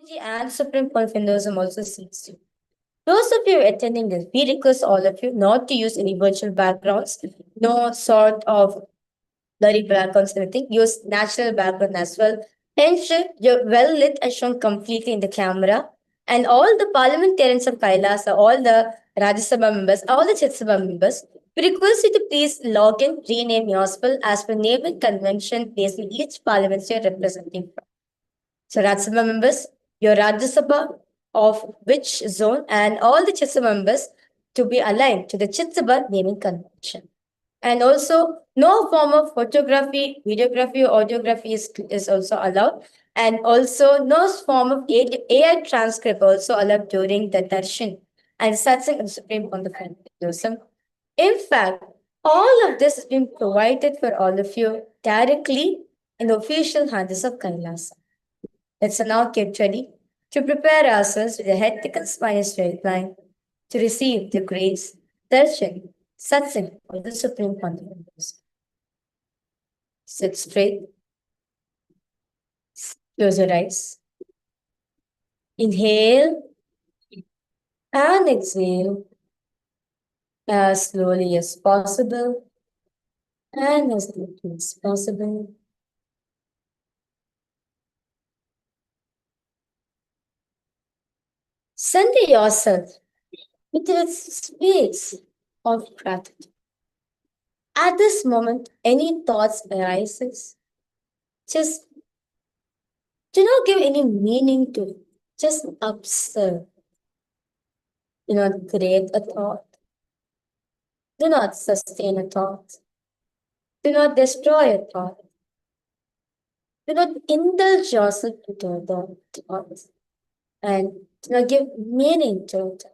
Swamiji and Supreme Court of Hinduism also sees you. Those of you attending this, we request all of you not to use any virtual backgrounds, no sort of blurry backgrounds, anything. Use natural background as well. Ensure you're well lit and shown completely in the camera. And all the parliamentarians of Kailasa, all the Rajya Sabha members, all the Chit Sabha members, we request you to please log in, rename yourself as per name and convention based on each parliament you're representing from. So Rajya Sabha members, your Rajya Sabha of which zone and all the Chit Sabha members to be aligned to the Chit Sabha naming convention. And also, no form of photography, videography, or audiography is also allowed. And also, no form of AI transcript also allowed during the darshan and satsang and Supreme Court of Hinduism. In fact, all of this has been provided for all of you directly in the official handles of Kailasa. Let's now get ready to prepare ourselves with a head thick and spine straight line to receive the grace, darshan, satsang of the Supreme Pontiff. Sit straight, close your eyes. Inhale and exhale as slowly as possible and as deeply as possible. Center yourself into a space of gratitude. At this moment, any thoughts arises, just do not give any meaning to it. Just observe. Do not create a thought. Do not sustain a thought. Do not destroy a thought. Do not indulge yourself into the thoughts. And do not give meaning to it.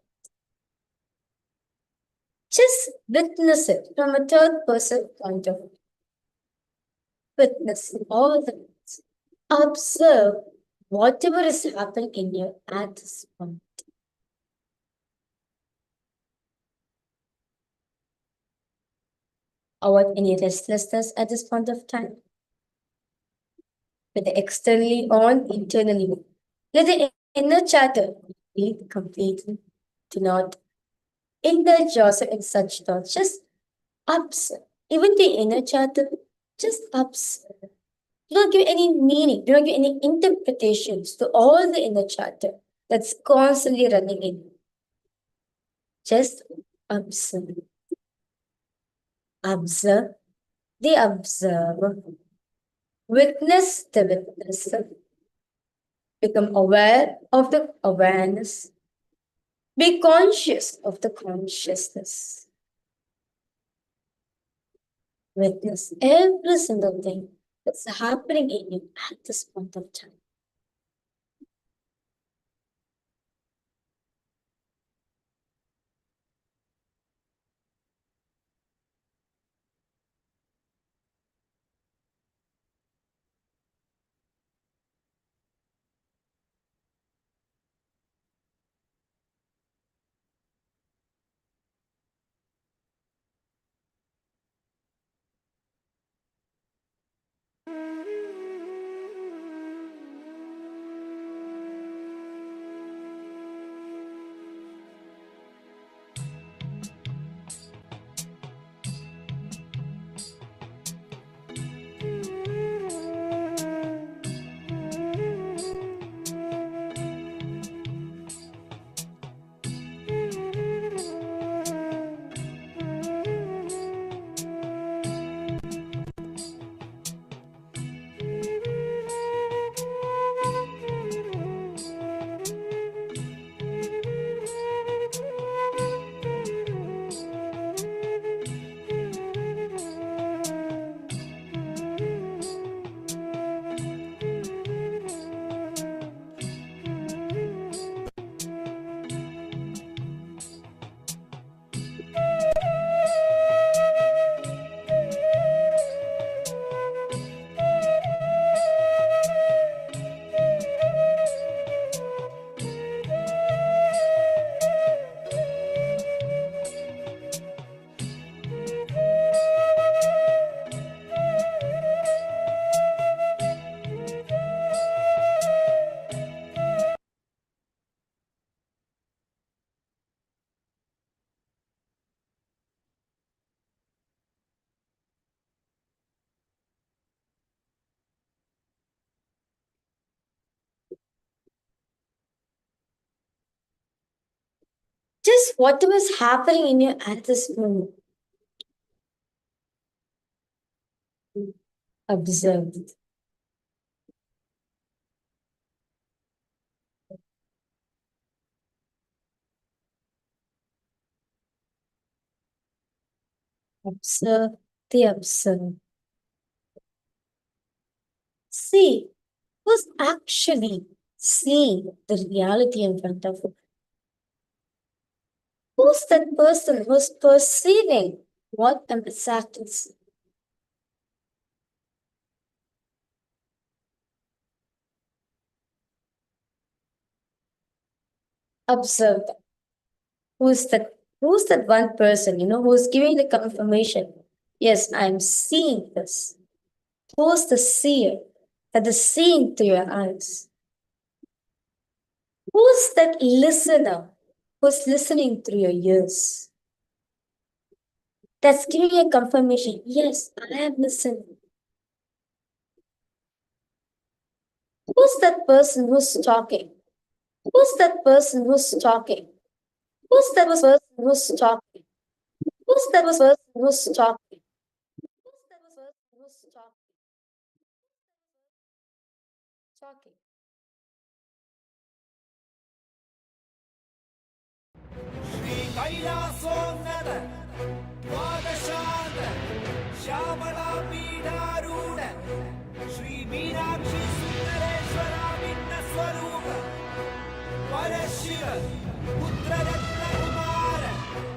Just witness it from a third person point of view. Witness all the things. Observe whatever is happening in you at this point. Avoid any restlessness at this point of time. With the externally on, internally. Let the inner chatter be completely. Do not indulge yourself in such thoughts. Just observe. Even the inner chatter, just observe. Do not give any meaning, do not give any interpretations to all the inner chatter that's constantly running in. Just observe. Observe the observer. Witness the witnesser. Become aware of the awareness. Be conscious of the consciousness. Witness every single thing that's happening in you at this point of time. Just whatever is happening in you at this moment. Observe. Observe the observe. See who's actually seeing the reality in front of you. Who's that person who's perceiving what the exact is? Observe that. Who's that one person, who's giving the confirmation? Yes, I'm seeing this. Who's the seer that is seeing through your eyes? Who's that listener who's listening through your ears? That's giving a confirmation. Yes, I am listening. Who's that person who's talking? Who's that person who's talking? Who's that person who's talking? Who's that person who's talking? Who's that person who's talking? Talking. Shri कैलासोन्नत द्वादशान्त Shyamala पीठारूढ Shri Meenakshi सुन्दरेश्वराभिन्न स्वरूप परशिव पुत्ररत्नकुमार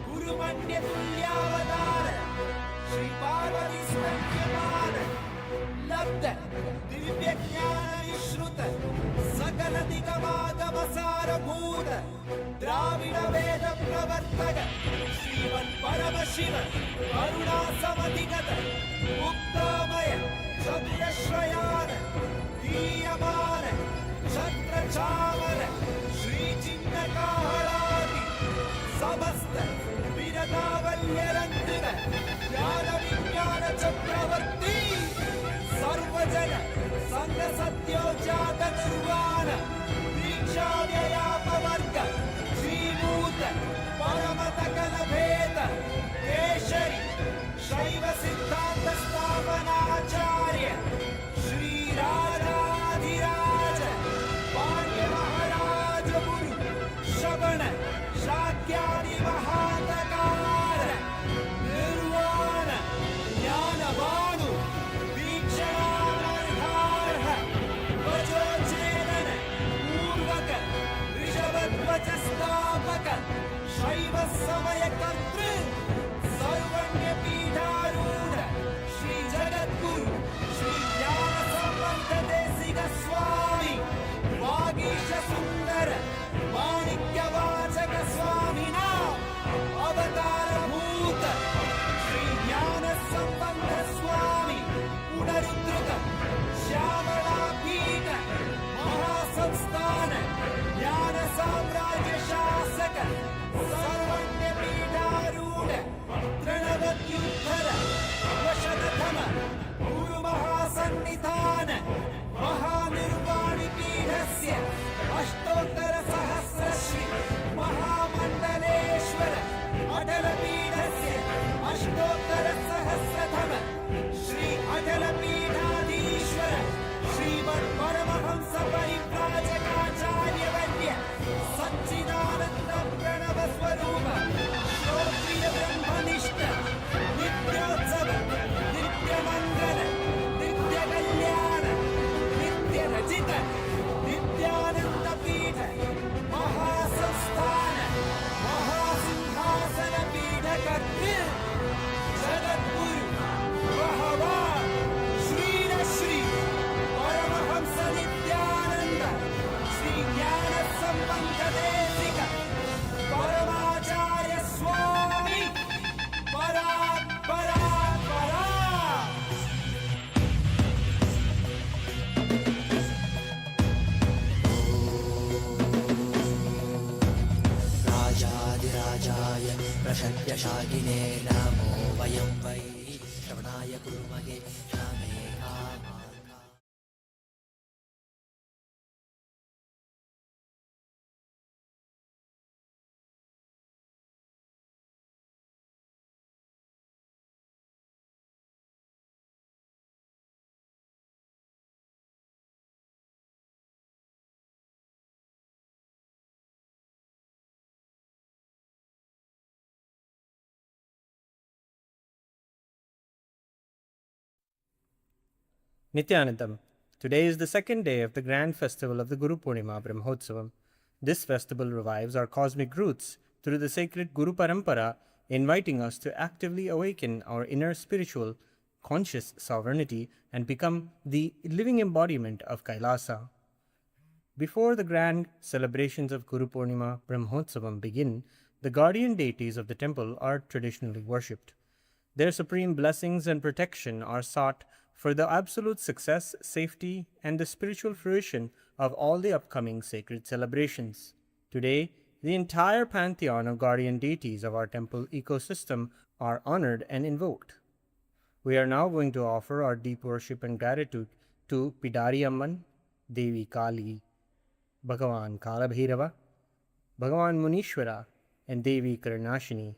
गुरुमण्यतुल्यावतार श्री पार्वती स्तन्यमान लब्ध दिव्यज्ञान विश्रुत सकल दिगमागमसारभूत द्राविड वेद प्रवर्तक श्रीमन् परमशिव करुणा समधिगत मुक्तामय चतुरश्रयान दीयमान छत्र चामर श्री चिन्नकाहलादि समस्त विरतावल्यरन्दित ज्ञान विज्ञान चक्रवर्ती सर्वजन संग सत्योजात निर्वाण दीक्षा व्ययापवर्ग श्रीभूत परमतकल भेद केशरी शैव सिद्धांत स्थापनाचार्य श्री राजाधिराज पाण्ड्य महाराज गुरु श्रवण शाक्यादि महातकार निर्वाण ज्ञानवानु दीक्षानर्हार्ह वचोचेलन पूर्वक ऋषभध्वजस्थापक शैव समय कर्तृ सर्वज्ञ पीठारूढ श्री जगद्गुरु श्री ज्ञान संबंध देशिक स्वामी वागीश सुंदर माणिक्य वाचक स्वामिना अवतार भूत श्री ज्ञान संबंध स्वामी पुनरुद्धृत श्यामला पीठ महासंस्थान ज्ञान साम्राज्य शासक सर्वज्ञ पीठारूढ तृणवत्युत्तर वशतथम गुरु महासन्निधान महानिर्वाणि पीठस्य अष्टोत्तर सहस्रश्री महामण्डलेश्वर अटल पीठस्य अष्टोत्तर सहस्रतम श्री अटल पीठाधीश्वर श्रीमत् परमहंस परिव्राजकाचार्य वन्द्य सच्चिदानंद प्रणव स्वरूप श्रोत्रिय ब्रह्मनिष्ठ नित्योत्सव नित्य मंगल नित्य कल्याण नित्य रचित नित्यानंद पीठ महासंस्थान महासिंहासन पीठ कर्तृ जगद्गुरु भगवान श्री परमहंस नित्यानंद श्री ज्ञान संबंध देशिक परमाचार्य स्वामी परात् परात् परात् राजाधिराजाय प्रशद्यशालिने नमो वयं वै श्रवणाय कुर्महे श्यामे Nithyanandam. Today is the second day of the grand festival of the Guru Purnima Brahmotsavam. This festival revives our cosmic roots through the sacred Guru Parampara, inviting us to actively awaken our inner spiritual, conscious sovereignty and become the living embodiment of Kailasa. Before the grand celebrations of Guru Purnima Brahmotsavam begin, the guardian deities of the temple are traditionally worshipped. Their supreme blessings and protection are sought for the absolute success, safety, and the spiritual fruition of all the upcoming sacred celebrations. Today, the entire pantheon of guardian deities of our temple ecosystem are honored and invoked. We are now going to offer our deep worship and gratitude to Pidari Amman, Devi Kali, Bhagavan Kalabhairava, Bhagavan Munishwara, and Devi Karnashini.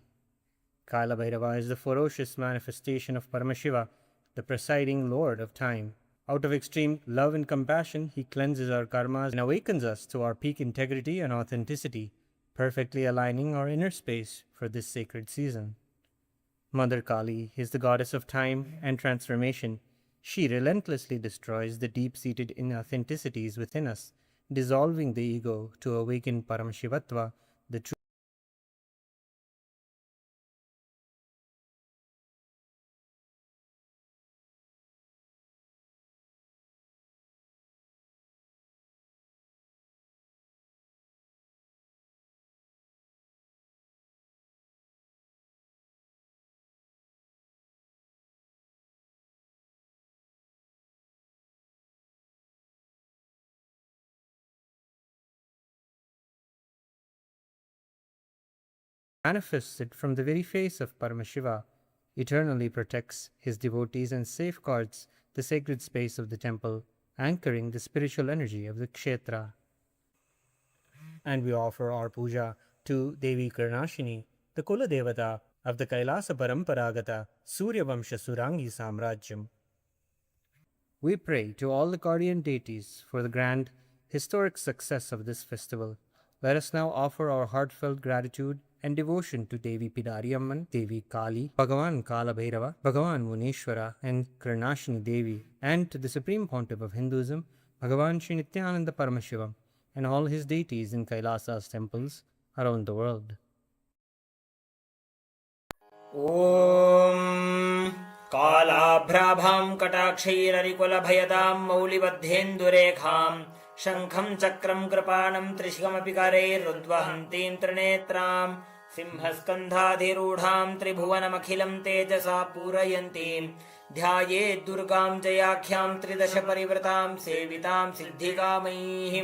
Kalabhairava is the ferocious manifestation of Paramashiva, the presiding Lord of time. Out of extreme love and compassion, he cleanses our karmas and awakens us to our peak integrity and authenticity, perfectly aligning our inner space for this sacred season. Mother Kali is the goddess of time and transformation. She relentlessly destroys the deep-seated inauthenticities within us, dissolving the ego to awaken Paramashivatva, the true manifested from the very face of Paramashiva, eternally protects his devotees and safeguards the sacred space of the temple, anchoring the spiritual energy of the kshetra. And we offer our puja to Devi Karnashini, the Kula Devata of the Kailasa Paramparagata Surya Vamsha Surangi Samrajyam. We pray to all the guardian deities for the grand, historic success of this festival. Let us now offer our heartfelt gratitude and devotion to Devi Pidari Amman, Devi Kali, Bhagavan Kalabhairava, Bhagavan Munishwara, and Karnashini Devi, and to the Supreme Pontiff of Hinduism, Bhagavan Sri Nithyananda Paramashivam, and all his deities in Kailasa's temples around the world. ॐ कालाभ्राभां कटाक्षैररिकुलभयदां मौलिबद्धेन्दुरेखां शङ्खं चक्रं कृपाणं त्रिशिखमपि करैरुद्वहन्तीं त्रिनेत्रां सिंहस्कन्धाधिरूढां त्रिभुवनमखिलं तेजसा पूरयन्तीं ध्यायेत् दुर्गां जयाख्यां त्रिदश परिवृतां सेवितां सिद्धिकामैः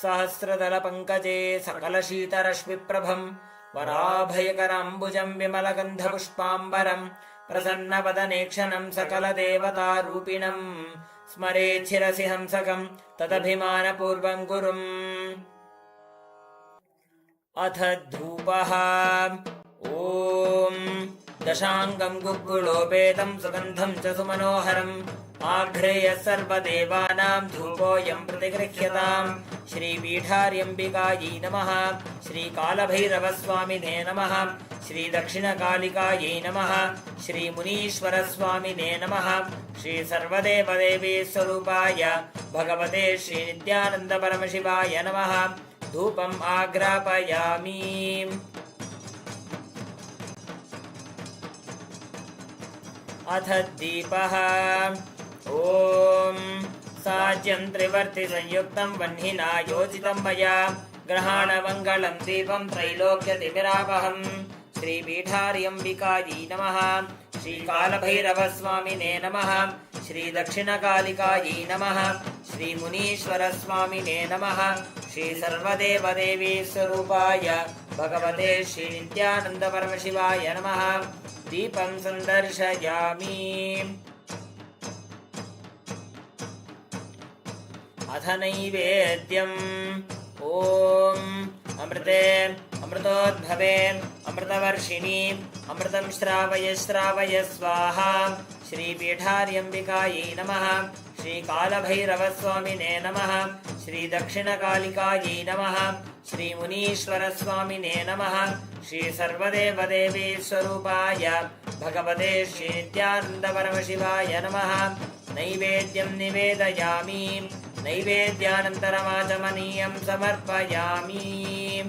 सहस्रदलपङ्कजे सकलशीतरश्मिप्रभं वराभयकराम्बुजं विमलगन्धपुष्पाम्बरं प्रसन्नवदनेक्षणं सकलदेवतारूपिणं स्मरेच्छिरसि हंसकं तदभिमानपूर्वं गुरुम् अथ धूपः ॐ दशाङ्गं गुग्गुलोपेतं सुगन्धं च सुमनोहरम् आघ्रेयः सर्वदेवानां धूपोऽयं प्रतिगृह्यताम् श्रीपीठार्यम्बिकायै नमः श्रीकालभैरवस्वामिने नमः श्रीदक्षिणकालिकायै नमः श्रीमुनीश्वरस्वामिने नमः श्रीसर्वदेवदेवीस्वरूपाय भगवते श्रीनित्यानन्दपरमशिवाय नमः धूपम् आग्रापयामि अथ दीपः ॐ साज्यं त्रिवर्तिसंयुक्तं वह्निना योजितं मया ग्रहाणमङ्गलं दीपं त्रैलोक्यतिमिरापहं श्रीपीठार्यम्बिकायै नमः श्रीकालभैरवस्वामिने नमः श्रीदक्षिणकालिकायै नमः श्रीमुनीश्वरस्वामिने नमः श्रीसर्वदेवदेवीस्वरूपाय भगवते श्रीनित्यानन्दपरमशिवाय नमः दीपं सन्दर्शयामि अथ नैवेद्यम् ॐ अमृते अमृतोद्भवे अमृतवर्षिणी अमृतं श्रावय श्रावय स्वाहा श्रीपीठार्यम्बिकायै नमः श्रीकालभैरवस्वामिने नमः श्रीदक्षिणकालिकायै नमः श्रीमुनीश्वरस्वामिने नमः श्री सर्वदेवदेवी स्वरूपाय भगवते श्री नित्यानंद परमशिवाय नमः। नैवेद्यं निवेदयामि, नैवेद्यानन्तरमाचमनीयं समर्पयामि।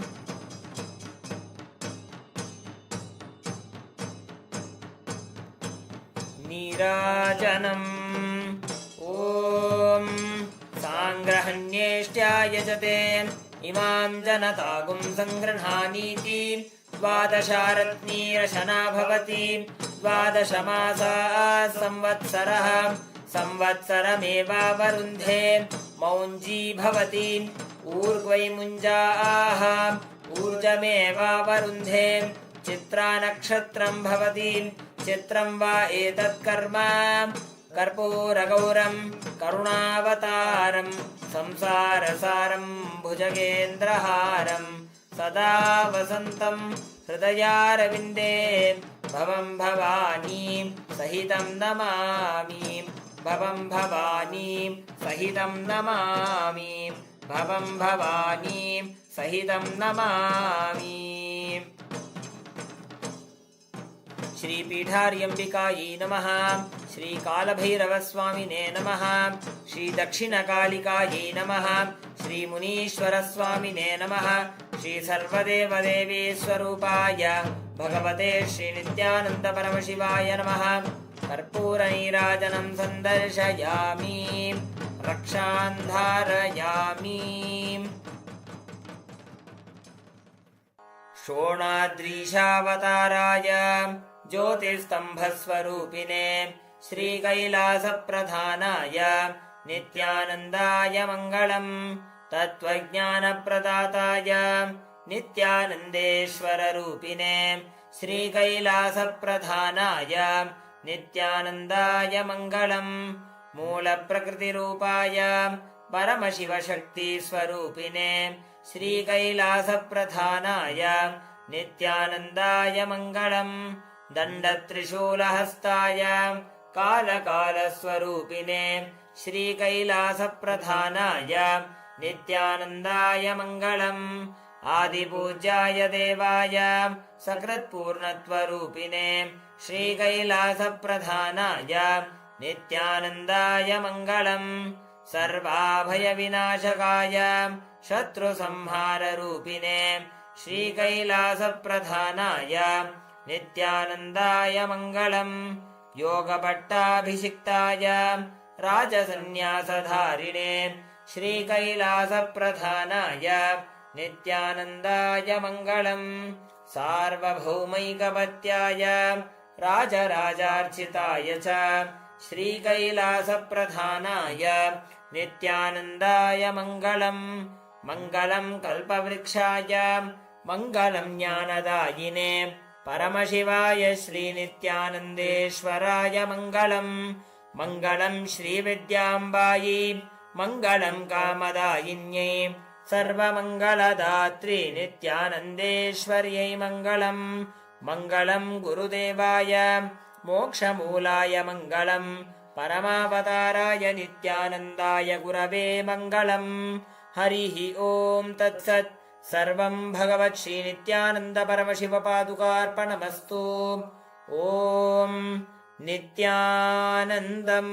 नीराजनम् ॐ साङ्ग्रहण्येष्ट्याय यजते इमां जनतागुं सङ्गृह्णानीति। द्वादशारत्नीरशना भवति, द्वादशमासाः संवत्सरः, संवत्सरमेवावरुन्धे मौञ्जी भवति। ऊर्ध्वै मुञ्जाः ऊर्जमेवावरुन्धे, चित्रा नक्षत्रं भवति। चित्रं वा एतत् कर्म कर्पूरगौरं करुणावतारं संसारसारं भुजगेन्द्रहारं सदा वसन्तं हृदयारविन्दे भवं भवानी सहितं नमामि। भवं भवानी सहितं नमामि। भवं भवानी सहितं नमामि। श्री पीठार्यम्बिकायै नमः। श्री कालभैरवस्वामिने नमः। श्री दक्षिणकालिकायै नमः। श्री मुनीश्वरस्वामिने नमः। श्री सर्वदेवदेवी स्वरूपाय भगवते श्री नित्यानंद परमशिवाय नमः। कर्पूरनीराजनं सन्दर्शयामि, रक्षां धारयामि। शोणाद्रीशावताराय ज्योतिस्तंभस्वरूपिणे श्रीकैलासप्रधानाय नित्यानन्दाय मङ्गलम्। तत्त्वज्ञानप्रदाताय नित्यानन्देश्वररूपिणे श्रीकैलासप्रधानाय नित्यानन्दाय मङ्गलम्। मूलप्रकृतिरूपाय परमशिवशक्तिस्वरूपिणे श्रीकैलासप्रधानाय नित्यानन्दाय मङ्गलम्। दण्डत्रिशूलहस्ताय कालकालस्वरूपिणे श्रीकैलासप्रधानाय नित्यानन्दाय मङ्गलम्। आदिपूज्याय देवाय सकृत्पूर्णत्वरूपिणे श्रीकैलासप्रधानाय नित्यानन्दाय मङ्गलम्। सर्वाभयविनाशकाय शत्रुसंहाररूपिणे श्रीकैलासप्रधानाय नित्यानन्दाय मङ्गलम्। योगपट्टाभिषिक्ताय राजसन्न्यासधारिणे श्रीकैलासप्रधानाय नित्यानन्दाय मङ्गलम्। सार्वभौमैकपत्याय राजराजार्चिताय च श्रीकैलासप्रधानाय नित्यानन्दाय मङ्गलम्। मङ्गलं कल्पवृक्षाय मङ्गलं ज्ञानदायिने परमशिवाय श्रीनित्यानन्देश्वराय मङ्गलम्। मङ्गलं श्रीविद्याम्बायै मङ्गलं कामदायिन्यै सर्वमङ्गलदात्री नित्यानन्देश्वर्यै मङ्गलम्। मङ्गलं गुरुदेवाय मोक्षमूलाय मङ्गलं परमावताराय नित्यानन्दाय गुरवे मङ्गलम्। हरिः ॐ तत्सत्। सर्वं भगवत् श्रीनित्यानन्द परमशिवपादुकार्पणमस्तु। ॐ नित्यानन्दम्।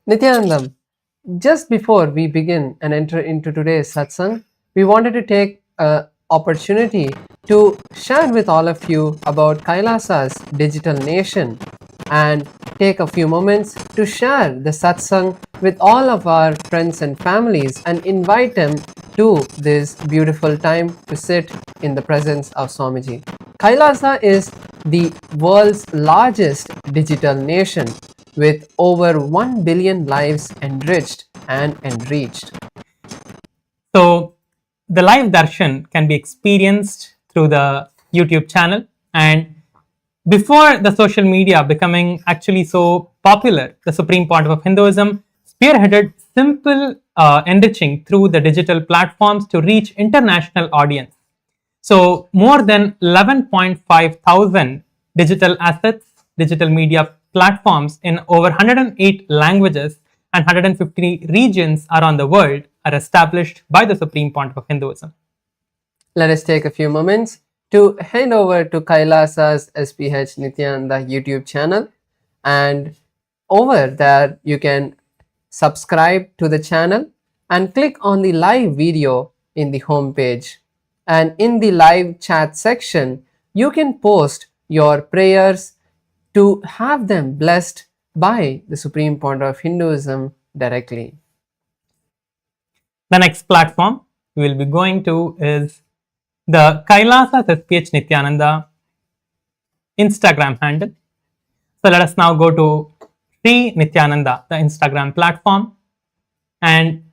Nithyananda, just before we begin and enter into today's satsang, we wanted to take an opportunity to share with all of you about Kailasa's digital nation and take a few moments to share the satsang with all of our friends and families and invite them to this beautiful time to sit in the presence of Swamiji. Kailasa is the world's largest digital nation with over 1 billion lives enriched and enriched. So the live darshan can be experienced through the YouTube channel, and before the social media becoming actually so popular, the Supreme Pontiff of Hinduism spearheaded simple enriching through the digital platforms to reach international audience. So more than 11.5 thousand digital assets, digital media platforms in over 108 languages and 150 regions around the world are established by the Supreme Pontiff of Hinduism. Let us take a few moments to head over to Kailasa's SPH Nithyananda YouTube channel, and over there you can subscribe to the channel and click on the live video in the home page. And in the live chat section, you can post your prayers to have them blessed by the Supreme Pontiff of Hinduism directly. The next platform we will be going to is the Kailasa SPH Nithyananda Instagram handle. So let us now go to Sri Nithyananda, the Instagram platform, and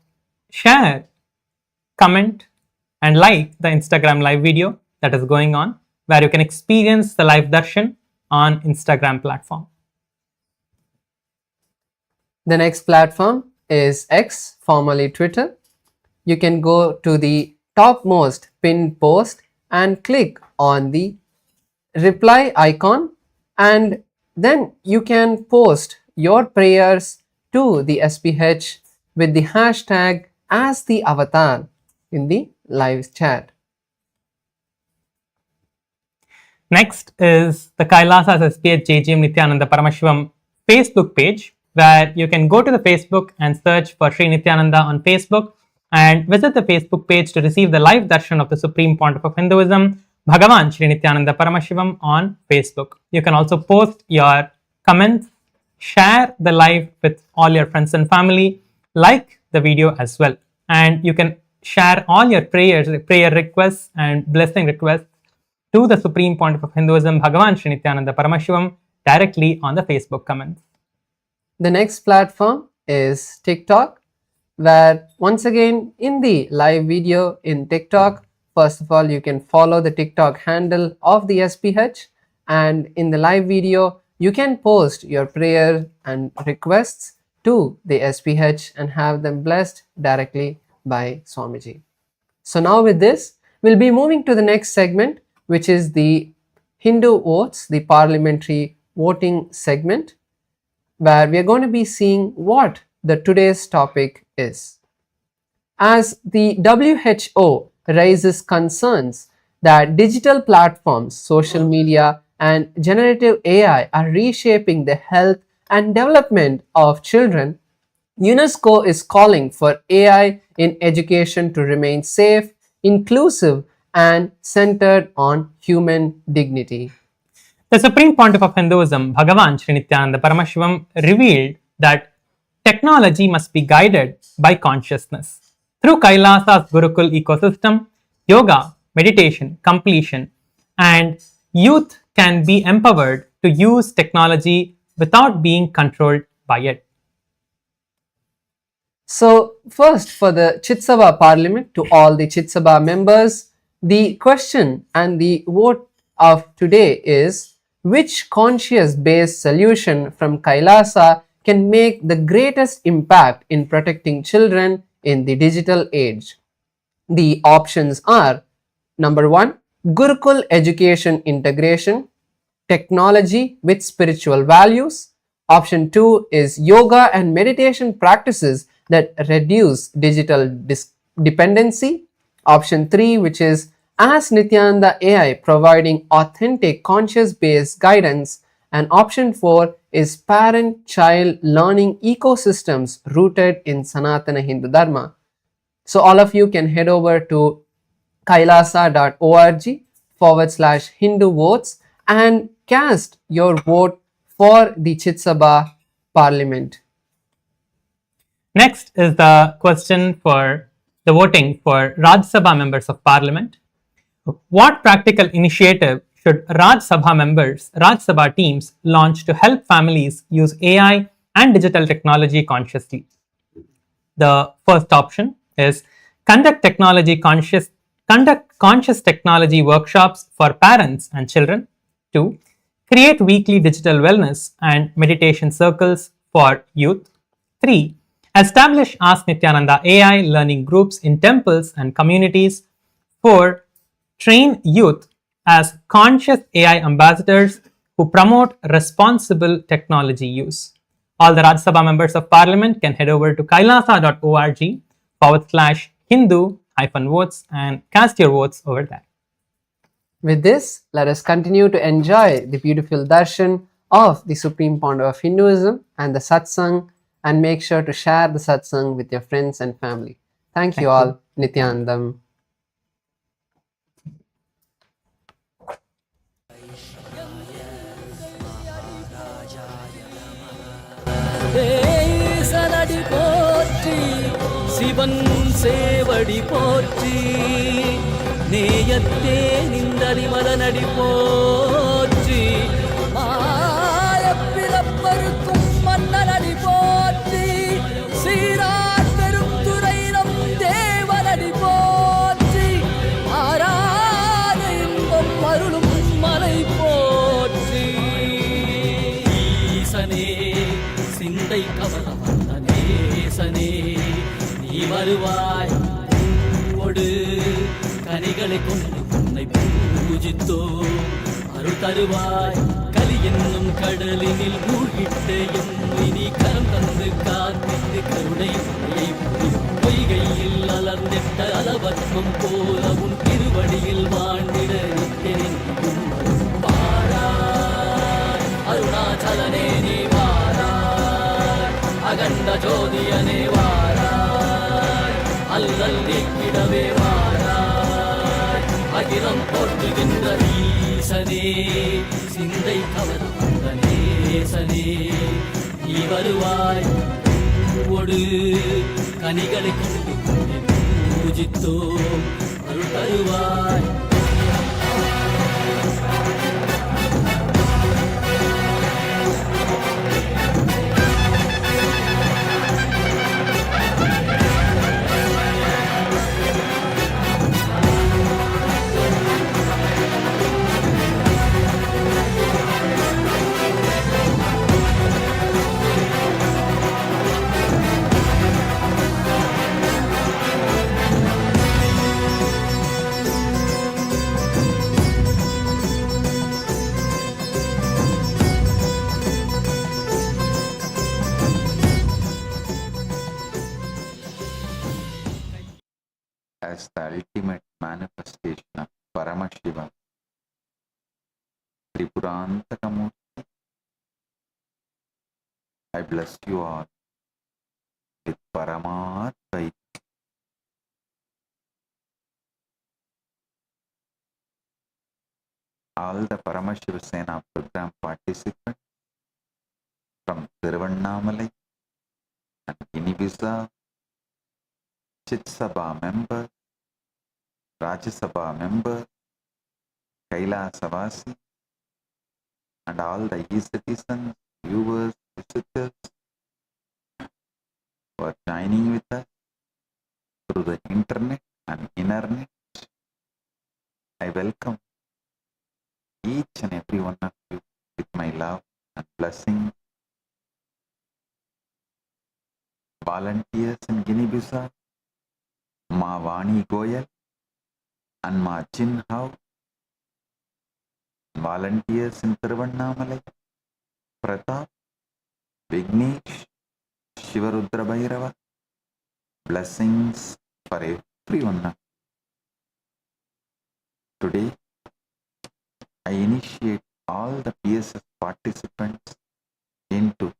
share, comment, and like the Instagram live video that is going on, where you can experience the live darshan on Instagram platform. The next platform is X, formerly Twitter. You can go to the topmost pinned post and click on the reply icon, and then you can post your prayers to the SPH with the hashtag as the avatar in the live chat. Next is the Kailasa SPH JGM Nithyananda Paramashivam Facebook page, where you can go to the Facebook and search for Sri Nithyananda on Facebook and visit the Facebook page to receive the live darshan of the Supreme Pontiff of Hinduism, Bhagavan Sri Nithyananda Paramashivam on Facebook. You can also post your comments, share the live with all your friends and family, like the video as well, and you can share all your prayer requests and blessing requests to the Supreme Pontiff of Hinduism, Bhagavan Sri Nithyananda Paramashivam, directly on the Facebook comments. The next platform is TikTok, where once again in the live video in TikTok, first of all you can follow the TikTok handle of the SPH, and in the live video you can post your prayer and requests to the SPH and have them blessed directly by Swamiji. So now with this, we'll be moving to the next segment, which is the Hindu votes, the parliamentary voting segment, where we are going to be seeing what the today's topic is. As the WHO raises concerns that digital platforms, social media, and generative AI are reshaping the health and development of children, UNESCO is calling for AI in education to remain safe, inclusive, and centered on human dignity. The Supreme Pontiff of Hinduism, Bhagavan Sri Nithyananda Paramashivam, revealed that technology must be guided by consciousness. Through Kailasa's Gurukul ecosystem, yoga, meditation, completion, and youth can be empowered to use technology without being controlled by it. So first, for the Chitsabha Parliament, to all the Chitsabha members, the question and the vote of today is, which conscious-based solution from Kailasa can make the greatest impact in protecting children in the digital age? The options are: number 1, Gurukul education integration, technology with spiritual values. Option 2 is yoga and meditation practices that reduce digital dependency. Option 3, which is as Nithyananda AI, providing authentic conscious based guidance. And option 4 is parent-child learning ecosystems rooted in Sanatana Hindu Dharma. So all of you can head over to kailasa.org/Hindu votes and cast your vote for the Chit Sabha Parliament. Next is the question for the voting for Rajya Sabha members of Parliament. What practical initiative should Rajya Sabha teams launch to help families use AI and digital technology consciously? The first option is conduct conscious technology workshops for parents and children. 2. Create weekly digital wellness and meditation circles for youth. 3. Establish Ask Nithyananda AI learning groups in temples and communities. 4. Train youth as conscious AI ambassadors who promote responsible technology use. All the Rajya Sabha members of Parliament can head over to kailasa.org/Hindu-votes and cast your votes over there. With this, let us continue to enjoy the beautiful darshan of the Supreme Founder of Hinduism and the satsang, and make sure to share the satsang with your friends and family. Thank you all. Nithyanandam. தேசனடி போற்றி சிவன் சேவடி போற்றி நேயத்தே நின்றடி மதனடி போற்றி மாயப்பிறப்பருக்கும் மன்னனடி போற்றி சீரார் பெருந்துரை நம் தேவனடி போற்றி ஆராத இன்பம் அருளும் மலை போற்றி ஈசனே சிந்தை கவல வந்த நேசனே நீ வருவாய் பூவோடு கனிகளை கொண்டு உன்னை பூஜித்தோ அருள் தருவாய் கலி என்னும் கடலினில் மூழ்கிட்டு எம்மை நீ கரம் தந்து காத்திட்டு கருணை மழையை பொய்கையில் அலர்ந்திட்ட அலவத்மம் போல உன் திருவடியில் வாழ்ந்திட நிற்கிறேன் வாராய் அருணாச்சலனே நீ அகண்ட ஜோதியனே வாராய் அல்லல் நீக்கிடவே வாராய் அகிலம் போற்றுகின்ற ஈசனே சிந்தை கவர வந்த நேசனே நீ வருவாய் பூவோடு கனிகளை கொண்டு பூஜித்தோ அருள் தருவாய். As the ultimate manifestation of Paramashivam, Tripurantakamurti, I bless you all with Paramatma. All the Paramashiva Sena program participants from Tiruvannamalai and Guinea-Bissau, Chit Sabha members, Rajya Sabha members, Kailasa Vasi, and all the e-citizens, viewers, visitors who are joining with us through the internet and internet. I welcome each and every one of you with my love and blessing. Volunteers in Guinea-Bissau, Ma Vani Goyal and Ma Chin Hao. Volunteers in Tiruvannamalai, Pratap, Vignesh, Shivarudra Bhairava. Blessings for everyone. Today, I initiate all the PSS participants into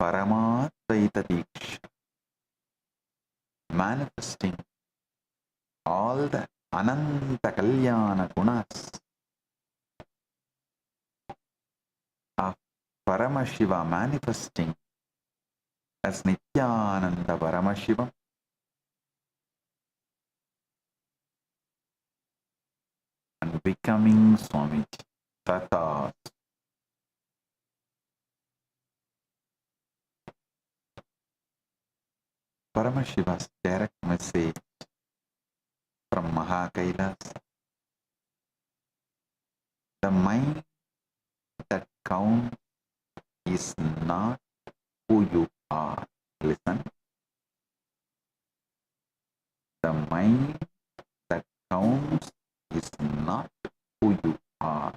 Paramadvaita Diksha, manifesting all the Ananta Kalyana Gunas of Paramashiva, manifesting as Nithyananda Paramashivam, and becoming Swamiji. Tata. Paramashiva's direct message from KAILASA: the mind that counts is not who you are. Listen. The mind that counts is not who you are.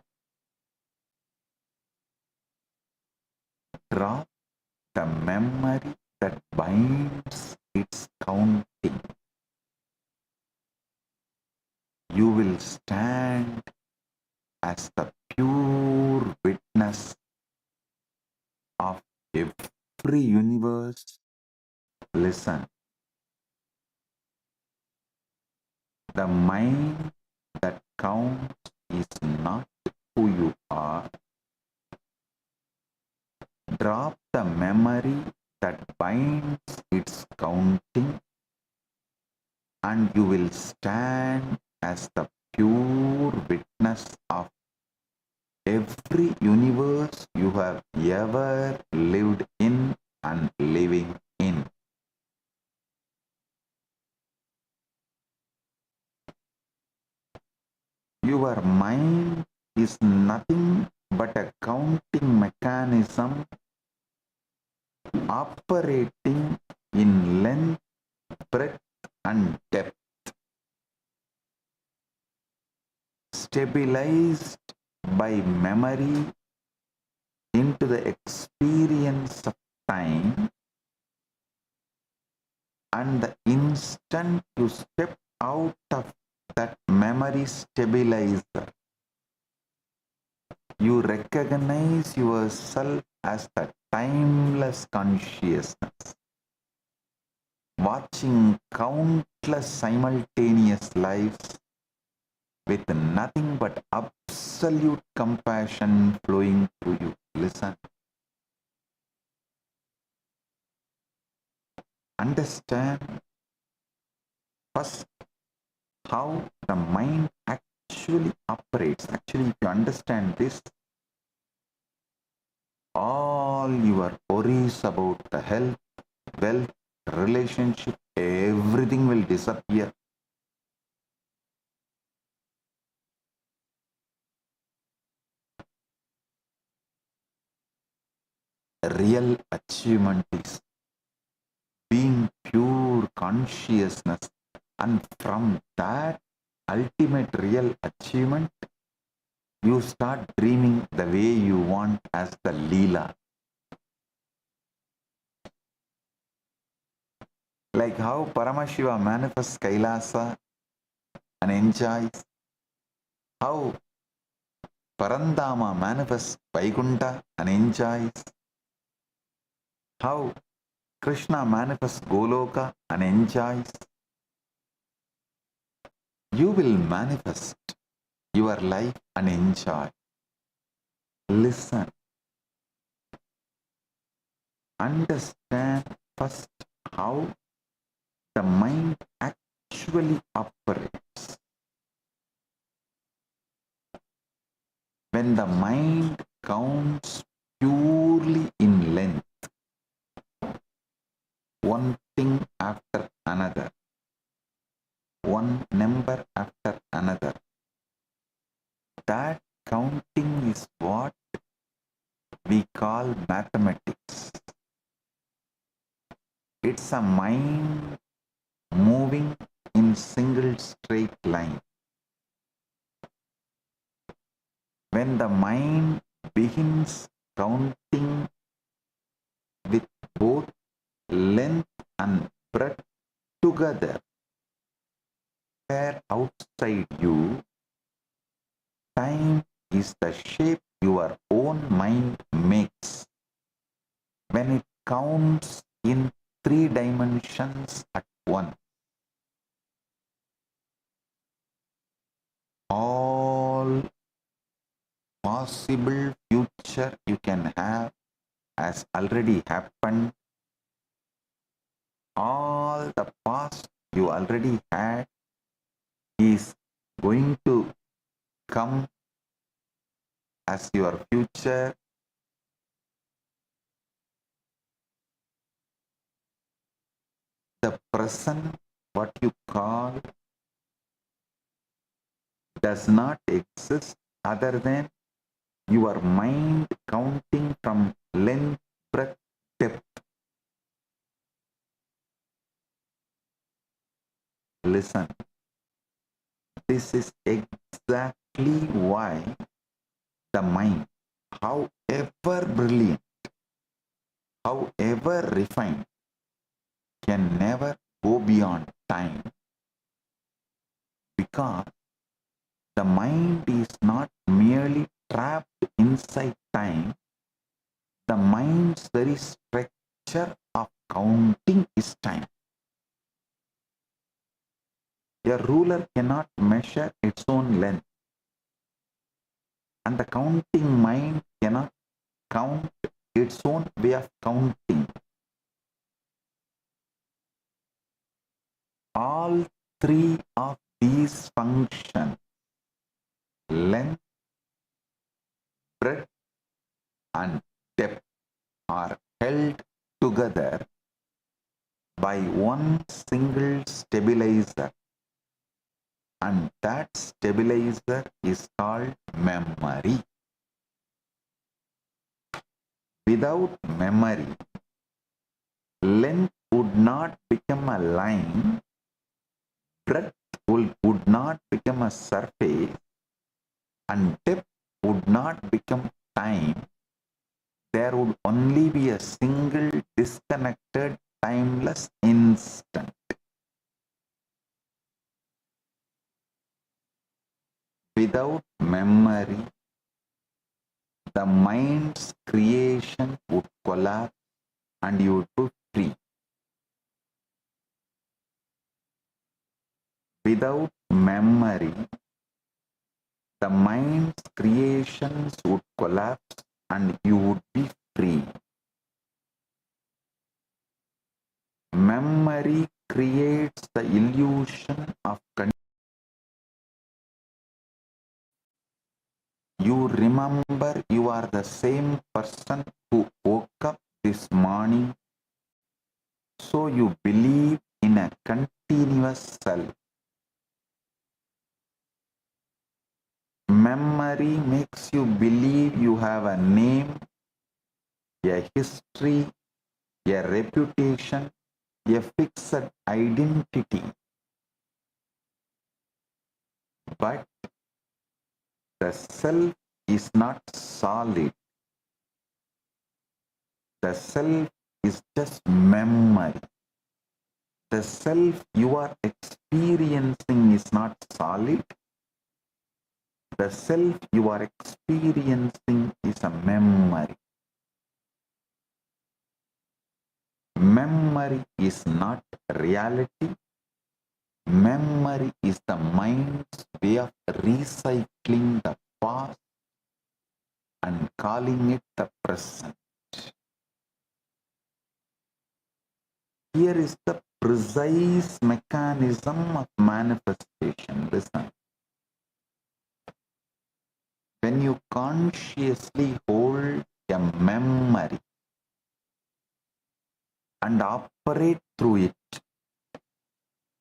Drop the memory that binds its counting. You will stand as the pure witness of every universe. Listen. The mind that counts is not who you are. Drop the memory that binds its counting, and you will stand as the pure witness of every universe you have ever lived in and living in. Your mind is nothing but a counting mechanism operating in length, breadth, and depth, stabilized by memory into the experience of time, and the instant you step out of that memory stabilizer, you recognize yourself as the timeless consciousness, watching countless simultaneous lives with nothing but absolute compassion flowing through you. Listen. Understand first how the mind actually operates. Actually, if you understand this, all your worries about the health, wealth, relationship, everything will disappear. Real achievement is being pure consciousness, and from that ultimate real achievement, you start dreaming the way you want as the Leela. Like how Paramashiva manifests Kailasa and enjoys, how Parandama manifests Vaikunta and enjoys, how Krishna manifests Goloka and enjoys. You will manifest your life and enjoy. Listen. Understand first how the mind actually operates. When the mind counts purely in length, one thing after another, one number after another, that counting is what we call mathematics. It's a mind moving in single straight line. When the mind begins counting with both length and breadth together, where outside you, time is the shape your own mind makes when it counts in 3 dimensions at once. All possible future you can have has already happened. All the past you already had is going to come as your future. The present, what you call, does not exist other than your mind counting from length, breadth, depth. Listen, this is exactly why the mind, however brilliant, however refined, can never go beyond time, because the mind is not merely trapped inside time. The mind's very structure of counting is time. A ruler cannot measure its own length, and the counting mind cannot count its own way of counting. All 3 of these functions, length, breadth, and depth, are held together by one single stabilizer, and that stabilizer is called memory. Without memory, length would not become a line, breadth would not become a surface, and depth would not become time. There would only be a single disconnected, timeless instant. Without memory, the mind's creation would collapse and you would be free. Without memory, the mind's creations would collapse and you would be free. Memory creates the illusion of condition. You remember you are the same person who woke up this morning, so you believe in a continuous self. Memory makes you believe you have a name, a history, a reputation, a fixed identity. But the self is not solid. The self is just memory. The self you are experiencing is not solid. The self you are experiencing is a memory. Memory is not reality. Memory is the mind's way of recycling the past and calling it the present. Here is the precise mechanism of manifestation. Listen. When you consciously hold a memory and operate through it,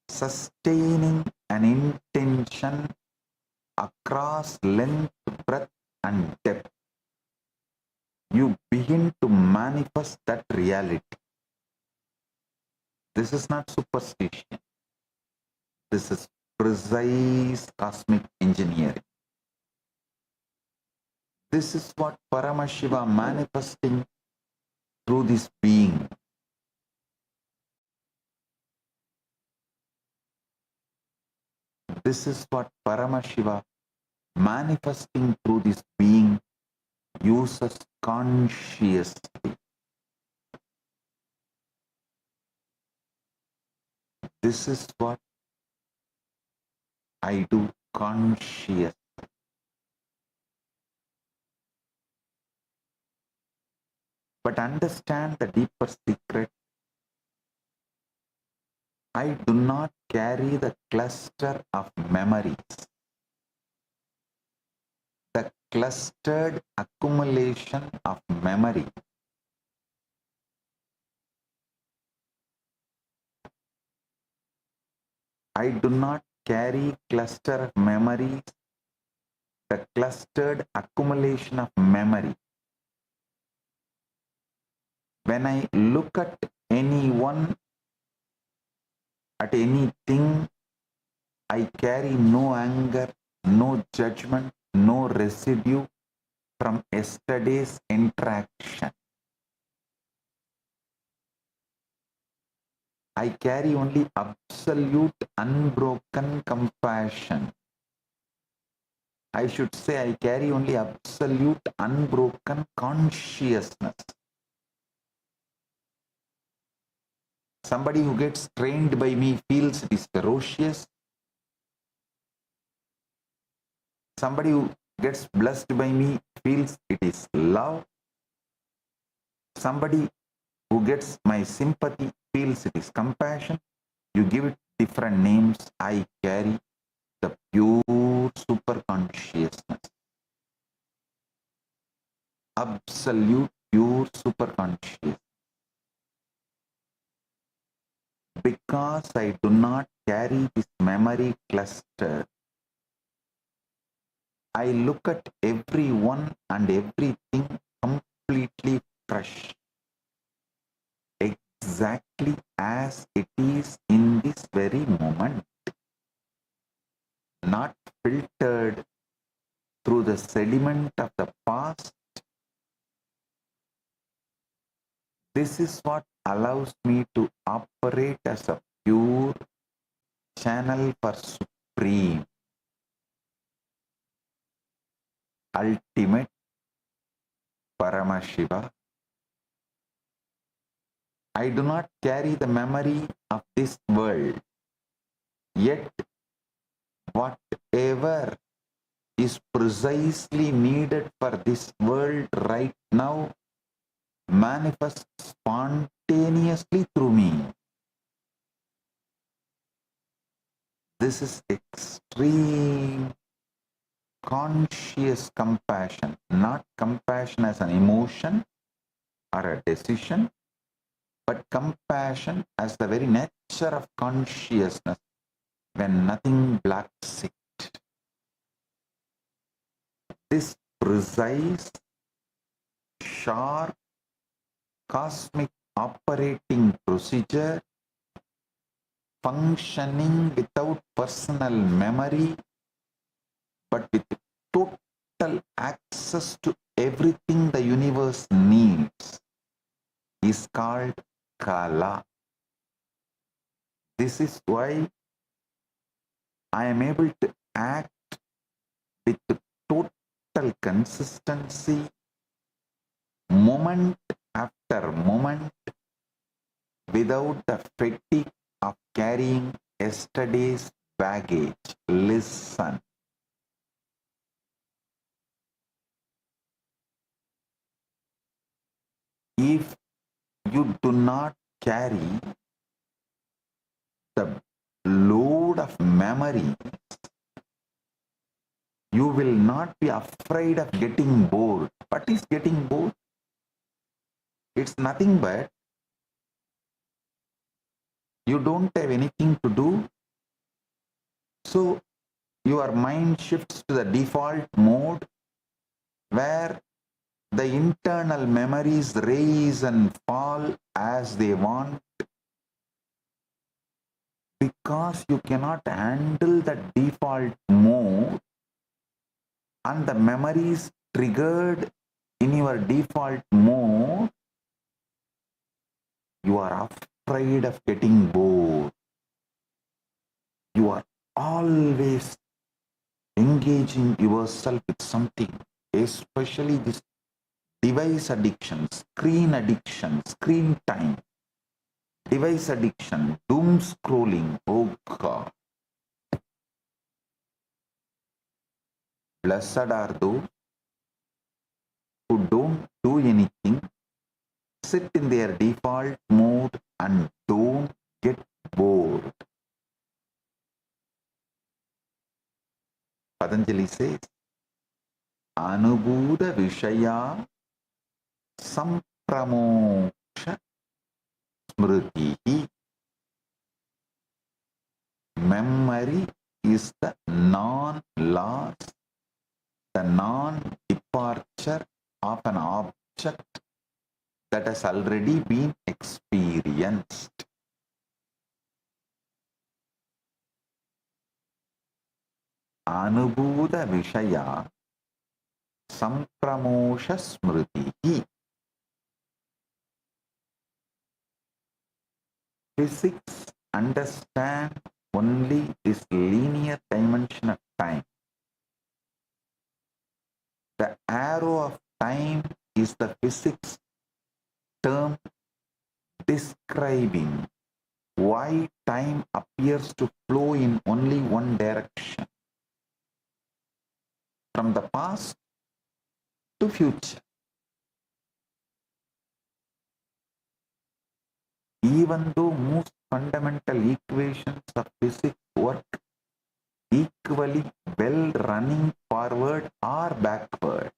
sustaining an intention across length, breadth, and depth, you begin to manifest that reality. This is not superstition. This is precise cosmic engineering. This is what Paramashiva manifesting through this being. This is what Paramashiva manifesting through this being uses consciously. This is what I do conscious. But understand the deeper secret. I do not carry the cluster of memories, the clustered accumulation of memory. I do not carry cluster of memories, the clustered accumulation of memory. When I look at anyone, at anything, I carry no anger, no judgment, no residue from yesterday's interaction. I carry only absolute unbroken compassion. I should say I carry only absolute unbroken consciousness. Somebody who gets trained by me feels it is ferocious. Somebody who gets blessed by me feels it is love. Somebody who gets my sympathy feels it is compassion. You give it different names. I carry the pure super consciousness. Absolute pure super consciousness. Because I do not carry this memory cluster, I look at everyone and everything completely fresh, exactly as it is in this very moment, not filtered through the sediment of the past. This is what allows me to operate as a pure channel for supreme, ultimate Paramashiva. I do not carry the memory of this world, yet whatever is precisely needed for this world right now manifests spontaneously through me. This is extreme conscious compassion, not compassion as an emotion or a decision, but compassion as the very nature of consciousness when nothing blocks it. This precise, sharp, cosmic operating procedure, functioning without personal memory, but with total access to everything the universe needs, is called Kala. This is why I am able to act with total consistency, moment after moment, without the fatigue of carrying yesterday's baggage. Listen. If you do not carry the load of memory, you will not be afraid of getting bored. What is getting bored? It's nothing but you don't have anything to do, so your mind shifts to the default mode where the internal memories rise and fall as they want, because you cannot handle the default mode and the memories triggered in your default mode. You are afraid of getting bored. You are always engaged engaging yourself with something, especially this device addiction, screen time, device addiction, doom scrolling. Oh God. Blessed are those who don't do anything, sit in their default mode and don't get bored. Patanjali says, Anubhuta Vishaya Sampramoksha Smriti. Memory is the non-loss, the non-departure of an object that has already been experienced. Anubhuta Vishaya Sampramosha Smriti. Physics understand only this linear dimension of time. The arrow of time is the physics term describing why time appears to flow in only one direction, from the past to future. Even though most fundamental equations of physics work equally well running forward or backward,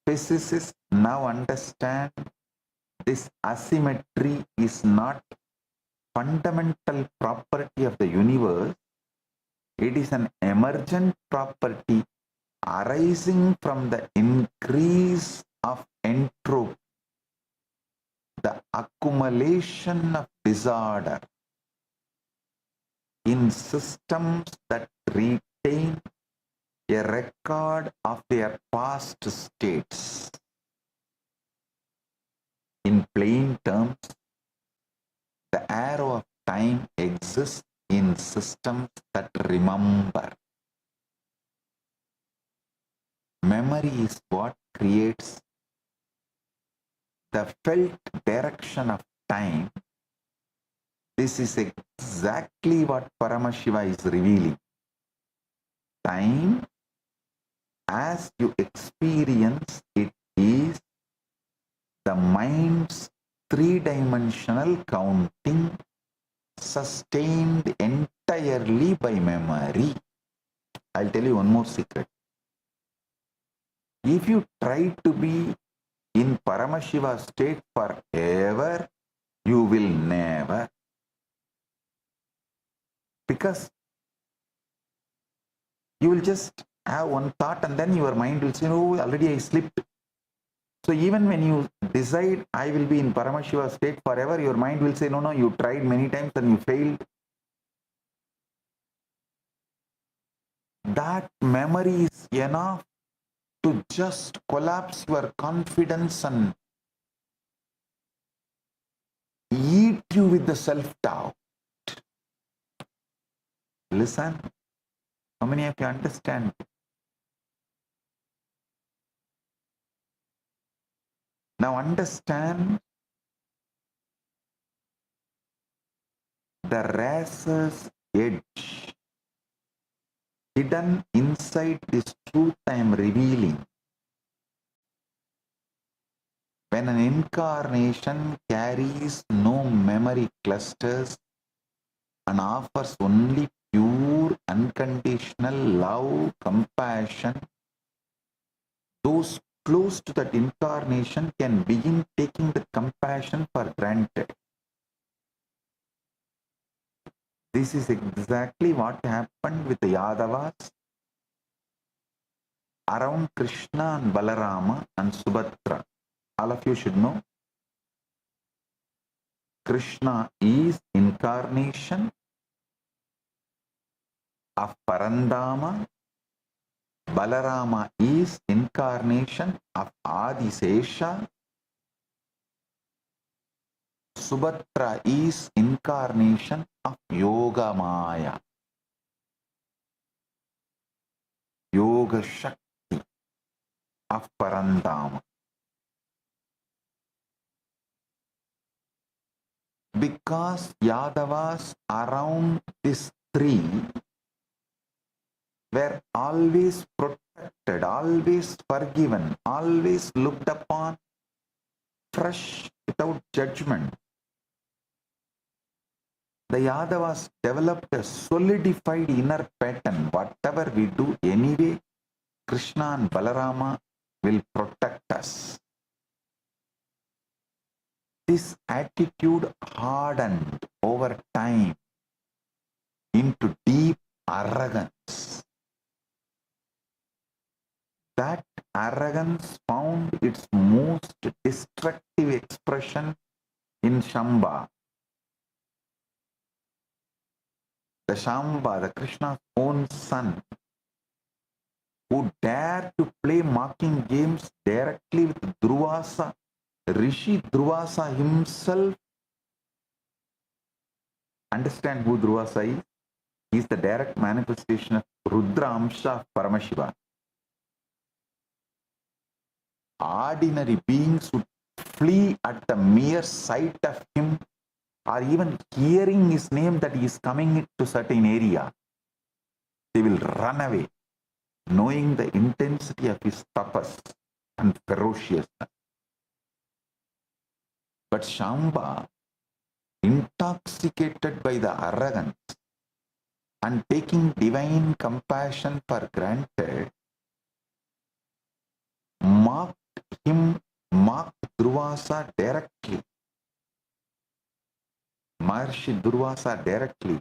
physicists now understand this asymmetry is not fundamental property of the universe. It is an emergent property arising from the increase of entropy, the accumulation of disorder in systems that retain a record of their past states. In plain terms, the arrow of time exists in systems that remember. Memory is what creates the felt direction of time. This is exactly what Paramashiva is revealing. Time, as you experience it, is the mind's three-dimensional counting sustained entirely by memory. I'll tell you one more secret. If you try to be in Paramashiva state forever, you will never. Because you will just have one thought and then your mind will say, oh, already I slipped. So even when you decide I will be in Paramashiva state forever, your mind will say, no, no, you tried many times and you failed. That memory is enough to just collapse your confidence and eat you with the self-doubt. Listen, how many of you understand? Now understand the razor's edge hidden inside this truth I am revealing. When an incarnation carries no memory clusters and offers only pure, unconditional love, compassion, those close to that incarnation can begin taking the compassion for granted. This is exactly what happened with the Yadavas around Krishna and Balarama and Subhadra. All of you should know. Krishna is incarnation of Parandama. Balarama is incarnation of Adisesha. Subhadra is incarnation of Yoga Maya. Yoga Shakti of Parandama. Because Yadavas around this three were always protected, always forgiven, always looked upon fresh without judgment. The Yadavas developed a solidified inner pattern. Whatever we do anyway, Krishna and Balarama will protect us. This attitude hardened over time into deep arrogance. That arrogance found its most destructive expression in Shamba. The Shamba, the Krishna's own son, who dared to play mocking games directly with Durvasa, Rishi Durvasa himself. Understand who Durvasa is? He is the direct manifestation of Rudra Amsha of Paramashiva. Ordinary beings would flee at the mere sight of him, or even hearing his name that he is coming to certain area. They will run away, knowing the intensity of his tapas and ferociousness. But Shamba, intoxicated by the arrogance and taking divine compassion for granted, mocked Durvasa directly. Maharishi Durvasa directly,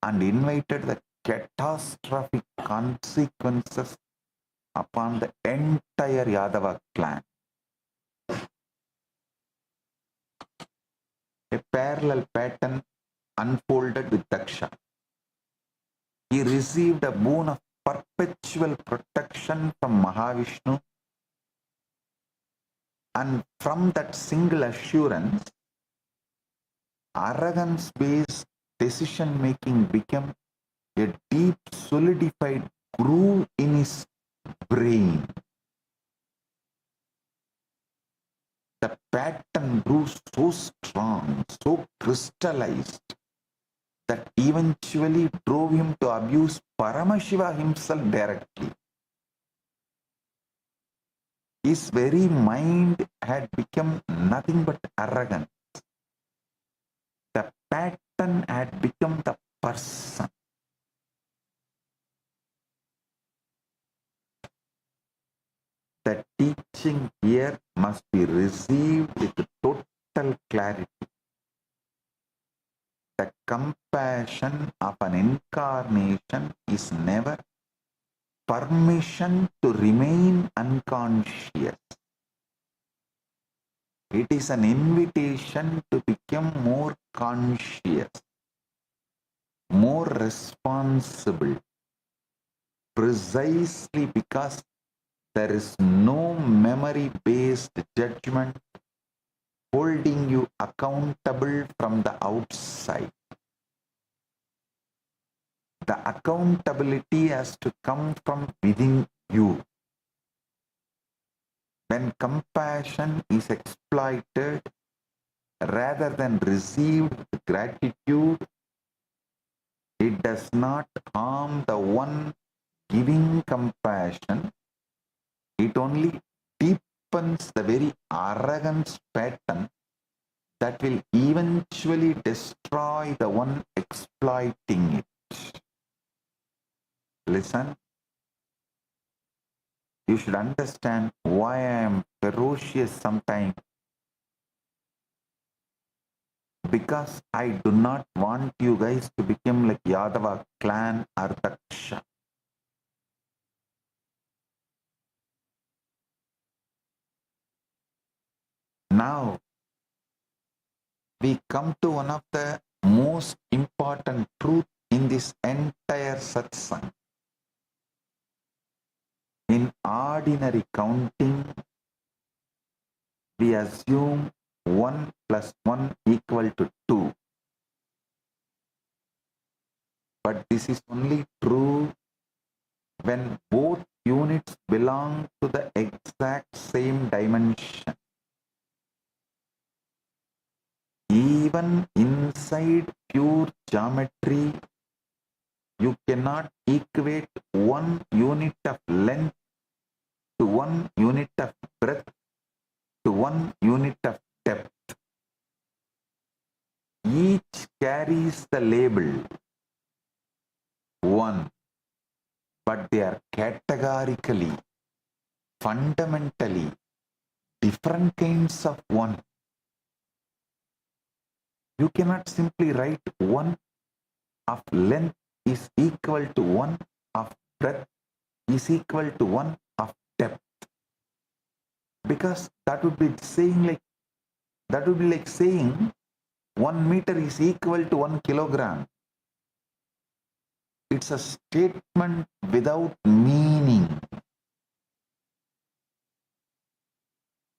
and invited the catastrophic consequences upon the entire Yadava clan. A parallel pattern unfolded with Daksha. He received a boon of perpetual protection from Mahavishnu, and from that single assurance, arrogance-based decision-making became a deep solidified groove in his brain. The pattern grew so strong, so crystallized, that eventually drove him to abuse Paramashiva himself directly. His very mind had become nothing but arrogance. The pattern had become the person. The teaching here must be received with total clarity. The compassion of an incarnation is never permission to remain unconscious. It is an invitation to become more conscious, more responsible, precisely because there is no memory-based judgment holding you accountable from the outside. The accountability has to come from within you. When compassion is exploited rather than received with gratitude, it does not harm the one giving compassion. It only deepens the very arrogance pattern that will eventually destroy the one exploiting it. Listen. You should understand why I am ferocious sometimes. Because I do not want you guys to become like Yadava clan or Daksha. Now, we come to one of the most important truths in this entire satsang. In ordinary counting, we assume 1 plus 1 equal to 2. But this is only true when both units belong to the exact same dimension. Even inside pure geometry, you cannot equate one unit of length to one unit of breadth to one unit of depth. Each carries the label 1, but they are categorically, fundamentally different kinds of 1. You cannot simply write 1 of length is equal to 1 of breadth is equal to 1 of depth, because that would be like saying 1 meter is equal to 1 kilogram. It's a statement without meaning.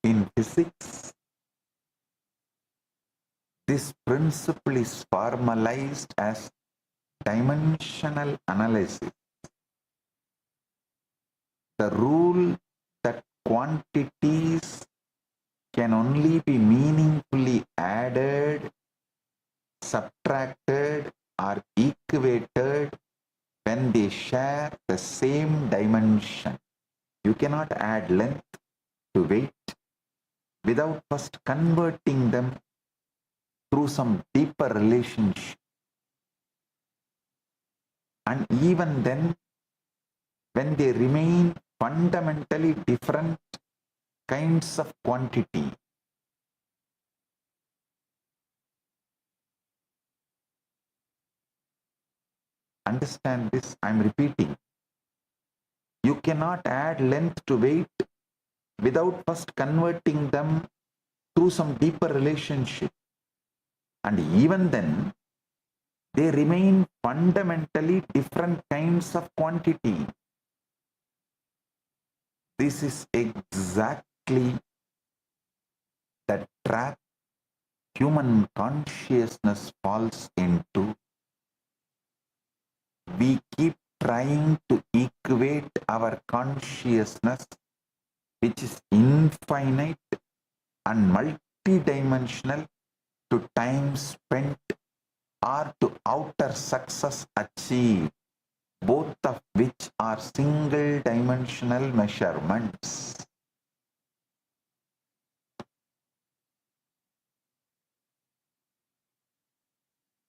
In physics, this principle is formalized as dimensional analysis. The rule that quantities can only be meaningfully added, subtracted, or equated when they share the same dimension. You cannot add length to weight without first converting them through some deeper relationship. And even then, when they remain fundamentally different kinds of quantity, understand this, I'm repeating. You cannot add length to weight without first converting them through some deeper relationship. And even then, they remain fundamentally different kinds of quantity. This is exactly the trap human consciousness falls into. We keep trying to equate our consciousness, which is infinite and multidimensional, to time spent or to outer success achieved, both of which are single dimensional measurements.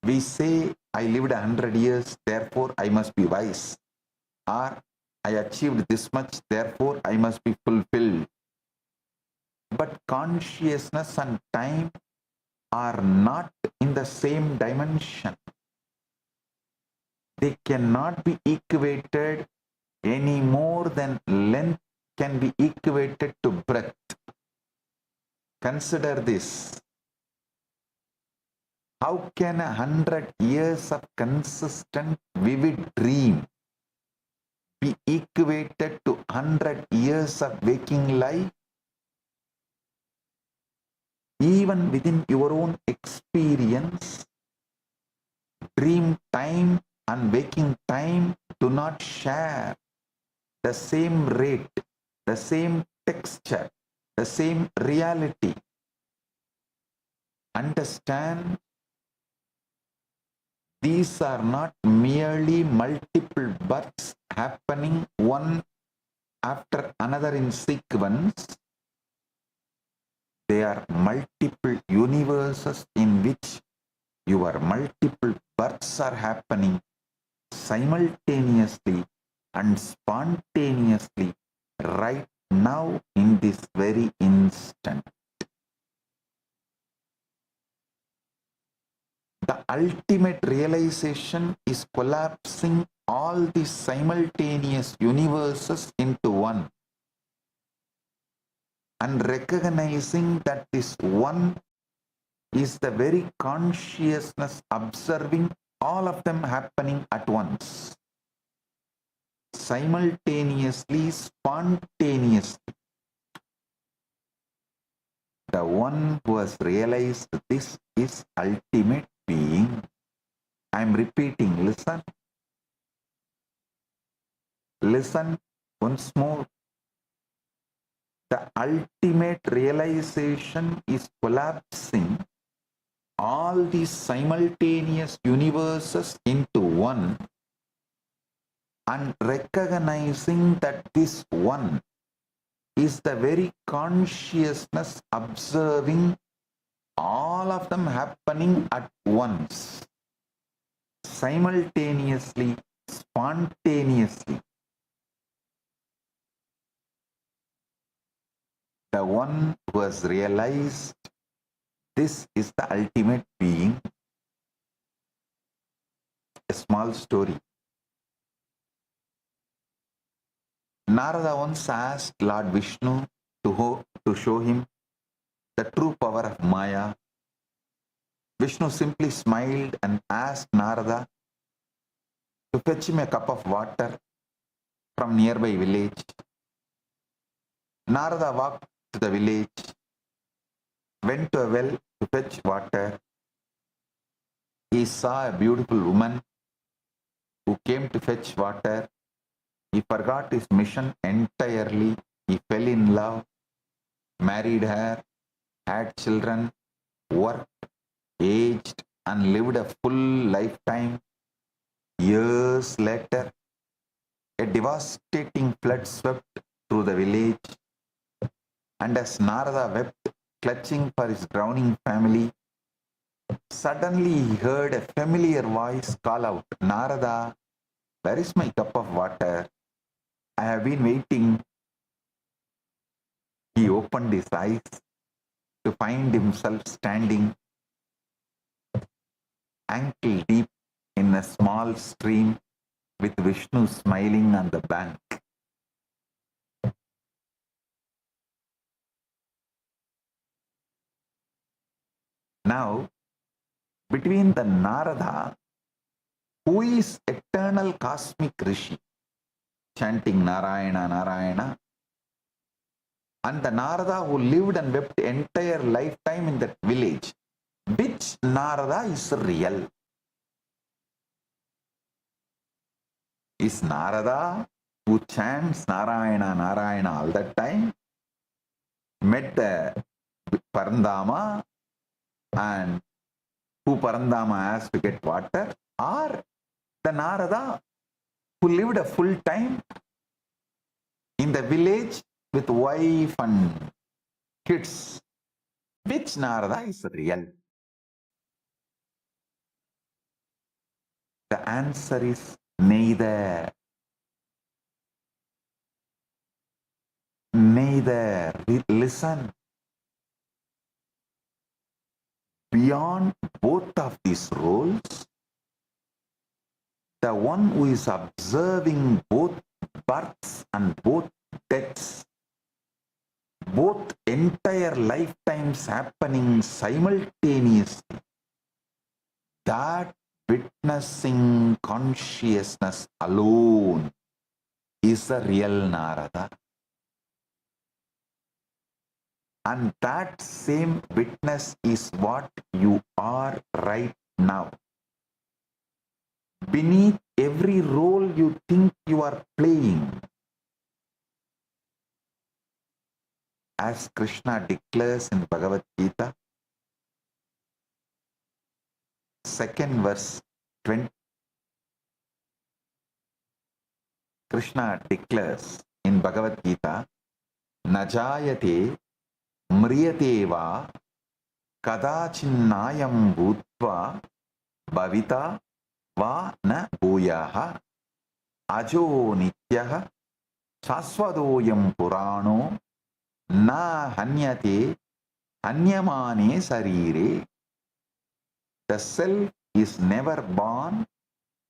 We say, I lived 100 years, therefore I must be wise. Or I achieved this much, therefore I must be fulfilled. But consciousness and time are not in the same dimension. They cannot be equated any more than length can be equated to breadth. Consider this. How can 100 years of consistent, vivid dream be equated to 100 years of waking life? Even within your own experience, dream time and waking time do not share the same rate, the same texture, the same reality. Understand, these are not merely multiple births happening one after another in sequence. They are multiple universes in which your multiple births are happening simultaneously and spontaneously right now in this very instant. The ultimate realization is collapsing all these simultaneous universes into one and recognizing that this one is the very consciousness observing all of them happening at once, simultaneously, spontaneously. The one who has realized this is ultimate being. I am repeating, listen. Listen once more. The ultimate realization is collapsing all these simultaneous universes into one and recognizing that this one is the very consciousness observing all of them happening at once, simultaneously, spontaneously. The one who has realized this is the ultimate being. A small story. Narada once asked Lord Vishnu to show him the true power of Maya. Vishnu simply smiled and asked Narada to fetch him a cup of water from nearby village. Narada walked to the village, went to a well to fetch water. He saw a beautiful woman who came to fetch water. He forgot his mission entirely. He fell in love, married her, had children, worked, aged, and lived a full lifetime. Years later, a devastating flood swept through the village, and as Narada wept, clutching for his drowning family, suddenly he heard a familiar voice call out, "Narada, where is my cup of water? I have been waiting." He opened his eyes to find himself standing ankle deep in a small stream with Vishnu smiling on the bank. Now, between the Narada, who is eternal cosmic Rishi, chanting Narayana, Narayana, and the Narada who lived and wept entire lifetime in that village, which Narada is real? Is Narada who chants Narayana, Narayana all the time, met the Parandama and who Parandama asked to get water, or the Narada who lived a full time in the village with wife and kids? Which Narada is real? The answer is neither. Neither. Listen. Beyond both of these roles, the one who is observing both births and both deaths, both entire lifetimes happening simultaneously, that witnessing consciousness alone is the real Narada. And that same witness is what you are right now. Beneath every role you think you are playing, as Krishna declares in Bhagavad Gita, 2nd verse 20, Krishna declares in Bhagavad Gita, Najayate mriyate va kadachinnayam bhutva bhavita va na bhuyaha ajo nityaha shasvadoyam purano na hanyate hanyamane sarire. The self is never born,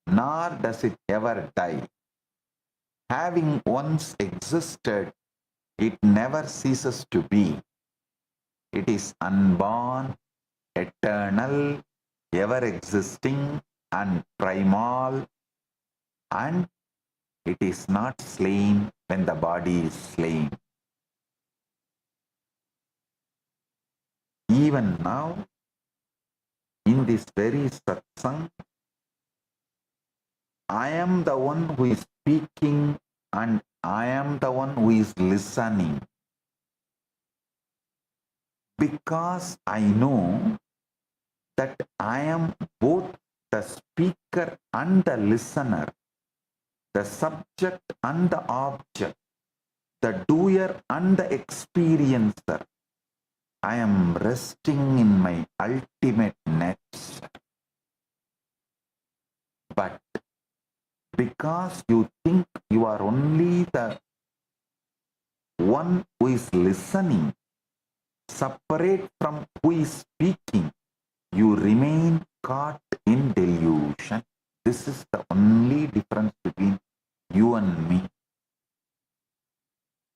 nor does it ever die. Having once existed, it never ceases to be. It is unborn, eternal, ever existing, and primal, and it is not slain when the body is slain. Even now, in this very satsang, I am the one who is speaking and I am the one who is listening. Because I know that I am both the speaker and the listener, the subject and the object, the doer and the experiencer. I am resting in my ultimate nature. But because you think you are only the one who is listening, separate from who is speaking, you remain caught in delusion. This is the only difference between you and me.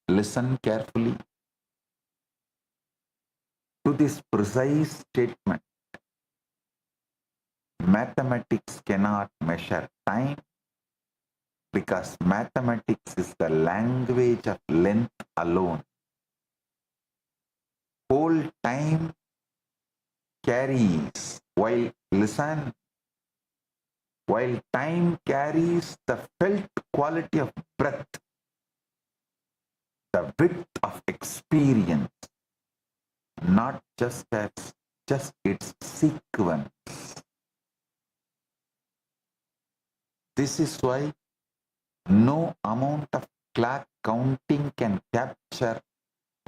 Listen carefully to this precise statement. Mathematics cannot measure time because mathematics is the language of length alone. Whole time carries, while time carries the felt quality of breath, the width of experience, not just its sequence. This is why no amount of clock counting can capture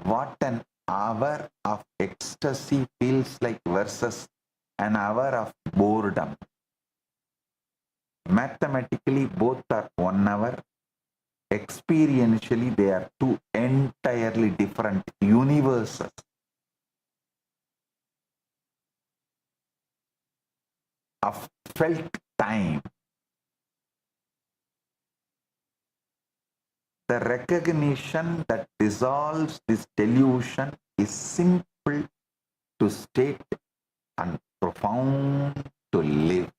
what an hour of ecstasy feels like versus an hour of boredom. Mathematically, both are 1 hour. Experientially, they are two entirely different universes. Of felt time. The recognition that dissolves this delusion is simple to state and profound to live.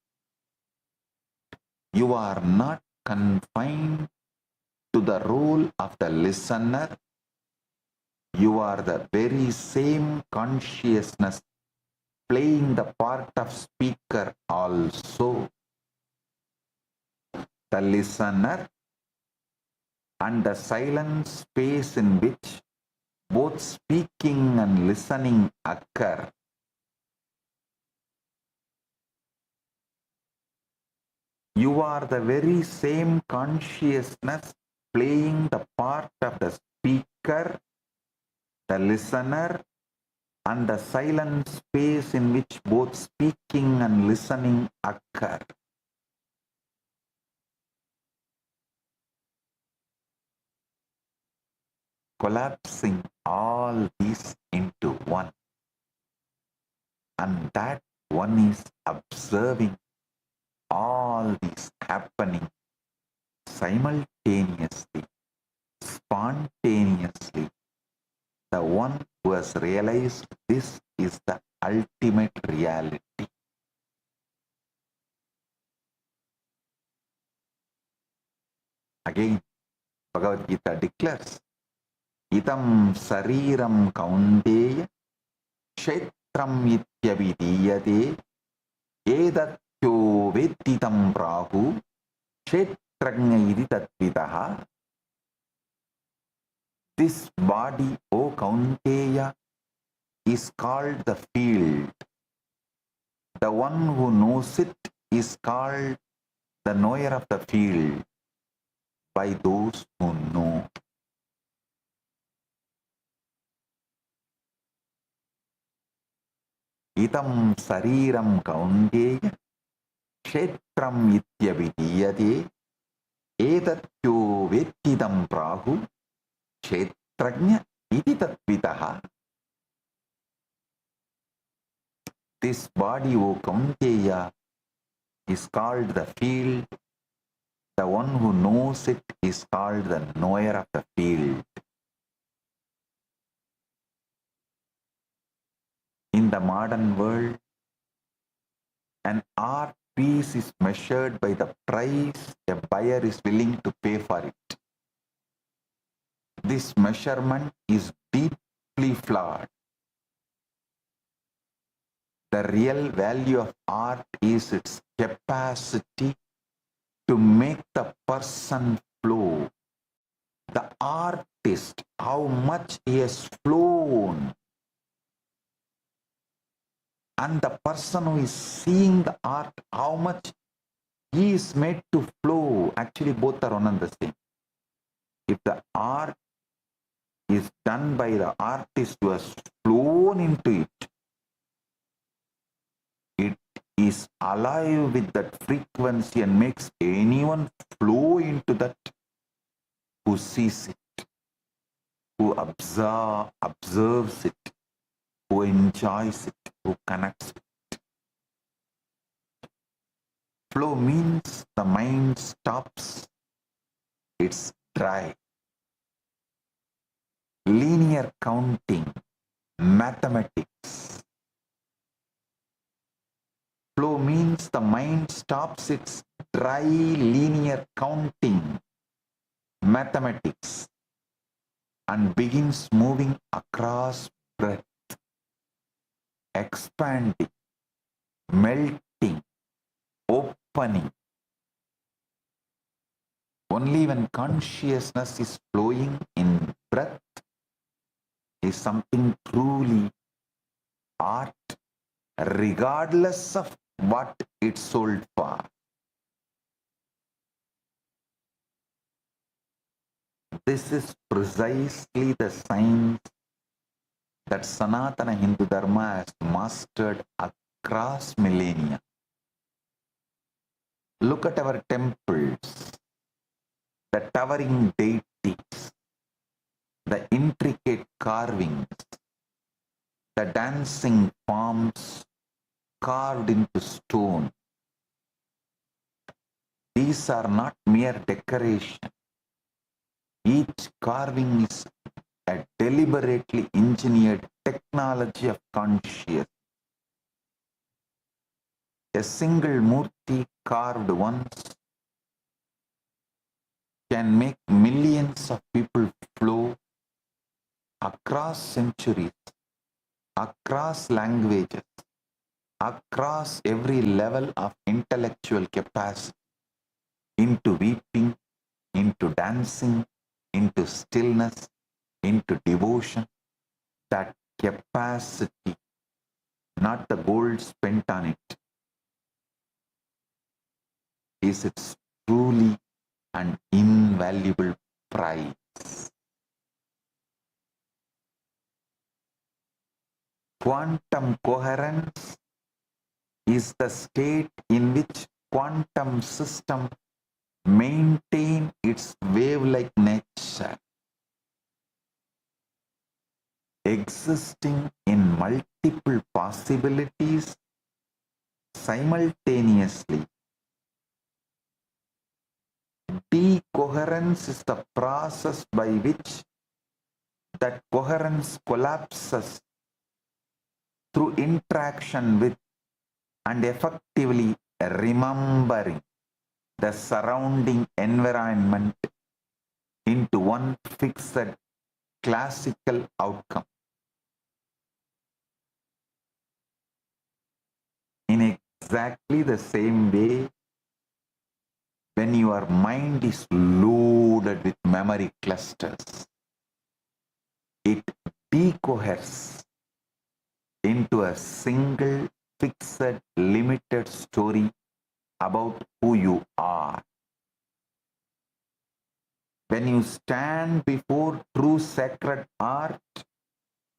You are not confined to the role of the listener. You are the very same consciousness playing the part of speaker also. The listener and the silent space in which both speaking and listening occur. You are the very same consciousness playing the part of the speaker, the listener, and the silent space in which both speaking and listening occur. Collapsing all these into one. And that one is observing all these happening simultaneously, spontaneously. The one who has realized this is the ultimate reality. Again, Bhagavad Gita declares, Idam sariram kaunteya kshetram ityavidiyate edatyo veditam prahu kshetranya idi tatvitaha. This body, O Kaunteya, is called the field. The one who knows it is called the knower of the field by those who know. Itam sariram kaunteya kshetram ityavidiyate edatyo vedidam prahu kshetranya iti tatvitaha. This body, O Kaunteya, is called the field. The one who knows it is called the knower of the field. In the modern world, an art piece is measured by the price a buyer is willing to pay for it. This measurement is deeply flawed. The real value of art is its capacity to make the person flow the artist, how much he has flown, and the person who is seeing the art, how much he is made to flow. Actually, both are one and the same. If the art is done by the artist who has flown into it, it is alive with that frequency and makes anyone flow into that who sees it, who observes it, who enjoys it, who connects with it. Flow means the mind stops, it's dry. Linear counting, mathematics. Flow means the mind stops its dry linear counting, mathematics, and begins moving across breath, expanding, melting, opening. Only when consciousness is flowing in breath is something truly art, regardless of what it's sold for. This is precisely the science that Sanatana Hindu Dharma has mastered across millennia. Look at our temples, the towering deities, the intricate carvings, the dancing forms carved into stone. These are not mere decoration. Each carving is a deliberately engineered technology of consciousness. A single murti carved once can make millions of people flow across centuries, across languages, across every level of intellectual capacity, into weeping, into dancing, into stillness, into devotion. That capacity, not the gold spent on it, is its truly an invaluable prize. Quantum coherence is the state in which quantum system maintain its wave-like nature, existing in multiple possibilities simultaneously. Decoherence is the process by which that coherence collapses through interaction with and effectively remembering the surrounding environment into one fixed classical outcome. In exactly the same way, when your mind is loaded with memory clusters, it decoheres into a single, fixed, limited story about who you are. When you stand before true sacred art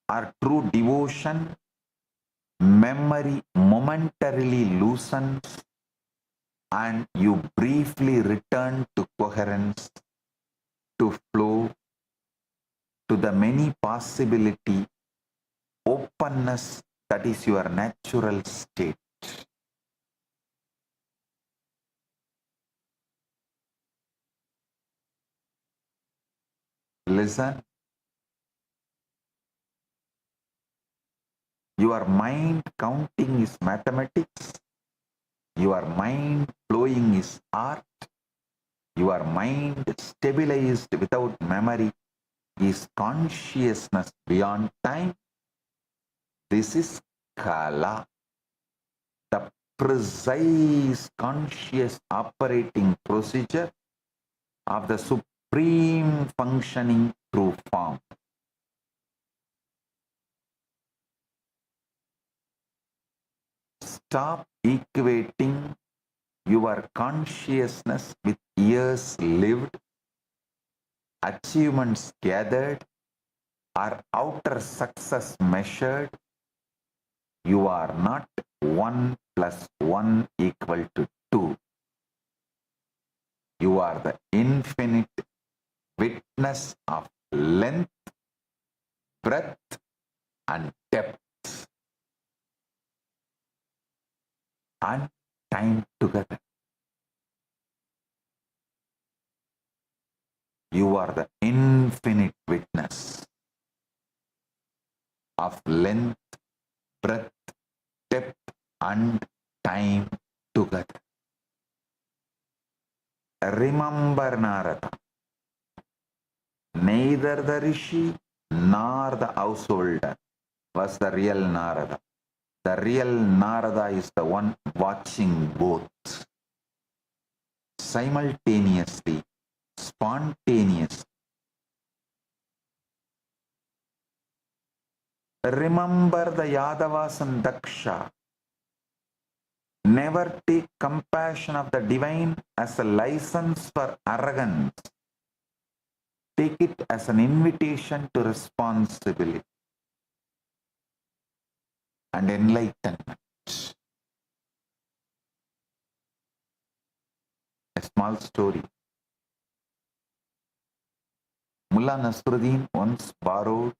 or true devotion, memory momentarily loosens and you briefly return to coherence, to flow, to the many possibility, openness that is your natural state. Listen. Your mind counting is mathematics. Your mind flowing is art. Your mind stabilized without memory is consciousness beyond time. This is Kala, the precise conscious operating procedure of the supreme supreme functioning true form. Stop equating your consciousness with years lived, achievements gathered, or outer success measured. You are not 1 plus 1 equal to 2. You are the infinite witness of length, breadth, and depth, and time together. You are the infinite witness of length, breadth, depth, and time together. Remember, Narada, neither the rishi nor the householder was the real Narada. The real Narada is the one watching both simultaneously, spontaneously. Remember the Yadavas and Daksha. Never take compassion of the divine as a license for arrogance. Take it as an invitation to responsibility and enlightenment. A small story. Mullah Nasruddin once borrowed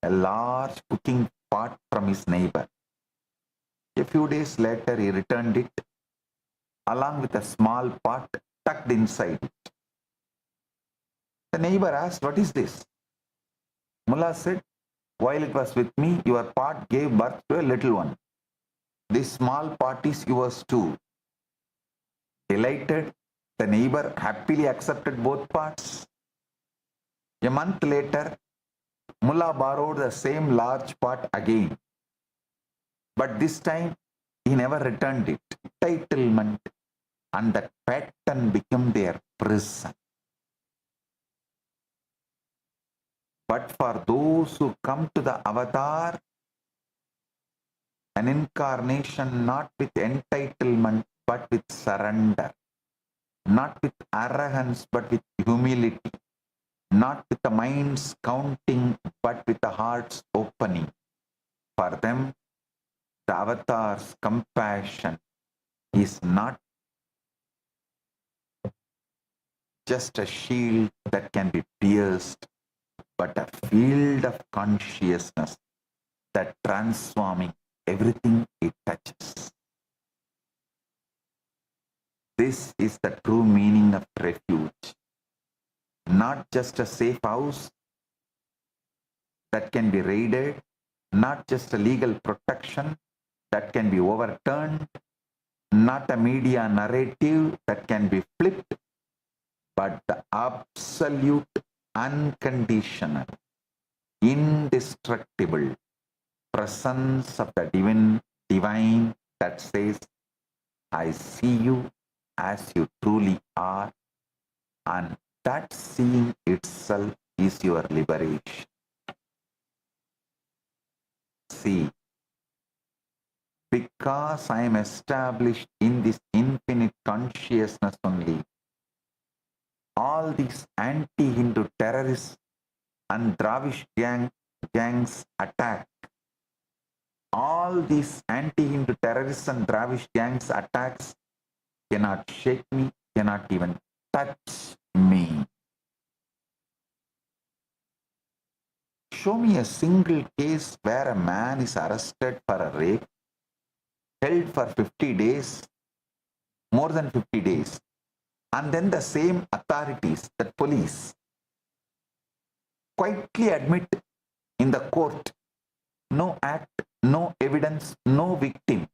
a large cooking pot from his neighbor. A few days later, he returned it along with a small pot tucked inside it. The neighbor asked, "What is this?" Mullah said, "While it was with me, your pot gave birth to a little one. This small pot is yours too." Delighted, the neighbor happily accepted both pots. A month later, Mullah borrowed the same large pot again. But this time, he never returned it. Entitlement and that pattern became their prison. But for those who come to the avatar, an incarnation not with entitlement but with surrender, not with arrogance but with humility, not with the minds counting but with the hearts opening. For them, the avatar's compassion is not just a shield that can be pierced, but a field of consciousness that transforming everything it touches. This is the true meaning of refuge. Not just a safe house that can be raided, not just a legal protection that can be overturned, not a media narrative that can be flipped, but the absolute, unconditional, indestructible presence of the divine that says, "I see you as you truly are," and that seeing itself is your liberation. See, because I am established in this infinite consciousness only, all these anti-Hindu terrorists and Dravish gangs attack. All these anti-Hindu terrorists and Dravish gangs attacks cannot shake me, cannot even touch me. Show me a single case where a man is arrested for a rape, held for 50 days, more than 50 days, and then the same authorities, the police, quietly admit in the court, no act, no evidence, no victim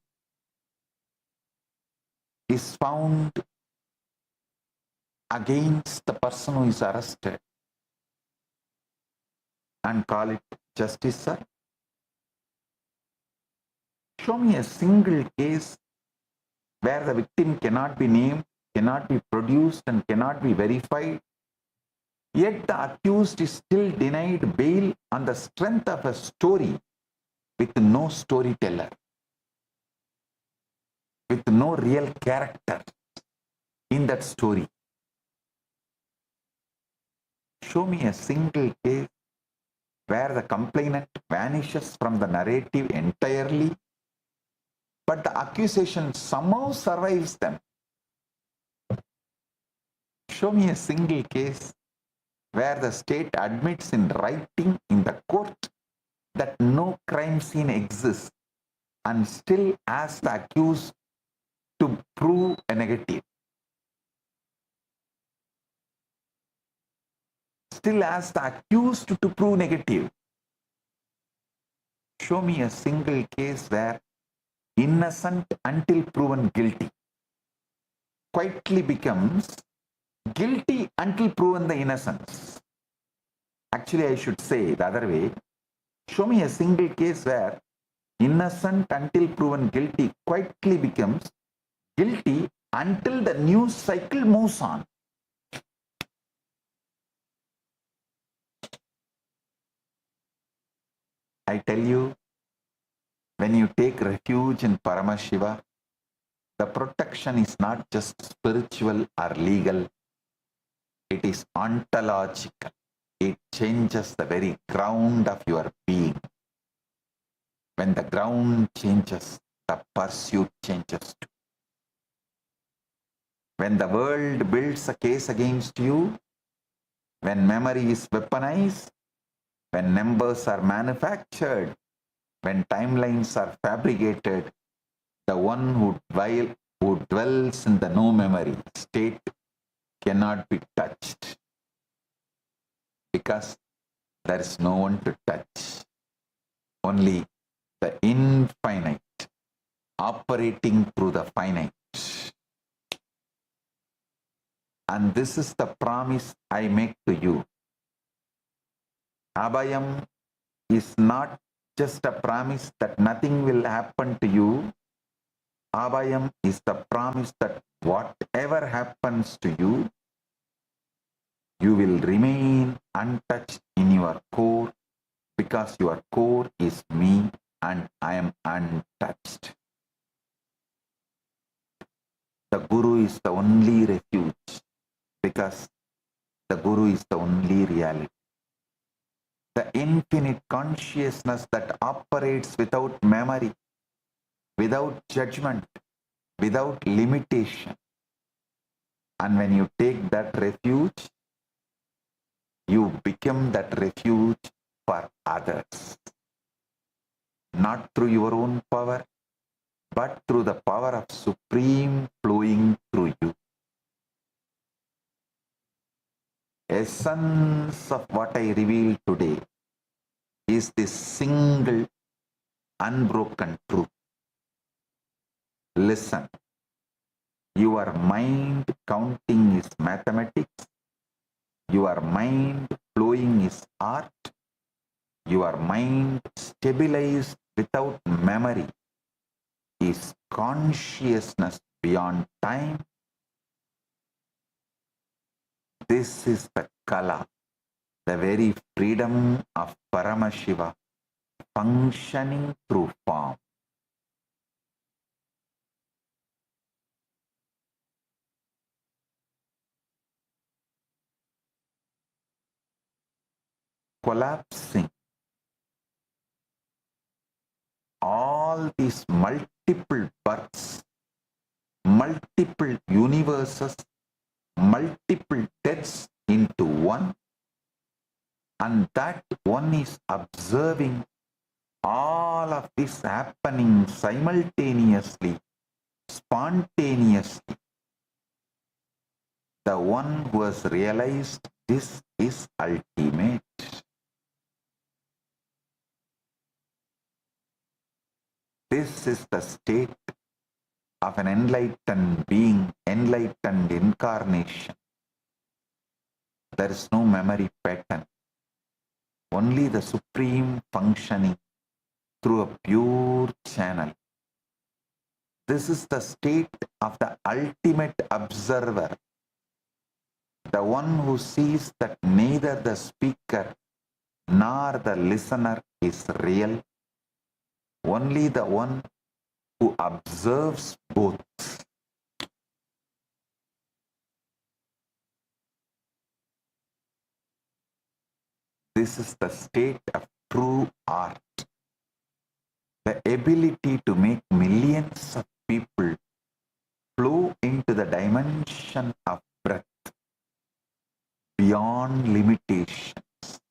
is found against the person who is arrested, and call it justice, sir? Show me a single case where the victim cannot be named, cannot be produced, and cannot be verified, Yet the accused is still denied bail on the strength of a story with no storyteller, with no real character in that story. Show me a single case where the complainant vanishes from the narrative entirely, but the accusation somehow survives them. Show me a single case where the state admits in writing in the court that no crime scene exists and still asks the accused to prove a negative. Still asks the accused to prove negative. Show me a single case where innocent until proven guilty quietly becomes guilty until proven the innocence. Actually, I should say the other way. Show me a single case where innocent until proven guilty quietly becomes guilty until the news cycle moves on. I tell you, when you take refuge in Paramashiva, the protection is not just spiritual or legal, it is ontological. It changes the very ground of your being. When the ground changes, the pursuit changes too. When the world builds a case against you, when memory is weaponized, when numbers are manufactured, when timelines are fabricated, the one who dwells in the no memory state cannot be touched because there is no one to touch. Only the infinite operating through the finite. And this is the promise I make to you. Abhayam is not just a promise that nothing will happen to you. Abhayam is the promise that whatever happens to you, you will remain untouched in your core because your core is me and I am untouched. The Guru is the only refuge because the Guru is the only reality. The infinite consciousness that operates without memory, without judgment, without limitation. And when you take that refuge, you become that refuge for others. Not through your own power, but through the power of Supreme flowing through you. Essence of what I reveal today is this single unbroken truth. Listen, your mind counting is mathematics, your mind flowing is art, your mind stabilized without memory is consciousness beyond time. This is the Kala, the very freedom of Paramashiva functioning through form. Collapsing all these multiple births, multiple universes, multiple deaths into one, and that one is observing all of this happening simultaneously, spontaneously. The one who has realized this is ultimate. This is the state of an enlightened being, enlightened incarnation. There is no memory pattern, only the supreme functioning through a pure channel. This is the state of the ultimate observer, the one who sees that neither the speaker nor the listener is real, only the one who observes both. This is the state of true art. The ability to make millions of people flow into the dimension of breath beyond limitations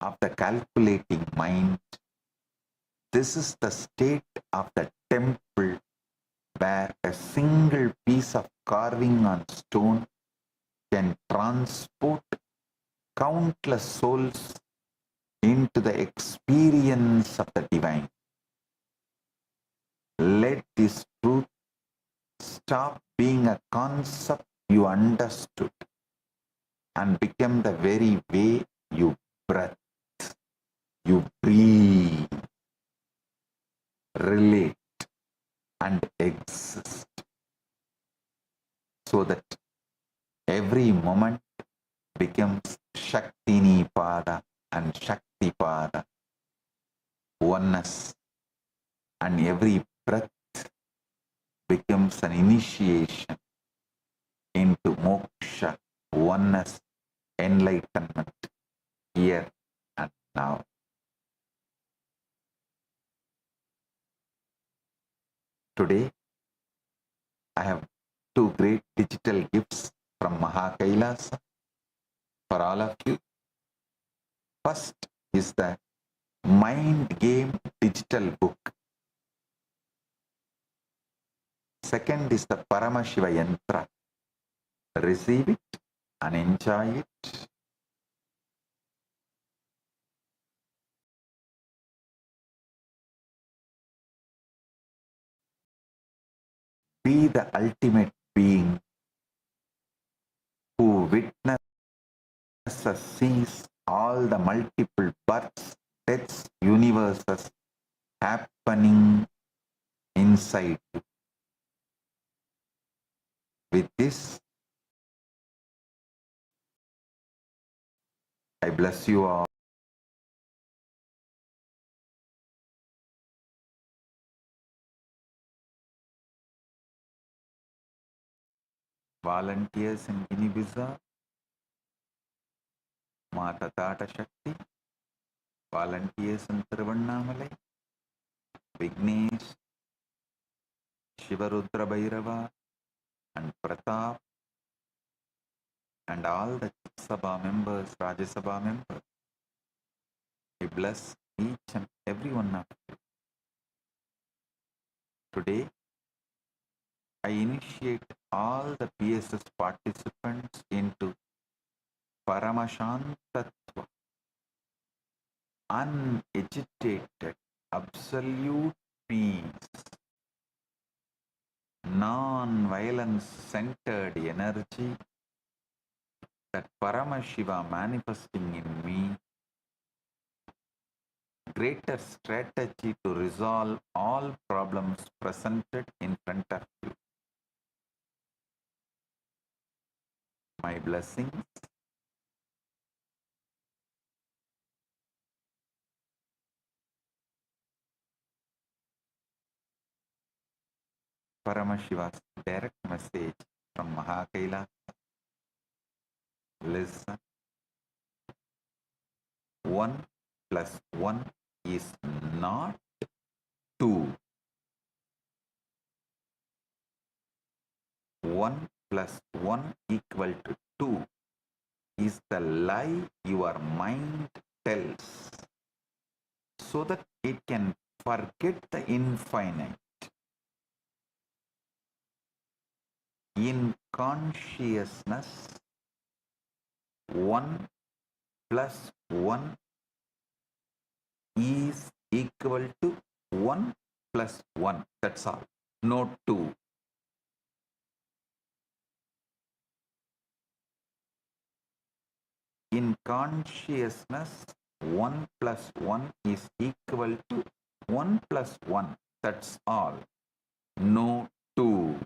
of the calculating mind. This is the state of the temple where a single piece of carving on stone can transport countless souls into the experience of the divine. Let this truth stop being a concept you understood and become the very way you breathe, you breathe, relate, and exist, so that every moment becomes Shaktini Pada and Shakti Pada, oneness, and every breath becomes an initiation into moksha, oneness, enlightenment, here and now. Today, I have two great digital gifts from KAILASA for all of you. First is the Mind Game digital book. Second is the Paramashiva Yantra. Receive it and enjoy it. Be the ultimate being who witnesses, sees all the multiple births, deaths, universes happening inside you. With this, I bless you all. Volunteers in Guinea-Bissau, Mata Tata Shakti, volunteers in Tiruvannamalai, Vignesh, Shivarudra Bhairava, and Pratap, and all the Sabha members, Rajya Sabha members. I bless each and every one of you. Today, I initiate all the PSS participants into Paramashantatva, unagitated, absolute peace, non-violence centered energy, that Paramashiva manifesting in me, greater strategy to resolve all problems presented in front of you. My blessings. Paramashiva's direct message from KAILASA. Listen. 1 plus 1 is not 2. 1 plus 1 equal to 2 is the lie your mind tells, so that it can forget the infinite. In consciousness, 1 plus 1 is equal to 1 plus 1. That's all. No 2. In consciousness, 1 plus 1 is equal to 1 plus 1. That's all. No 2.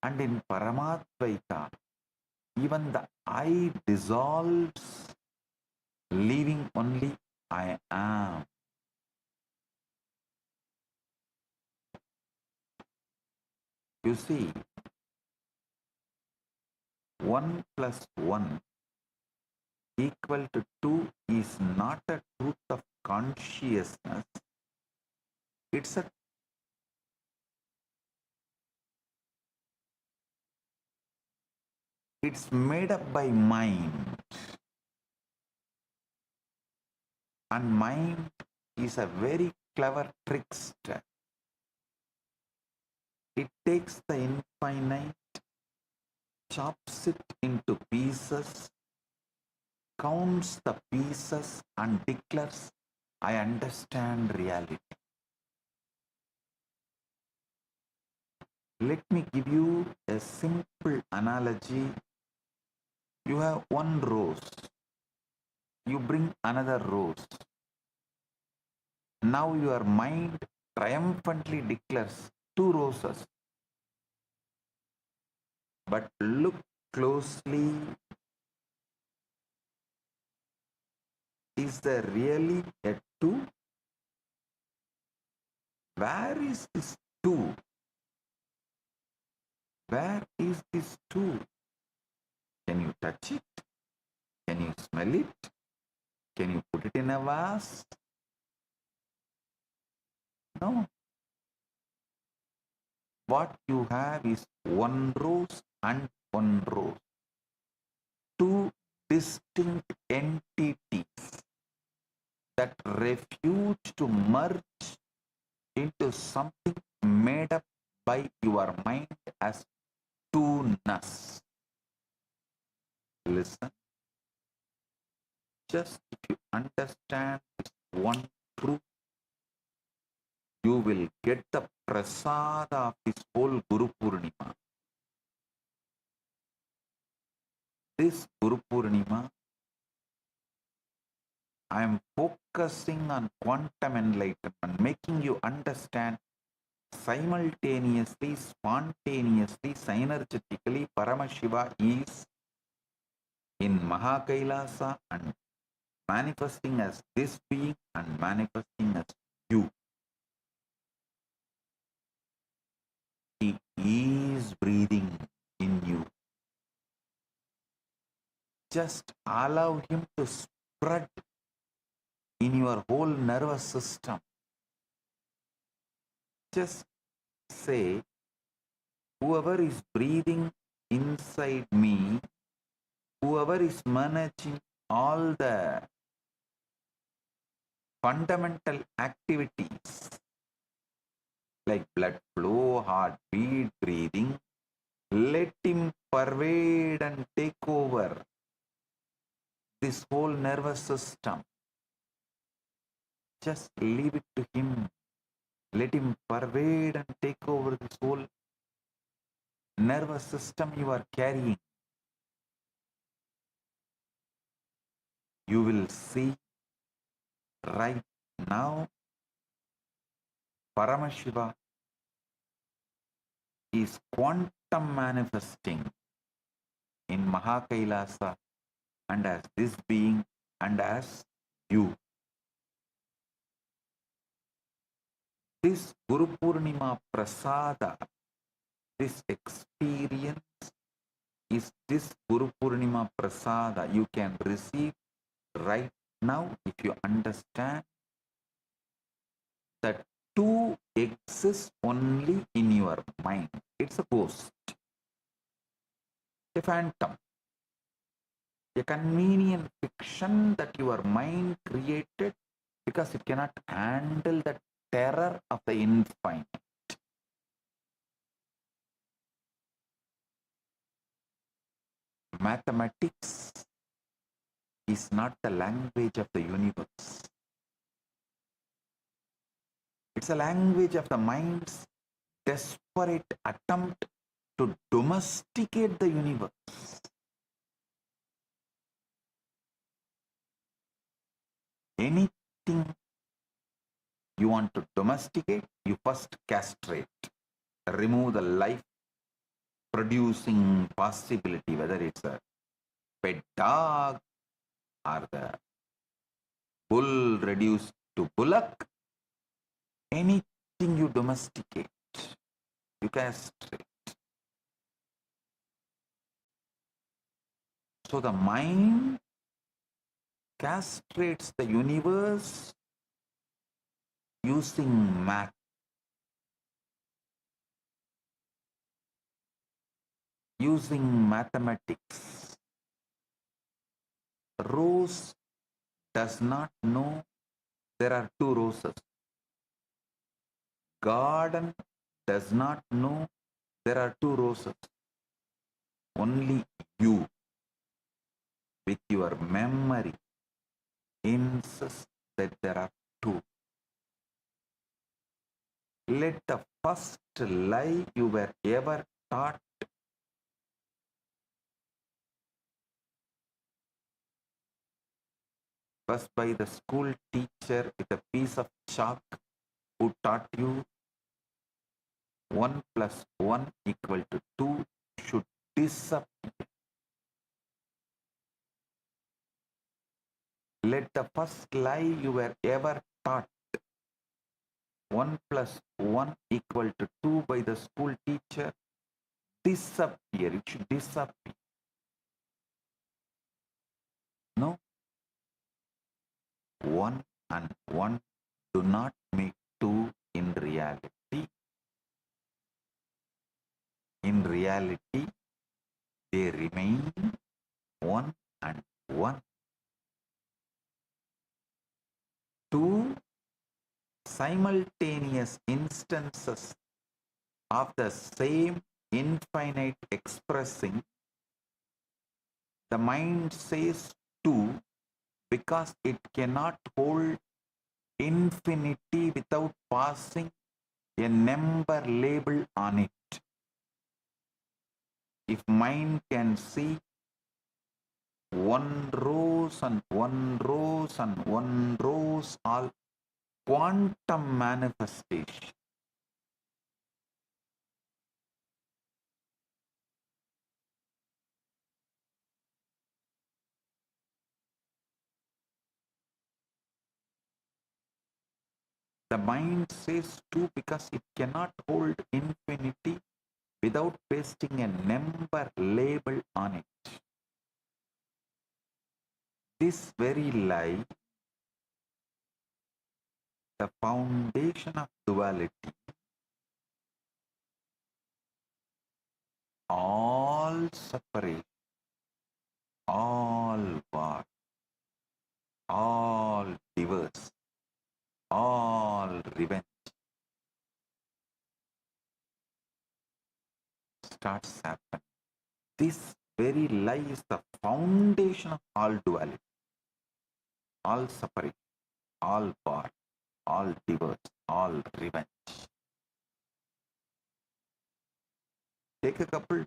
And in Paramadvaita, even the I dissolves, leaving only I am. You see, 1 plus 1 equal to 2 is not a truth of consciousness. It's made up by mind. And mind is a very clever trickster. It takes the infinite, chops it into pieces, counts the pieces and declares, I understand reality. Let me give you a simple analogy. You have one rose. You bring another rose. Now your mind triumphantly declares 2 roses. But look closely. Is there really a 2? Where is this 2? Where is this 2? Can you touch it? Can you smell it? Can you put it in a vase? No. What you have is one rose and one rose. 2 distinct entities that refuse to merge into something made up by your mind as two-ness. Listen. Just if you understand this one truth, you will get the prasada of this whole Guru Purnima. This Guru Purnima, I am focusing on quantum enlightenment, making you understand simultaneously, spontaneously, synergetically, Paramashiva is in Mahakailasa and manifesting as this being and manifesting as you. He is breathing in you. Just allow him to spread in your whole nervous system. Just say, whoever is breathing inside me, whoever is managing all the fundamental activities like blood flow, heartbeat, breathing, let him pervade and take over this whole nervous system. Just leave it to him. Let him pervade and take over this whole nervous system you are carrying. You will see right now Paramashiva is quantum manifesting in Mahakailasa and as this being and as you. This Guru Purnima Prasada, this experience is this Guru Purnima Prasada you can receive right now if you understand that 2 exists only in your mind. It's a ghost, a phantom, a convenient fiction that your mind created because it cannot handle the terror of the infinite. Mathematics is not the language of the universe. It's a language of the mind's desperate attempt to domesticate the universe. Anything you want to domesticate, you first castrate, remove the life producing possibility, whether it's a pet dog or the bull reduced to bullock, anything you domesticate, you castrate. So the mind castrates the universe using math. Using mathematics. Rose does not know there are two roses. Garden does not know there are two roses. Only you, with your memory, insist that there are two. Let the first lie you were ever taught first by the school teacher with a piece of chalk who taught you 1 plus 1 equal to 2 should disappear. Let the first lie you were ever taught 1 plus 1 equal to 2 by the school teacher disappear. It should disappear. No. 1 and 1 do not make 2 in reality. In reality, they remain 1 and 1. 2 simultaneous instances of the same infinite expressing. The mind says 2 because it cannot hold infinity without passing a number label on it. If mind can see 1 rose and 1 rose and 1 rose, all quantum manifestation. The mind says 2 because it cannot hold infinity without pasting a number label on it. This very lie, the foundation of duality, all separation, all war, all divorce, all revenge starts happening. This very lie is the foundation of all duality, all separation, all war, all divorce, all revenge. Take a couple,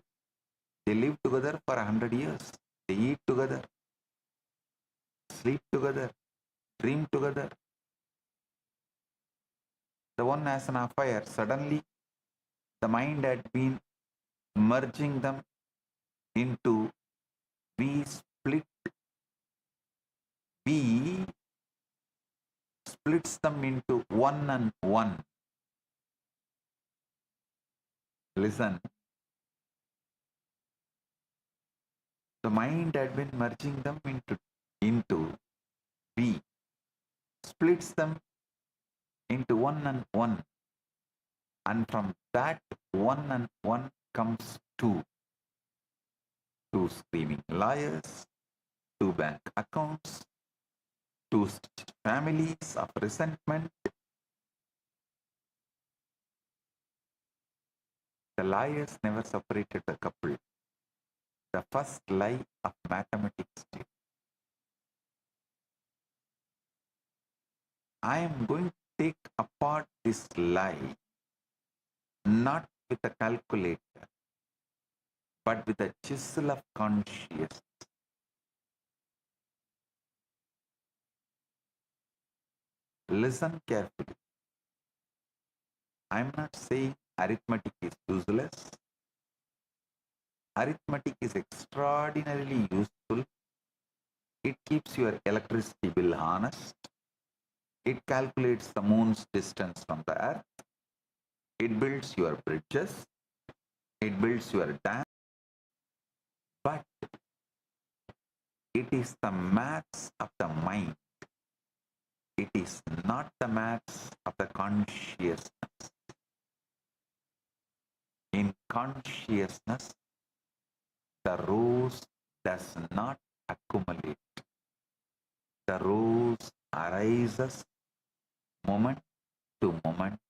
they live together for 100 years. They eat together, sleep together, dream together. The one has an affair. Suddenly, the mind had been merging them into we split. We splits them into 1 and 1. Listen. The mind had been merging them into we, splits them into 1 and 1. And from that 1 and 1 comes 2. 2 screaming liars, 2 bank accounts, 2 families of resentment. The liars never separated the couple. The first lie of mathematics did. I am going to take apart this lie not with a calculator, but with a chisel of consciousness. Listen carefully. I am not saying arithmetic is useless. arithmetic is extraordinarily useful. It keeps your electricity bill honest. It calculates the moon's distance from the earth. It builds your bridges. It builds your dam. But it is the maths of the mind. It is not the maths of the consciousness. In consciousness, the rose does not accumulate. The rose arises moment to moment,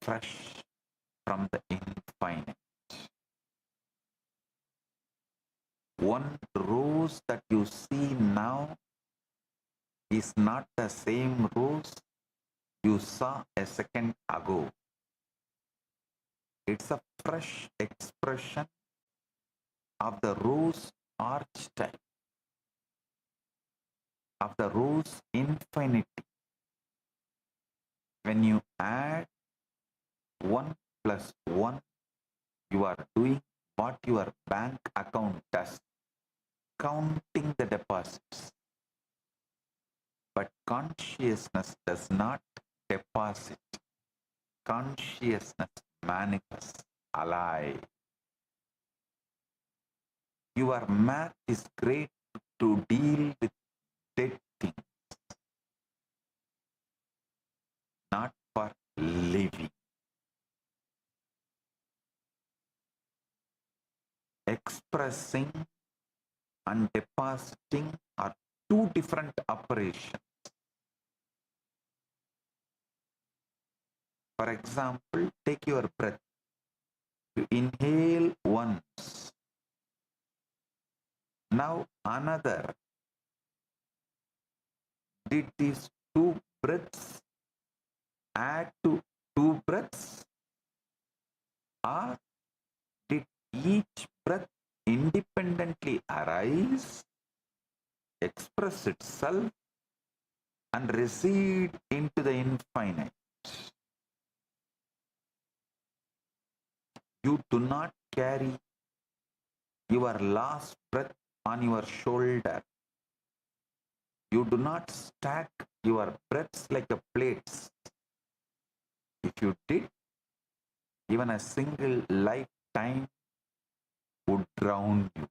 fresh from the infinite. One rose that you see now is not the same rose you saw a second ago. It's a fresh expression of the rose archetype, of the rose infinity. When you add 1 plus 1, you are doing what your bank account does, counting the deposits. But consciousness does not deposit. Consciousness manifests alive. Your math is great to deal with dead things, not for living. Expressing and depositing are two different operations. For example, take your breath. You inhale once. Now another. Did these two breaths add to two breaths? Or did each breath independently arise, express itself, and recede into the infinite? You do not carry your last breath on your shoulder. You do not stack your breaths like a plates. If you did, even a single lifetime would drown you.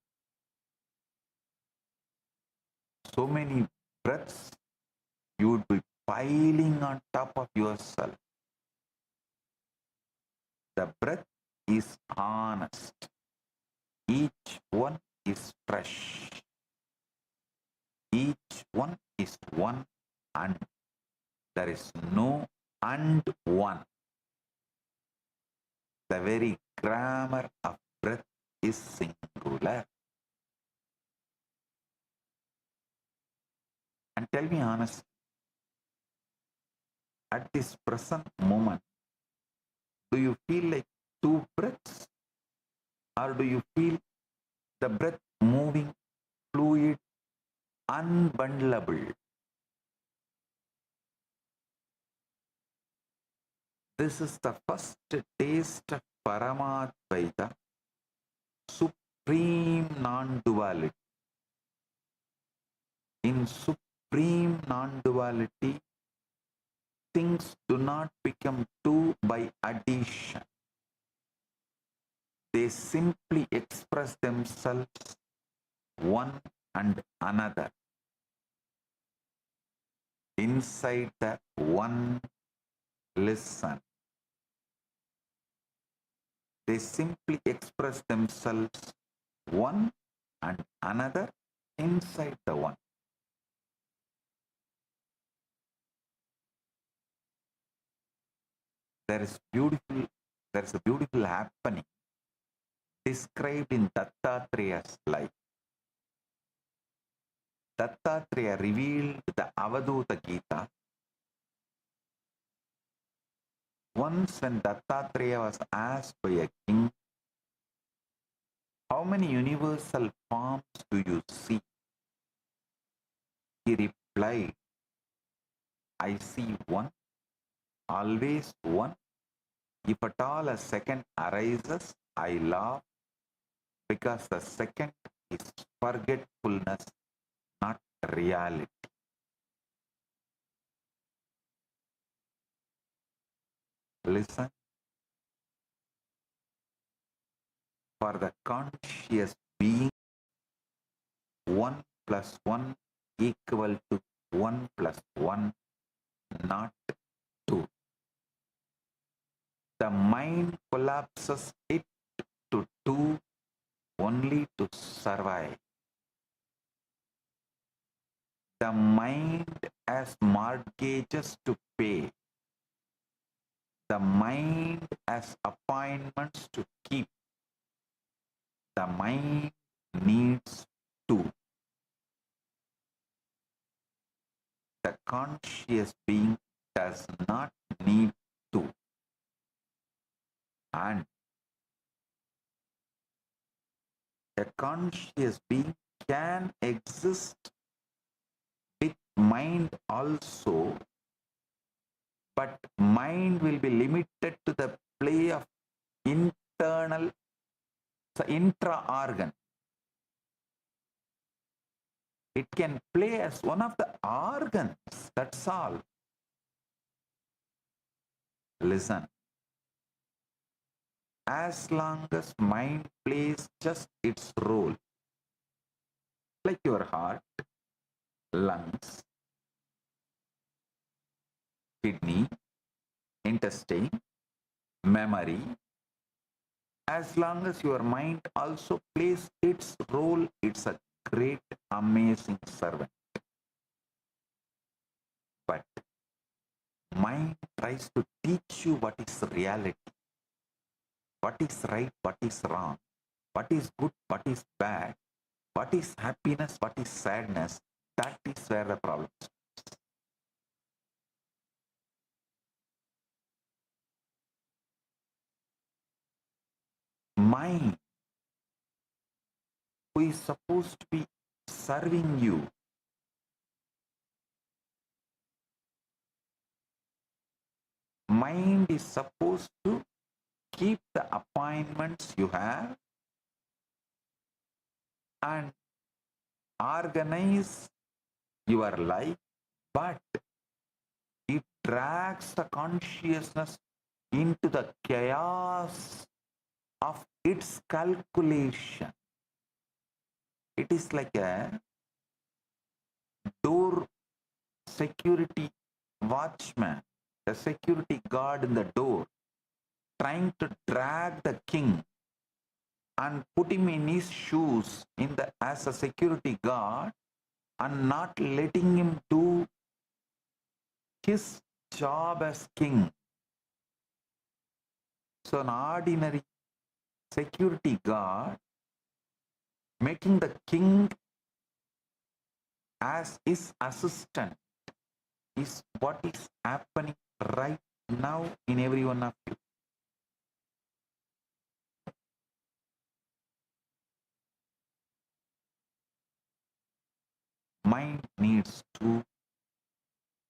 So many breaths you would be piling on top of yourself. The breath is honest. Each one is fresh. Each one is one, and there is no and one. The very grammar of breath is singular. And tell me honestly, at this present moment, do you feel like two breaths? Or do you feel the breath moving, fluid, unbundleable? This is the first taste of Paramadvaita, supreme non-duality. In supreme non-duality, things do not become two by addition. They simply express themselves one and another inside the one. Listen. They simply express themselves one and another inside the one. There is a beautiful happening described in Dattatreya's life. Dattatreya revealed the Avaduta Gita. Once when Dattatreya was asked by a king, how many universal forms do you see? He replied, I see one, always one. If at all a second arises, I laugh. because the second is forgetfulness, not reality. Listen. For the conscious being, 1 plus 1 equal to 1 plus 1, not 2. The mind collapses it to 2 only to survive. The mind has mortgages to pay. The mind has appointments to keep. The mind needs 2. The conscious being does not need 2. And a conscious being can exist with mind also, but mind will be limited to the play of internal, intra-organ. It can play as one of the organs, that's all. Listen. As long as mind plays just its role, like your heart, lungs, kidney, intestine, memory, as long as your mind also plays its role, it's a great, amazing servant. But mind tries to teach you what is reality, what is right, what is wrong, what is good, what is bad, what is happiness, what is sadness. That is where the problem is. Mind, who is supposed to be serving you, mind is supposed to keep the appointments you have and organize your life, but it drags the consciousness into the chaos of its calculation. It is like a door security watchman, a security guard in the door, trying to drag the king and put him in his shoes as a security guard and not letting him do his job as king. So an ordinary security guard making the king as his assistant is what is happening right now in every one of you. Mind needs 2.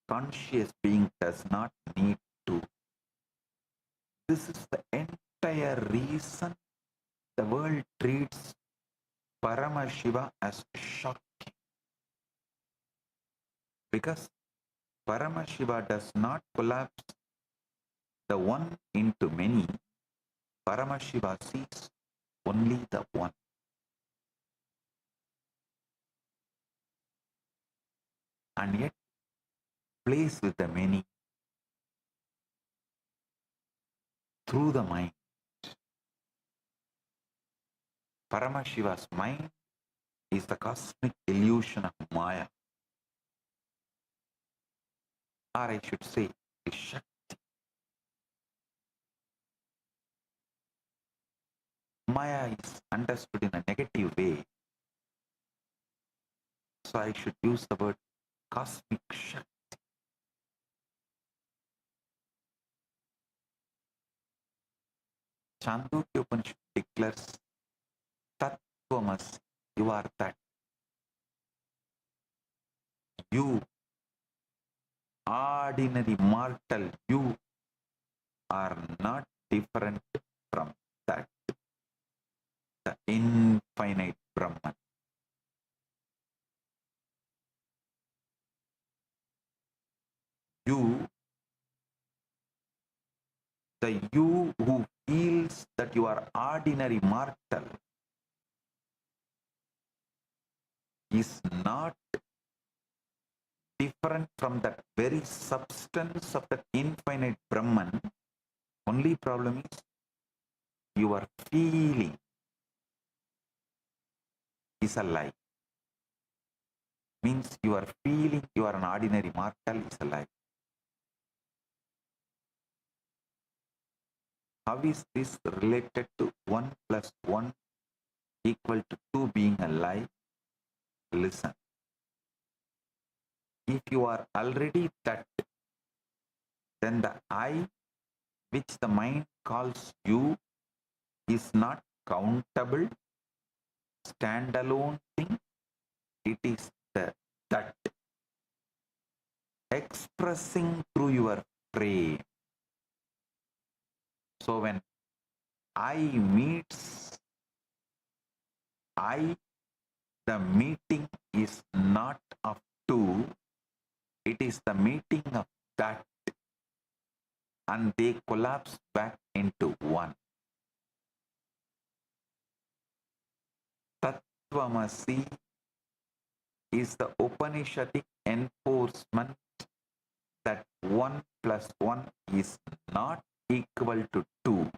Conscious being does not need 2. This is the entire reason the world treats Paramashiva as shocking. Because Paramashiva does not collapse the one into many. Paramashiva sees only the one. And yet plays with the many through the mind. Paramashiva's mind is the cosmic illusion of Maya. Or I should say, the Shakti. Maya is understood in a negative way. So I should use the word cosmic Shakti. Chandogya Upanishad declares, Tattvamasi, you are that. You, ordinary mortal, you are not different from that. The infinite Brahman. You, the you who feels that you are ordinary mortal, is not different from that very substance of that infinite Brahman. Only problem is your feeling is a lie. Means you are feeling you are an ordinary mortal is a lie. How is this related to 1 plus 1 equal to 2 being a lie? Listen. If you are already that, then the I which the mind calls you is not countable, standalone thing. It is the that expressing through your frame. So when I meets I, the meeting is not of two, it is the meeting of that, and they collapse back into one. Tattvamasi is the Upanishadic enforcement that 1 plus 1 is not equal to 2.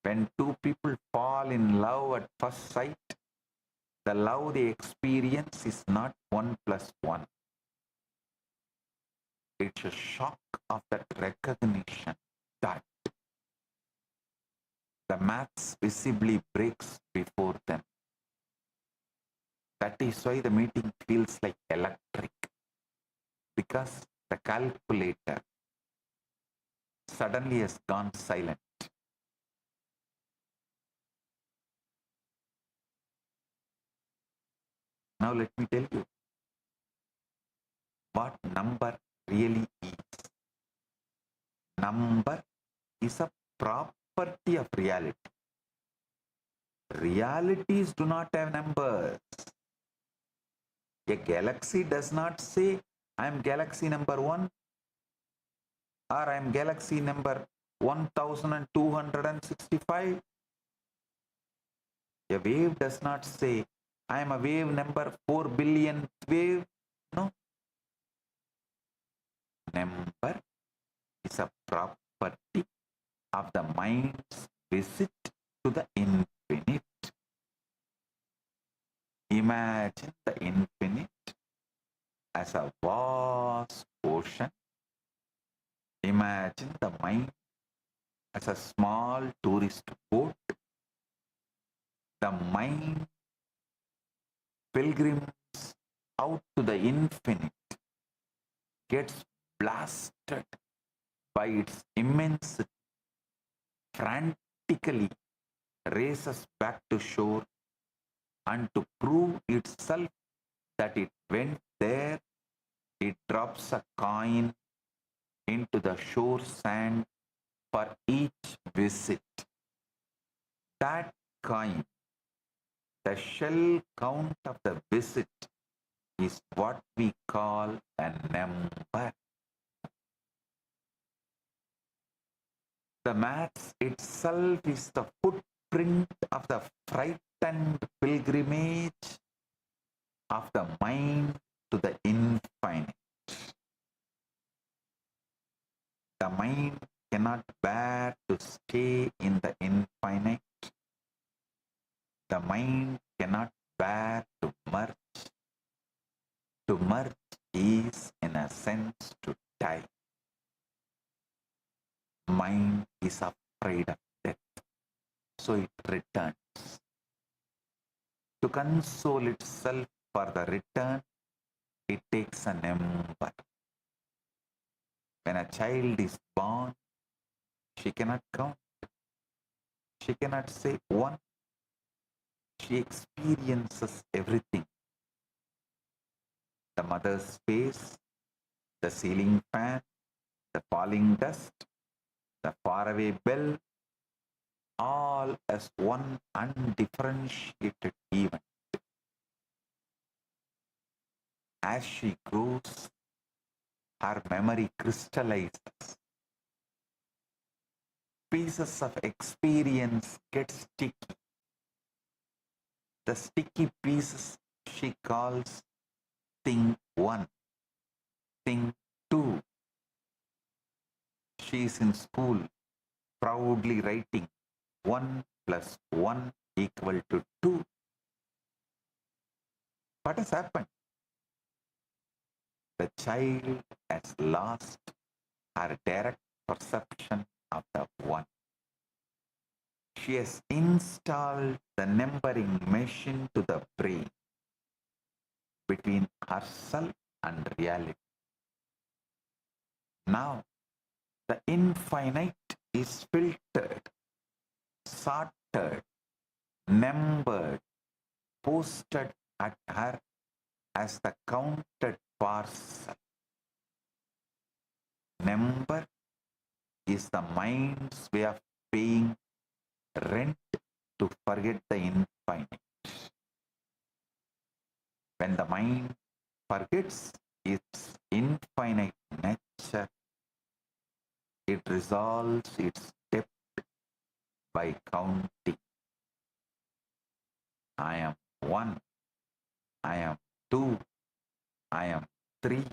When two people fall in love at first sight, the love they experience is not 1 plus 1. It's a shock of that recognition that the maths visibly breaks before them. That is why the meeting feels like electric, because the calculator suddenly has gone silent. Now let me tell you what number really is. Number is a property of reality. Realities do not have numbers. A galaxy does not say, I am galaxy number 1 or I am galaxy number 1265. A wave does not say, I am a wave number 4 billionth wave. No. Number is a property of the mind's visit to the infinite. Imagine the infinite as a vast ocean. Imagine the mind as a small tourist boat. The mind pilgrims out to the infinite, gets blasted by its immensity, frantically races back to shore, and to prove itself that it went there, it drops a coin into the shore sand for each visit. That coin, the shell count of the visit, is what we call a number. The maths itself is the footprint of the frightened pilgrimage of the mind to the infinite. The mind cannot bear to stay in the infinite. The mind cannot bear to merge. To merge is, in a sense, to die. Mind is afraid of death, so it returns. To console itself for the return, it takes a number. When a child is born, she cannot count. She cannot say 1. She experiences everything. The mother's face, the ceiling fan, the falling dust, the faraway bell, all as one undifferentiated event. As she grows, her memory crystallizes. Pieces of experience get sticky. The sticky pieces she calls thing 1, thing 2. She is in school, proudly writing 1 plus 1 equal to 2. What has happened? The child has lost her direct perception of the 1. She has installed the numbering machine to the brain between herself and reality. Now, the infinite is filtered, sorted, numbered, posted at her as the counted parcel. Number is the mind's way of paying rent to forget the infinite. When the mind forgets its infinite nature, it resolves its debt by counting. I am 1, I am 2, I am 3,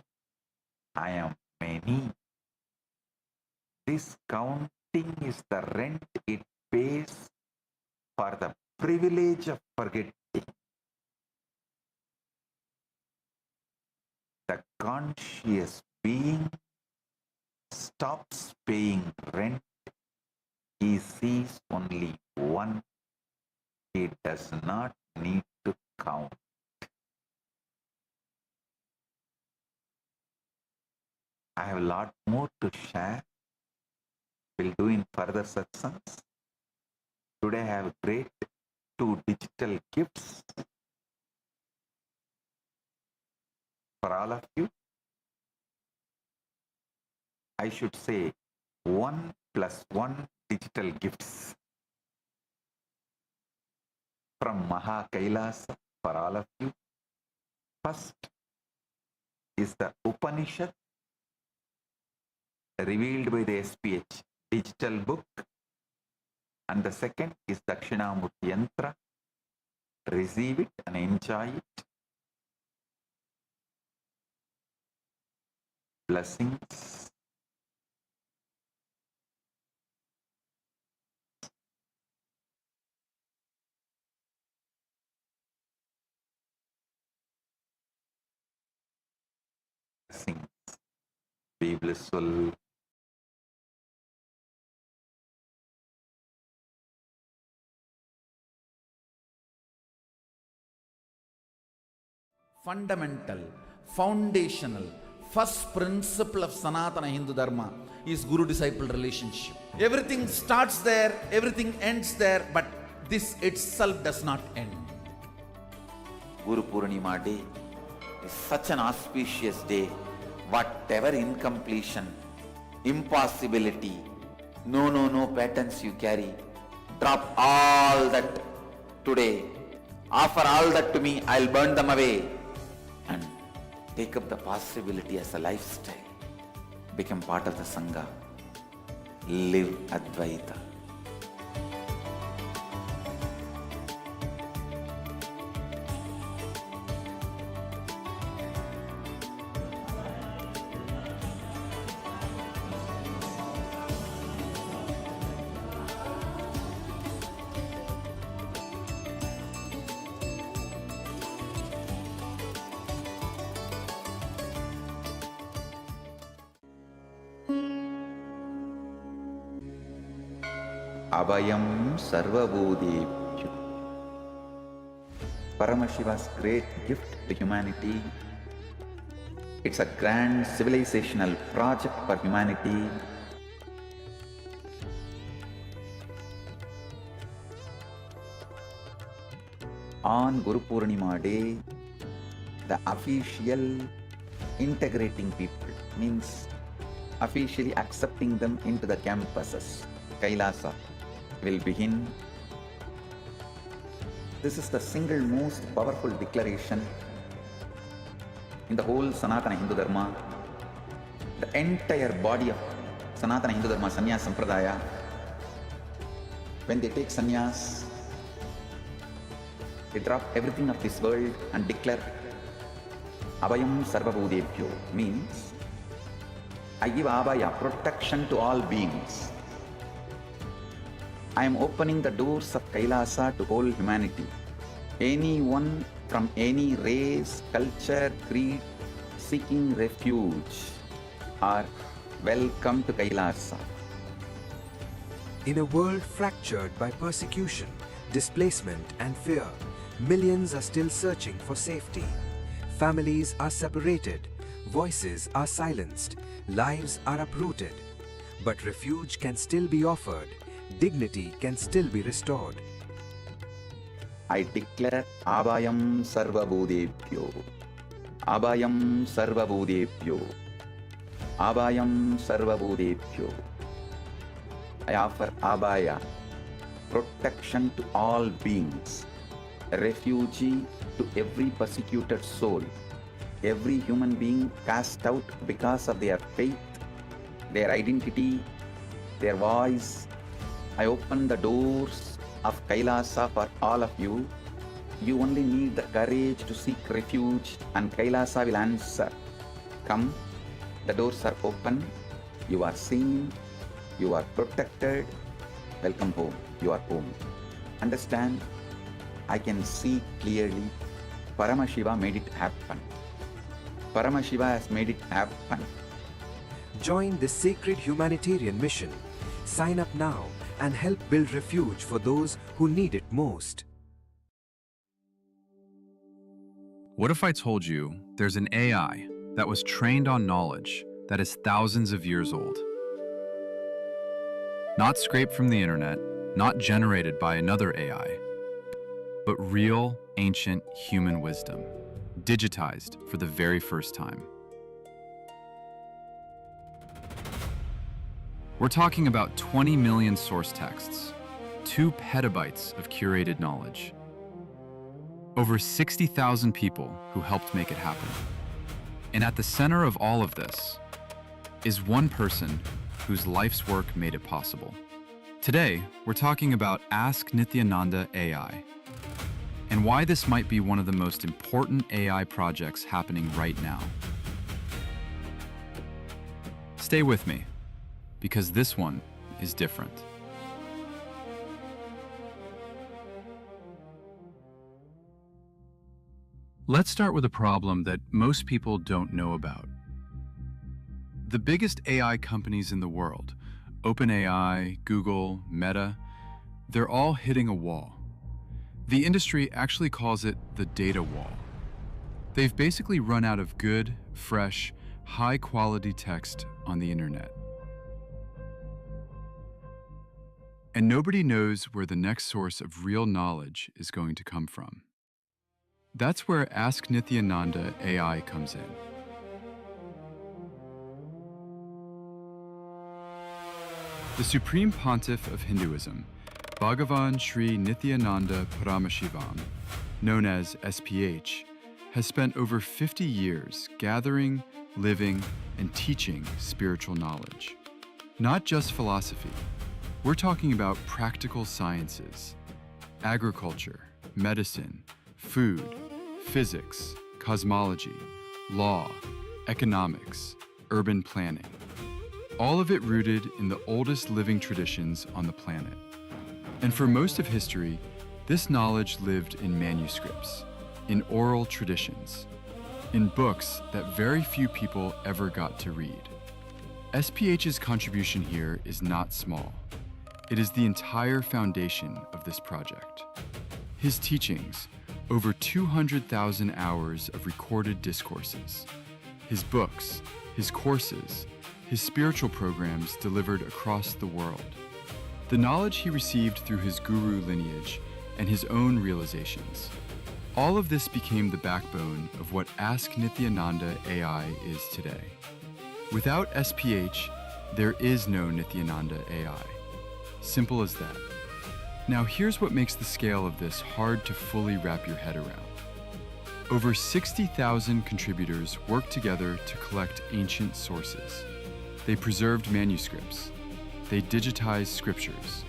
I am many. This counting is the rent it pays for the privilege of forgetting. The conscious being stops paying rent. He sees only 1. He does not need to count. I have a lot more to share. We'll do in further satsangs. Today I have great 2 digital gifts for all of you. I should say 1 plus 1 digital gifts from Maha KAILASA for all of you. First is the Upanishad revealed by the SPH digital book, and the second is Dakshinamurti Yantra. Receive it and enjoy it. Blessings. Blessings. Be blissful. Fundamental, foundational, first principle of Sanatana Hindu Dharma is Guru-disciple relationship. Everything starts there, everything ends there, but this itself does not end. Guru Purnima Day is such an auspicious day. Whatever incompletion, impossibility, no patterns you carry, drop all that today. Offer all that to me, I'll burn them away. And take up the possibility as a lifestyle. Become part of the Sangha. Live Advaita. Abhayam Sarvabhutebhyo. Paramashiva's great gift to humanity. It's a grand civilizational project for humanity. On Guru Purnima Day, the official integrating people means officially accepting them into the campuses, KAILASA, will begin. This is the single most powerful declaration in the whole Sanatana Hindu Dharma. The entire body of Sanatana Hindu Dharma, Sannyas Sampradaya, when they take sannyas, they drop everything of this world and declare Abhayam Sarvabhutebhyo, means I give Abhaya, protection to all beings. I am opening the doors of KAILASA to whole humanity. Anyone from any race, culture, creed, seeking refuge are welcome to KAILASA. In a world fractured by persecution, displacement and fear, millions are still searching for safety. Families are separated, voices are silenced, lives are uprooted. But refuge can still be offered, dignity can still be restored. I declare Abhayam Sarvabhutebhyo, Abhayam Sarvabhutebhyo, Abhayam Sarvabhutebhyo. I offer Abhaya, protection to all beings, refugee to every persecuted soul, every human being cast out because of their faith, their identity, their voice. I open the doors of KAILASA for all of you. You only need the courage to seek refuge and KAILASA will answer. Come, the doors are open, you are seen, you are protected. Welcome home, you are home. Understand, I can see clearly, Paramashiva made it happen. Paramashiva has made it happen. Join this sacred humanitarian mission. Sign up now and help build refuge for those who need it most. What if I told you there's an AI that was trained on knowledge that is thousands of years old? Not scraped from the internet, not generated by another AI, but real, ancient human wisdom, digitized for the very first time. We're talking about 20 million source texts, 2 petabytes of curated knowledge, over 60,000 people who helped make it happen. And at the center of all of this is one person whose life's work made it possible. Today, we're talking about Ask Nithyananda AI, and why this might be one of the most important AI projects happening right now. Stay with me, because this one is different. Let's start with a problem that most people don't know about. The biggest AI companies in the world, OpenAI, Google, Meta, they're all hitting a wall. The industry actually calls it the data wall. They've basically run out of good, fresh, high-quality text on the internet. And nobody knows where the next source of real knowledge is going to come from. That's where Ask Nithyananda AI comes in. The Supreme Pontiff of Hinduism, Bhagavan Sri Nithyananda Paramashivam, known as SPH, has spent over 50 years gathering, living, and teaching spiritual knowledge. Not just philosophy. We're talking about practical sciences, agriculture, medicine, food, physics, cosmology, law, economics, urban planning. All of it rooted in the oldest living traditions on the planet. And for most of history, this knowledge lived in manuscripts, in oral traditions, in books that very few people ever got to read. SPH's contribution here is not small. It is the entire foundation of this project. His teachings, over 200,000 hours of recorded discourses, his books, his courses, his spiritual programs delivered across the world, the knowledge he received through his guru lineage and his own realizations. All of this became the backbone of what Ask Nithyananda AI is today. Without SPH, there is no Nithyananda AI. Simple as that. Now here's what makes the scale of this hard to fully wrap your head around. Over 60,000 contributors worked together to collect ancient sources. They preserved manuscripts. They digitized scriptures.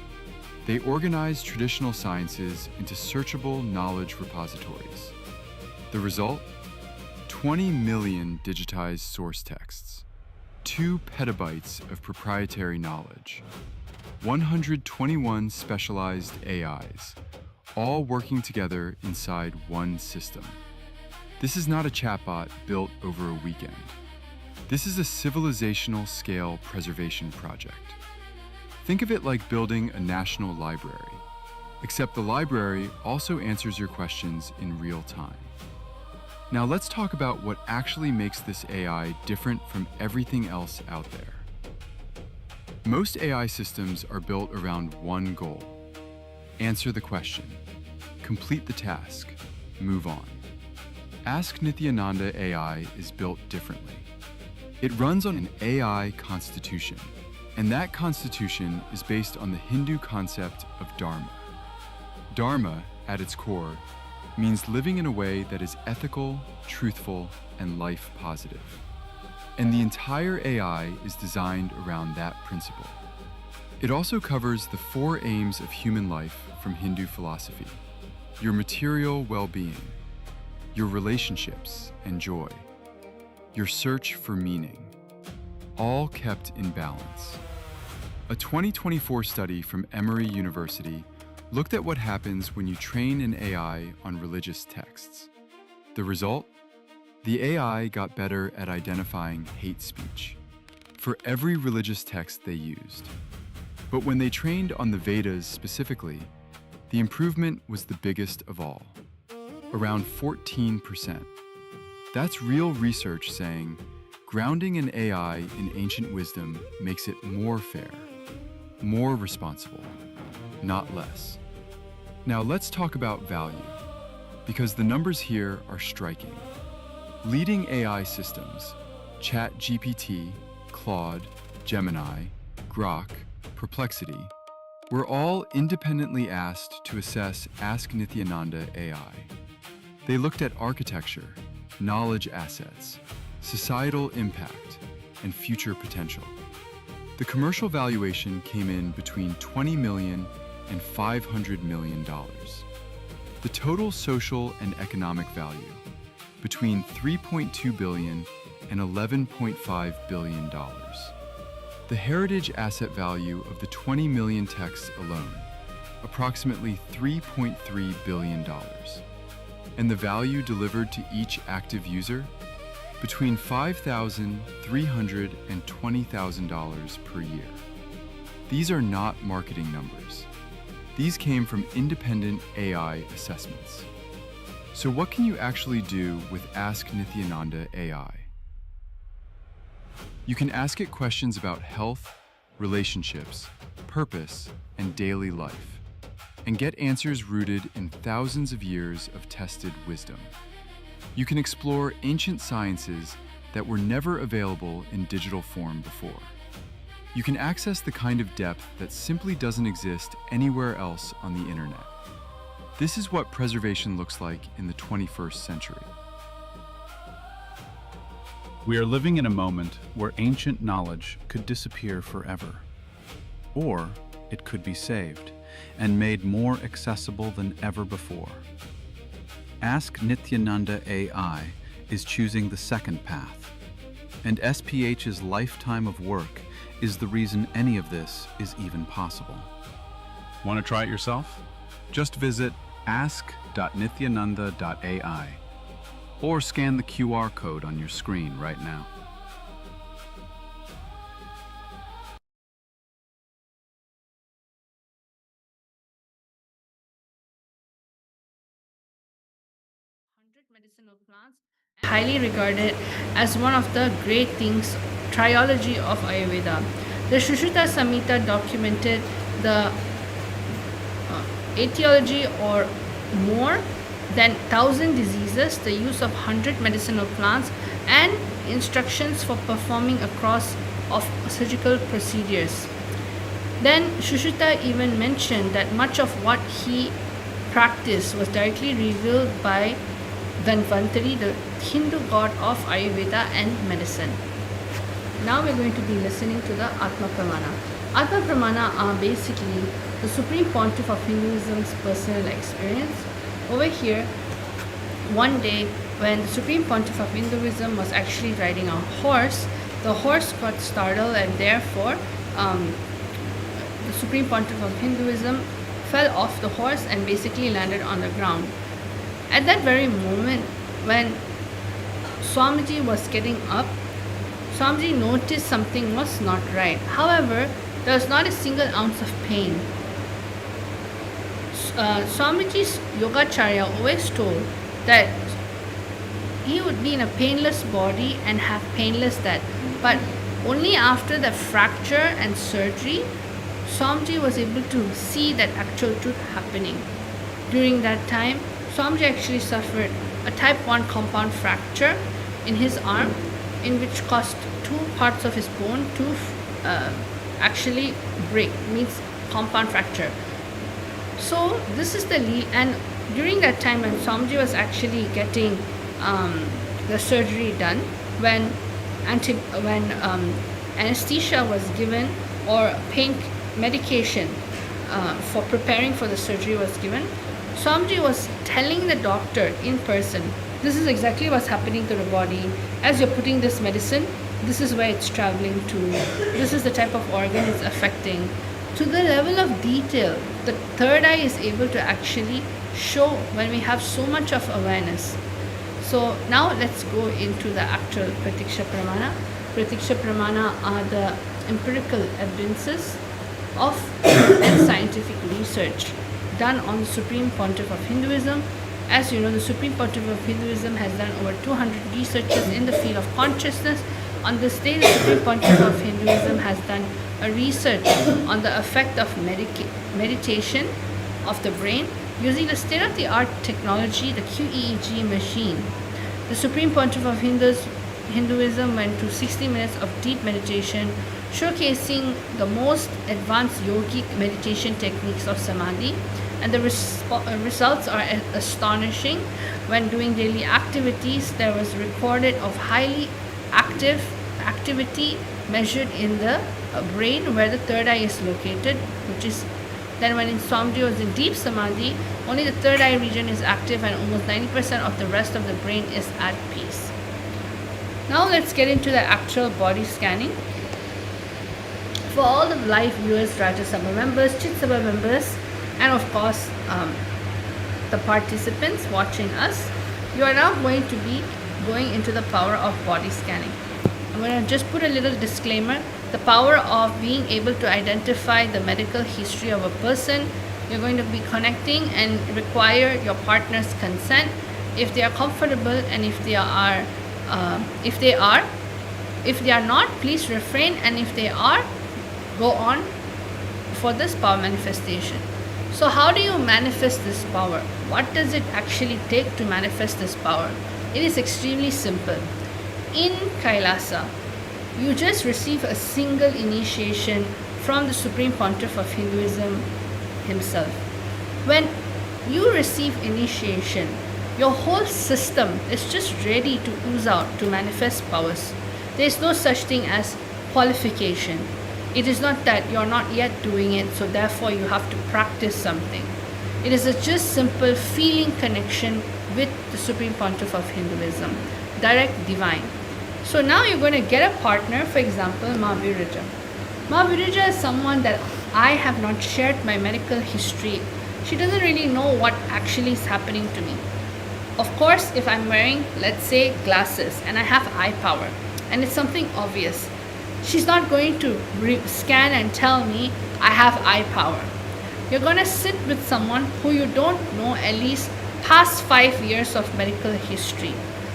They organized traditional sciences into searchable knowledge repositories. The result? 20 million digitized source texts, 2 petabytes of proprietary knowledge, 121 specialized AIs, all working together inside one system. This is not a chatbot built over a weekend. This is a civilizational scale preservation project. Think of it like building a national library, except the library also answers your questions in real time. Now let's talk about what actually makes this AI different from everything else out there. Most AI systems are built around one goal: answer the question, complete the task, move on. Ask Nithyananda AI is built differently. It runs on an AI constitution, and that constitution is based on the Hindu concept of Dharma. Dharma, at its core, means living in a way that is ethical, truthful, and life positive. And the entire AI is designed around that principle. It also covers the 4 aims of human life from Hindu philosophy: your material well-being, your relationships and joy, your search for meaning, all kept in balance. A 2024 study from Emory University looked at what happens when you train an AI on religious texts. The result? The AI got better at identifying hate speech for every religious text they used. But when they trained on the Vedas specifically, the improvement was the biggest of all, around 14%. That's real research saying grounding an AI in ancient wisdom makes it more fair, more responsible, not less. Now let's talk about value, because the numbers here are striking. Leading AI systems, ChatGPT, Claude, Gemini, Grok, Perplexity, were all independently asked to assess Ask Nithyananda AI. They looked at architecture, knowledge assets, societal impact, and future potential. The commercial valuation came in between $20 million and $500 million. The total social and economic value, between $3.2 billion and $11.5 billion. The heritage asset value of the 20 million texts alone, approximately $3.3 billion. And the value delivered to each active user, between $5,300 and $20,000 per year. These are not marketing numbers. These came from independent AI assessments. So what can you actually do with Ask Nithyananda AI? You can ask it questions about health, relationships, purpose, and daily life, and get answers rooted in thousands of years of tested wisdom. You can explore ancient sciences that were never available in digital form before. You can access the kind of depth that simply doesn't exist anywhere else on the internet. This is what preservation looks like in the 21st century. We are living in a moment where ancient knowledge could disappear forever, or it could be saved and made more accessible than ever before. Ask Nithyananda AI is choosing the second path, and SPH's lifetime of work is the reason any of this is even possible. Want to try it yourself? Just visit ask.nithyananda.ai or scan the QR code on your screen right now. Medicinal plants, highly regarded as one of the great things, trilogy of Ayurveda. The Sushruta Samhita documented the etiology or more than 1,000 diseases, the use of 100 medicinal plants, and instructions for performing a course of surgical procedures. Then Shushruta even mentioned that much of what he practiced was directly revealed by Dhanvantari, the Hindu god of Ayurveda and medicine. Now we're going to be listening to the Atma Pramana. Atma Pramana are basically the Supreme Pontiff of Hinduism's personal experience. Over here, one day when the Supreme Pontiff of Hinduism was actually riding a horse, the horse got startled and therefore the Supreme Pontiff of Hinduism fell off the horse and basically landed on the ground. At that very moment, when Swamiji was getting up, Swamiji noticed something was not right. However, there was not a single ounce of pain. Swamiji's Yogacharya always told that he would be in a painless body and have painless death. But only after the fracture and surgery, Swamiji was able to see that actual truth happening. During that time, Swamiji actually suffered a type 1 compound fracture in his arm, in which caused two parts of his bone to actually break, means compound fracture. So this is the and during that time when Swamiji was actually getting the surgery done, when anesthesia was given or pain medication for preparing for the surgery was given, Swamiji was telling the doctor in person, this is exactly what's happening to the body. As you're putting this medicine, this is where it's traveling to. This is the type of organ it's affecting. To the level of detail, the third eye is able to actually show when we have so much of awareness. So now let's go into the actual Pratiksha Pramana. Pratiksha Pramana are the empirical evidences of and scientific research done on the Supreme Pontiff of Hinduism. As you know, the Supreme Pontiff of Hinduism has done over 200 researches in the field of consciousness. On this day, the Supreme Pontiff of Hinduism has done a research on the effect of meditation of the brain using the state-of-the-art technology, the QEEG machine. The Supreme Pontiff of Hinduism went to 60 minutes of deep meditation, showcasing the most advanced yogic meditation techniques of samadhi, and the results are astonishing. When doing daily activities, there was recorded of highly active activity measured in the brain where the third eye is located, which is then when Swamiji was in deep samadhi, only the third eye region is active and almost 90% of the rest of the brain is at peace. Now let's get into the actual body scanning. For all the live viewers, Rajya Sabha members, Chit Sabha members, and of course the participants watching us, you are now going to be going into the power of body scanning. I'm going to just put a little disclaimer. The power of being able to identify the medical history of a person. You're going to be connecting and require your partner's consent if they are comfortable, and if they are not, please refrain, and if they are, go on for this power manifestation. So how do you manifest this power? What does it actually take to manifest this power? It is extremely simple. In Kailasa, you just receive a single initiation from the Supreme Pontiff of Hinduism himself. When you receive initiation, your whole system is just ready to ooze out, to manifest powers. There is no such thing as qualification. It is not that you're not yet doing it, so therefore you have to practice something. It is a just simple feeling connection with the Supreme Pontiff of Hinduism, direct divine. So now you're going to get a partner, for example, Ma Virija. Ma Virija is someone that I have not shared my medical history. She doesn't really know what actually is happening to me. Of course, if I'm wearing, let's say, glasses and I have eye power and it's something obvious, she's not going to scan and tell me I have eye power. You're going to sit with someone who you don't know at least past 5 years of medical history.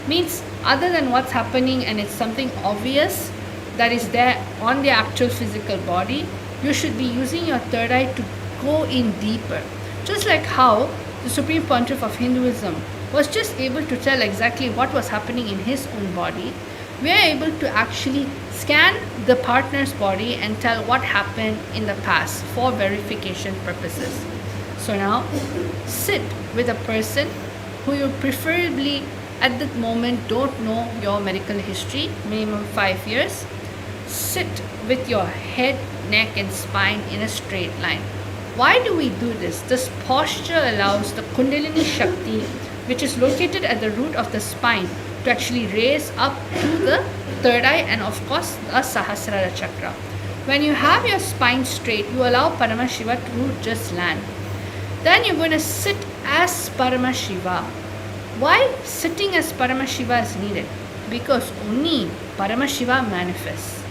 Means other than what's happening and it's something obvious that is there on the actual physical body, you should be using your third eye to go in deeper. Just like how the Supreme Pontiff of Hinduism was just able to tell exactly what was happening in his own body, we are able to actually scan the partner's body and tell what happened in the past for verification purposes. So now sit with a person who you preferably at that moment don't know your medical history, minimum 5 years. Sit with your head, neck and spine in a straight line. Why do we do this? This posture allows the Kundalini Shakti, which is located at the root of the spine, to actually raise up to the third eye and of course the Sahasrara chakra. When you have your spine straight, you allow Paramashiva to just land. Then you're going to sit as Paramashiva. Why sitting as Paramashiva is needed? Because only Paramashiva manifests.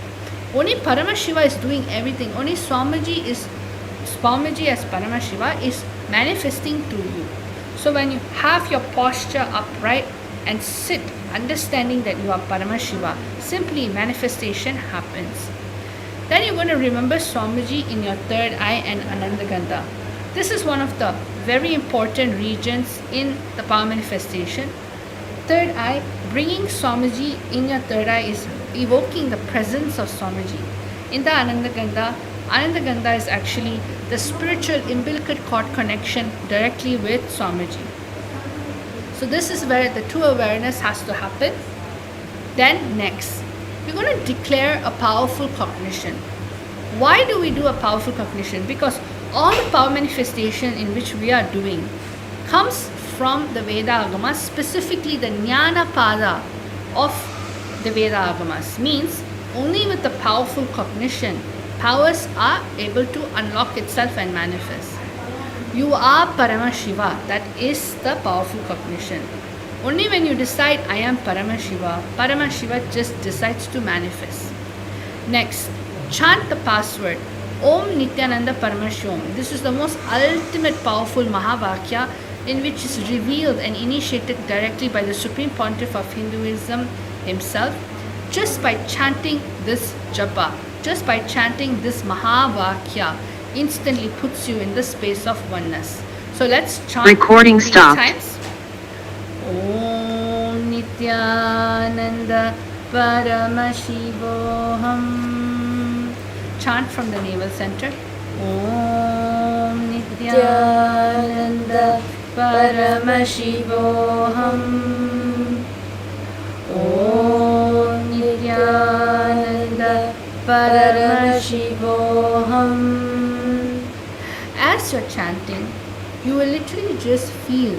Only Paramashiva is doing everything. Only Swamiji as Paramashiva is manifesting through you. So when you have your posture upright and sit, understanding that you are Paramashiva, simply manifestation happens. Then you're going to remember Swamiji in your third eye and Anandagandha. This is one of the very important regions in the power manifestation. Third eye, bringing Swamiji in your third eye is evoking the presence of Swamiji. In the Anandagandha is actually the spiritual umbilical cord connection directly with Swamiji. So this is where the true awareness has to happen. Then next, we're going to declare a powerful cognition. Why do we do a powerful cognition? Because all the power manifestation in which we are doing comes from the Veda Agamas, specifically the Jnana Pada of the Veda Agamas. Means only with the powerful cognition, powers are able to unlock itself and manifest. You are Paramashiva, that is the powerful cognition. Only when you decide I am Paramashiva, Paramashiva just decides to manifest. Next, chant the password Om Nithyananda Paramashivam. This is the most ultimate powerful Mahavakya in which is revealed and initiated directly by the Supreme Pontiff of Hinduism himself. Just by chanting this japa, just by chanting this Mahavakya, instantly puts you in the space of oneness. So let's chant Recording 3 stopped. times. Om Nithyananda Paramashivoham. Chant from the navel center. Om Nithyananda Paramashivoham. Om Nithyananda Paramashivoham. As you're chanting, you will literally just feel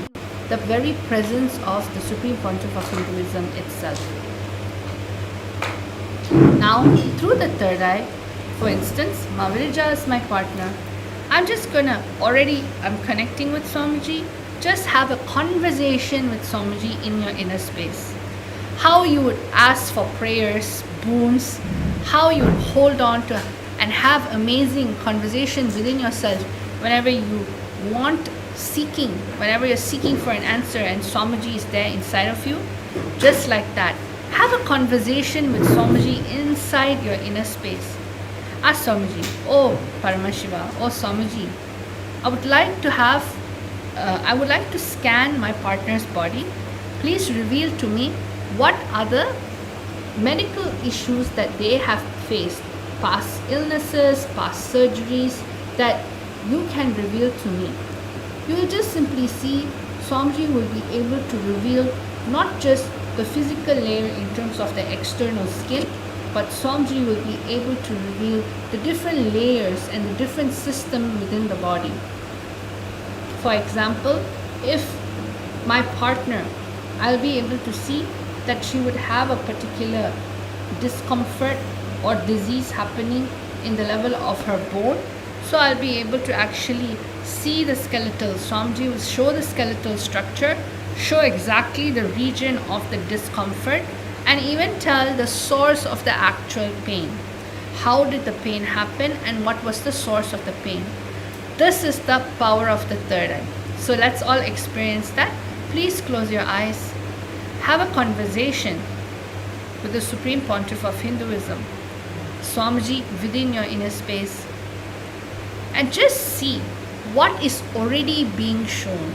the very presence of the Supreme Pontiff of Hinduism itself. Now, through the third eye, for instance, Mavrija is my partner. I'm connecting with Swamiji. Just have a conversation with Swamiji in your inner space. How you would ask for prayers, boons, how you would hold on to and have amazing conversations within yourself whenever you want whenever you're seeking for an answer and Swamiji is there inside of you. Just like that. Have a conversation with Swamiji inside your inner space. Ask Swamiji, oh Paramashiva, oh Swamiji, I would like to scan my partner's body. Please reveal to me what other medical issues that they have faced, past illnesses, past surgeries that you can reveal to me. You will just simply see Swamiji will be able to reveal not just the physical layer in terms of the external skin, but Swamiji will be able to reveal the different layers and the different system within the body. For example, if my partner, I'll be able to see that she would have a particular discomfort or disease happening in the level of her bone. So I'll be able to actually see the skeletal. Swamiji will show the skeletal structure, show exactly the region of the discomfort, and even tell the source of the actual pain. How did the pain happen and what was the source of the pain? This is the power of the third eye. So let's all experience that. Please close your eyes. Have a conversation with the Supreme Pontiff of Hinduism, Swamiji, within your inner space, and just see what is already being shown.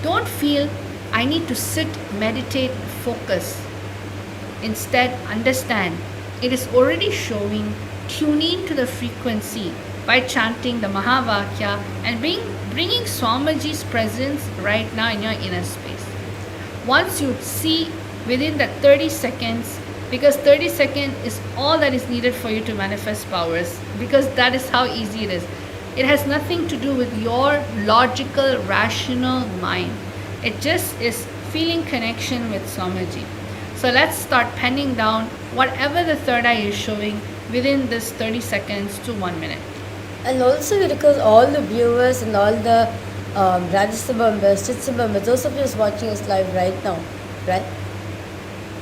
Don't feel I need to sit, meditate, focus. Instead, understand it is already showing, tune in to the frequency by chanting the Mahavakya and bringing Swamiji's presence right now in your inner space. Once you see within that 30 seconds, because 30 seconds is all that is needed for you to manifest powers, because that is how easy it is. It has nothing to do with your logical, rational mind. It just is feeling connection with Swamiji. So let's start penning down whatever the third eye is showing within this 30 seconds to 1 minute. And also because all the viewers and all the Rajasabha members, Chitsabha members, those of you who's watching us live right now, right?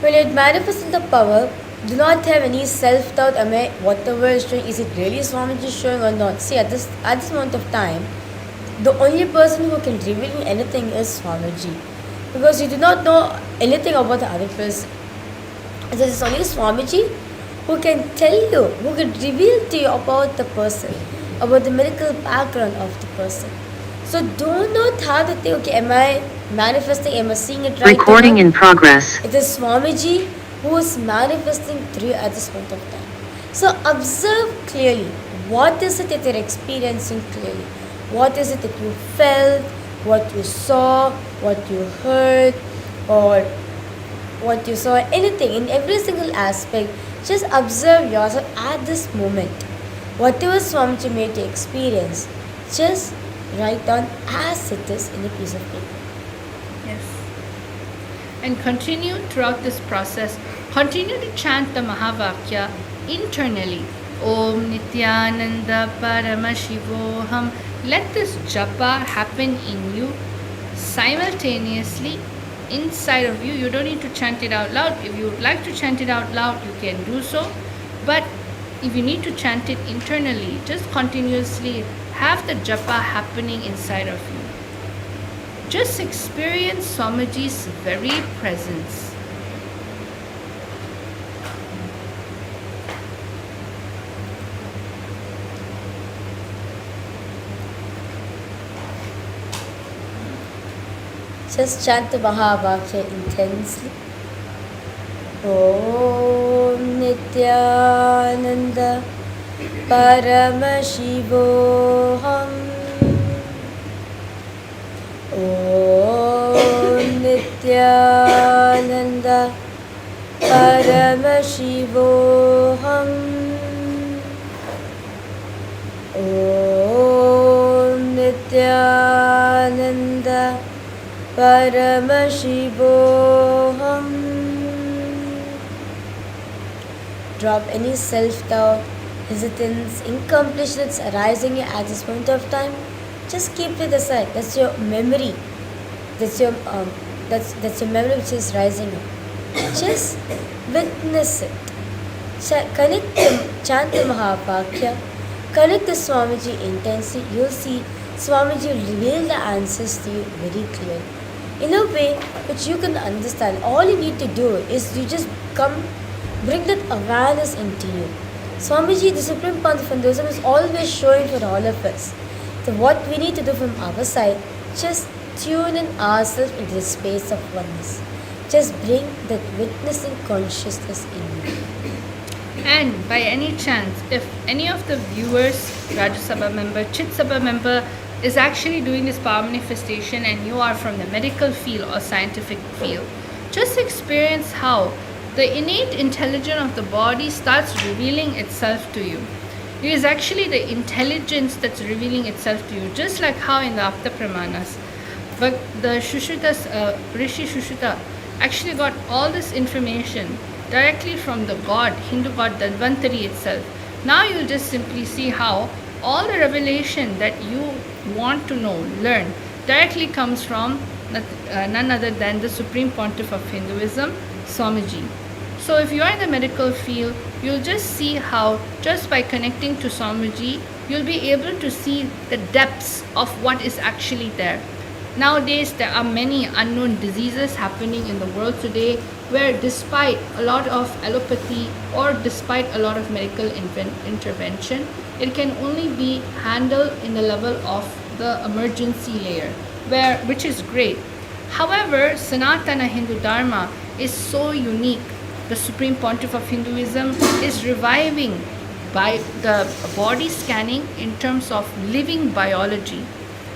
When it manifests in the power, do not have any self-doubt. Am I, whatever is showing, is it really Swamiji showing or not? See, at this moment of time, the only person who can reveal anything is Swamiji. Because you do not know anything about the other person. There is only Swamiji who can tell you, who can reveal to you about the person, about the medical background of the person. So do not have to think, okay, am I manifesting, am I seeing it right? Recording in progress. It is Swamiji who is manifesting through you at this point of time. So observe clearly, what is it that you're experiencing clearly? What is it that you felt, what you saw, what you heard, or what you saw, anything, in every single aspect. Just observe yourself at this moment. Whatever Swamiji made you experience, just write down as it is in a piece of paper. Yes. And continue throughout this process. Continue to chant the Mahavakya internally. Om Nithyananda Paramashivoham. Let this japa happen in you simultaneously inside of you. You don't need to chant it out loud. If you would like to chant it out loud, you can do so. But if you need to chant it internally, just continuously have the japa happening inside of you. Just experience Swamiji's very presence. Just chant the Mahavakya intensely. Om Nithyananda Paramashivoham. Om Nithyananda Paramashivoham. Om Nithyananda Paramashivoham. Drop any self-doubt, hesitance, incompletion that's arising at this point of time. Just keep it aside. That's your memory. That's your memory which is rising up. Just witness it. Connect the chant the Mahavakya. Connect the Swamiji intensely. You'll see Swamiji will reveal the answers to you very clearly, in a way which you can understand. All you need to do is you just bring that awareness into you. Swamiji, the Supreme Pontiff of Hinduism, is always showing for all of us. So what we need to do from our side, just tune in ourselves into the space of oneness. Just bring that witnessing consciousness in you. And by any chance, if any of the viewers, Rajasabha member, Chitsabha member, is actually doing this power manifestation and you are from the medical field or scientific field, just experience how the innate intelligence of the body starts revealing itself to you. It is actually the intelligence that's revealing itself to you, just like how in the Apta Pramanas, but the Shushutas, Rishi Shushuta actually got all this information directly from the god, Hindu god Dhanvantari itself. Now you'll just simply see how all the revelation that you want to know, learn, directly comes from none other than the Supreme Pontiff of Hinduism, Swamiji. So if you are in the medical field, you'll just see how just by connecting to Swamiji, you'll be able to see the depths of what is actually there. Nowadays, there are many unknown diseases happening in the world today where despite a lot of allopathy or despite a lot of medical intervention, it can only be handled in the level of the emergency layer, which is great. However, Sanatana Hindu Dharma is so unique the Supreme Pontiff of Hinduism, is reviving by the body scanning in terms of living biology.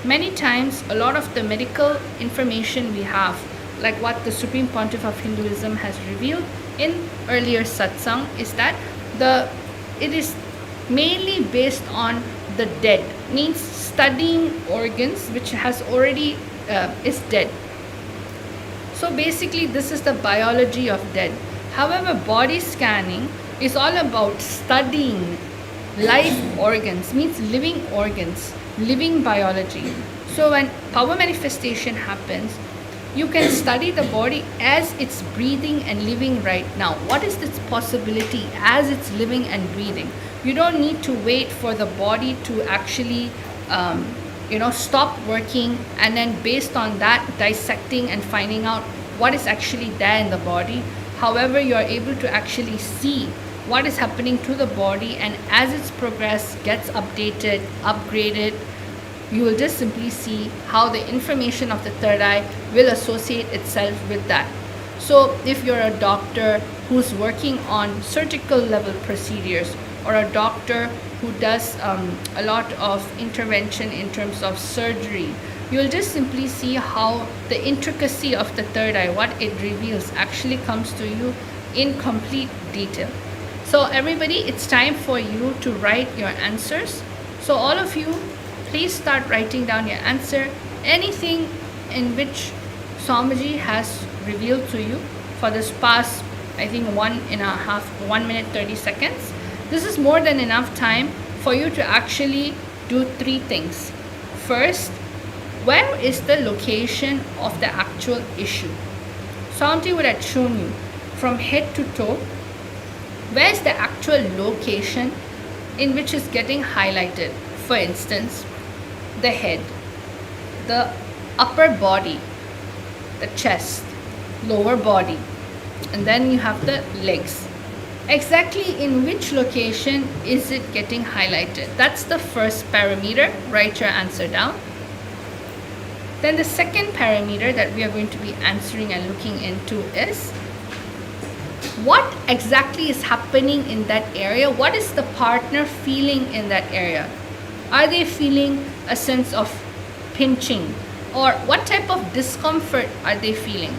Many times, a lot of the medical information we have, like what the Supreme Pontiff of Hinduism has revealed in earlier satsang, is that it is mainly based on the dead, means studying organs which has already is dead. So basically, this is the biology of dead. However, body scanning is all about studying live organs, means living organs, living biology. So when power manifestation happens, you can study the body as it's breathing and living right now. What is its possibility as it's living and breathing? You don't need to wait for the body to actually stop working, and then based on that dissecting and finding out what is actually there in the body. However, you are able to actually see what is happening to the body, and as its progress gets updated, upgraded, you will just simply see how the information of the third eye will associate itself with that. So if you're a doctor who's working on surgical level procedures, or a doctor who does a lot of intervention in terms of surgery, you'll just simply see how the intricacy of the third eye, what it reveals, actually comes to you in complete detail. So everybody, it's time for you to write your answers. So all of you, please start writing down your answer. Anything in which Swamiji has revealed to you for this past, I think 1 minute 30 seconds. This is more than enough time for you to actually do 3 things. First, where is the location of the actual issue? Swamiji would have shown you from head to toe, where is the actual location in which is getting highlighted. For instance, the head, the upper body, the chest, lower body, and then you have the legs. Exactly in which location is it getting highlighted? That's the first parameter. Write your answer down. Then the second parameter that we are going to be answering and looking into is what exactly is happening in that area? What is the partner feeling in that area? Are they feeling a sense of pinching? Or what type of discomfort are they feeling?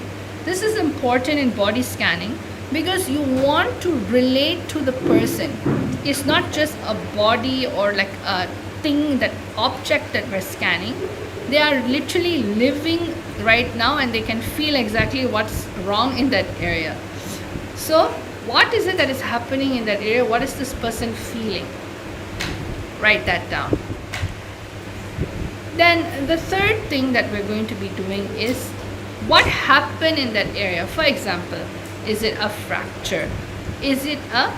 This is important in body scanning because you want to relate to the person. It's not just a body or like a thing, that object that we're scanning. They are literally living right now and they can feel exactly what's wrong in that area. So what is it that is happening in that area? What is this person feeling? Write that down. Then the third thing that we're going to be doing is what happened in that area. For example, is it a fracture? Is it a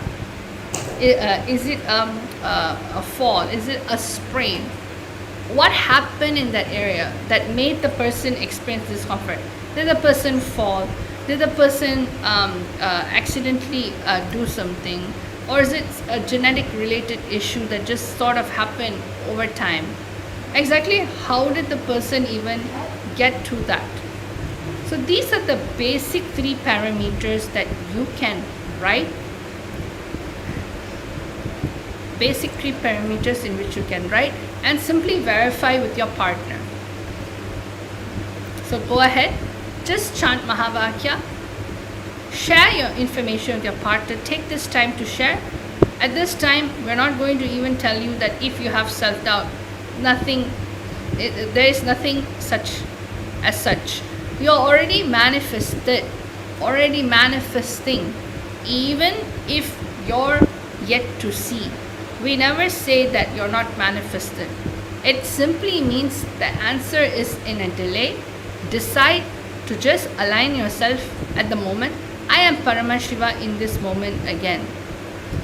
fall? Is it a sprain? What happened in that area that made the person experience discomfort? Did the person fall? Did the person accidentally do something? Or is it a genetic related issue that just sort of happened over time? Exactly how did the person even get to that? So these are the basic 3 parameters that you can write. Basic 3 parameters in which you can write and simply verify with your partner. So go ahead, just chant Mahavakya, share your information with your partner, take this time to share. At this time, we're not going to even tell you that if you have self-doubt, there is nothing such as such. You're already manifested, already manifesting, even if you're yet to see. We never say that you're not manifested. It simply means the answer is in a delay. Decide to just align yourself at the moment. I am Paramashiva in this moment again.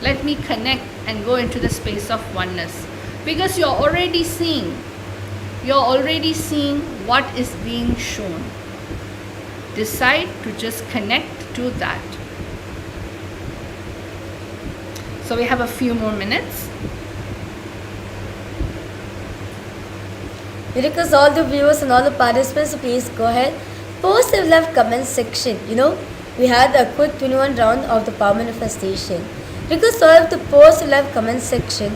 Let me connect and go into the space of oneness. Because you're already seeing what is being shown. Decide to just connect to that. So we have a few more minutes. We request all the viewers and all the participants to please go ahead, post and left comment section. we had a quick 21 round of the power manifestation. Because all of the post live comment section,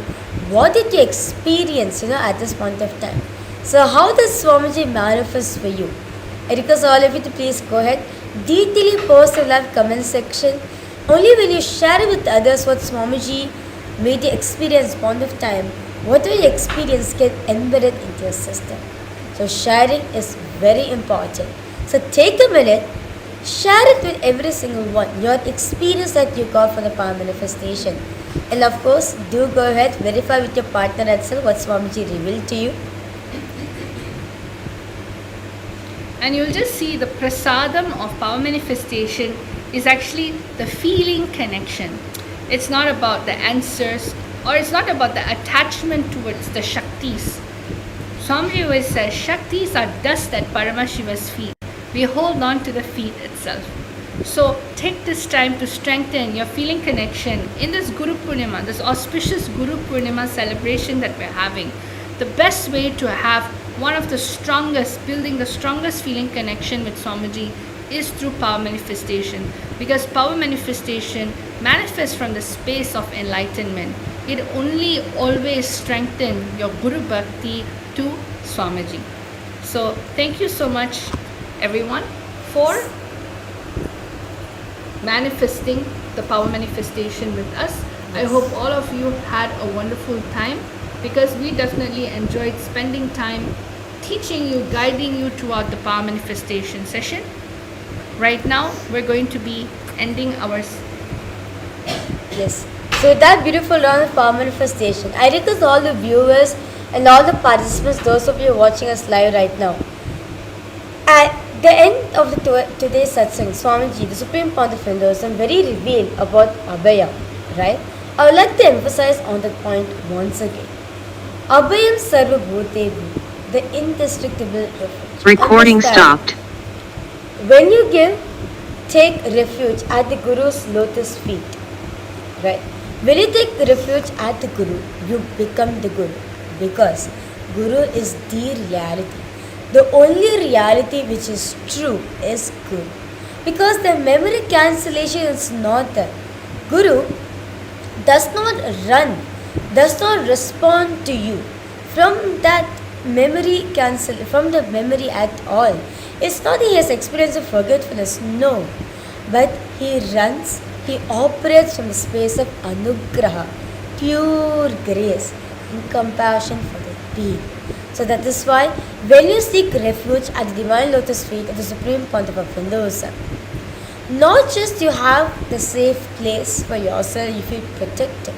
what did you experience, at this point of time? So how does Swamiji manifest for you? I request all of you to please go ahead, detail post in live comment section. Only when you share it with others what Swamiji made you experience point of time, whatever you experience get embedded into your system. So sharing is very important. So take a minute, share it with every single one, your experience that you got from the power manifestation. And of course, do go ahead, verify with your partner as well what Swamiji revealed to you. And you'll just see the prasadam of power manifestation is actually the feeling connection. It's not about the answers, or it's not about the attachment towards the Shaktis. Swamiji always says Shaktis are dust at Paramashiva's feet. We hold on to the feet itself. So take this time to strengthen your feeling connection in this Guru Purnima, this auspicious Guru Purnima celebration that we're having. The best way to have one of the strongest, building the strongest feeling connection with Swamiji is through power manifestation, because power manifestation manifests from the space of enlightenment. It only always strengthens your Guru Bhakti to Swamiji. So thank you so much everyone for manifesting the power manifestation with us. I hope all of you had a wonderful time, because we definitely enjoyed spending time teaching you, guiding you throughout the power manifestation session. Right now, we're going to be ending our... Yes. So that beautiful round of power manifestation, I request all the viewers and all the participants, those of you watching us live right now. At the end of today's satsang, Swamiji, the Supreme Pontiff of Hinduism, very revealed about Abhaya, right? I would like to emphasize on that point once again. Abhayam Sarvabhutebhyo, the indestructible refuge. Recording Understand, stopped. when you give, take refuge at the Guru's lotus feet, right? When you take refuge at the Guru, you become the Guru, because Guru is the reality. The only reality which is true is Guru, because the memory cancellation is not there. Guru does not run, does not respond to you from that memory from the memory at all. It's not that he has experience of forgetfulness, no, but he runs, he operates from the space of anugraha, pure grace and compassion for the being. So that is why when you seek refuge at the divine lotus feet of the Supreme Pontiff of Hinduism, not just you have the safe place for yourself, you feel protected.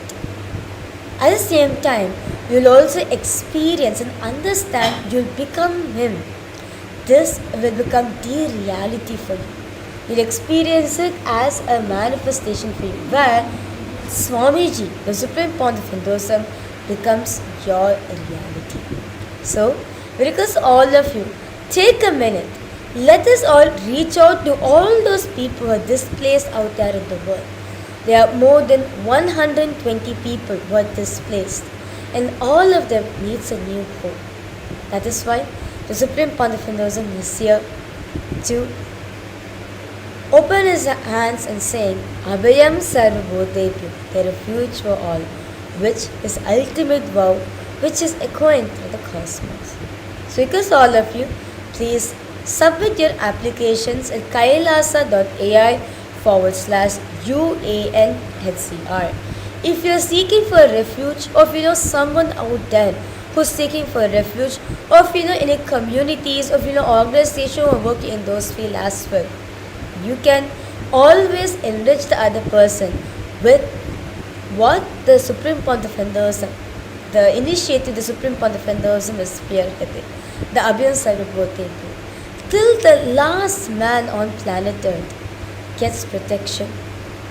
At the same time, you'll also experience and understand, you'll become him. This will become the reality for you. You'll experience it as a manifestation for you, where Swamiji, the Supreme Pontiff of Hinduism, becomes your reality. So, because all of you, take a minute, let us all reach out to all those people who are displaced out there in the world. There are more than 120 people who are displaced, and all of them needs a new hope. That is why the Supreme Pontiff of Hinduism is here to open his hands and saying, Abhayam Sarvabhutebhyo, the refuge for all, which is ultimate vow, which is echoing through the cosmos. So because all of you, please submit your applications at kailasa.ai/UANHCR. If you are seeking for a refuge, or if you know someone out there who's seeking for a refuge, or if you know any communities, or if you know organizations who are working in those fields as well, you can always enrich the other person with what the Supreme Pontiff of Hinduism, the initiative the Supreme Pontiff of Hinduism is spearheading, the Abhayam Sarvabhutebhyo. Till the last man on planet Earth gets protection,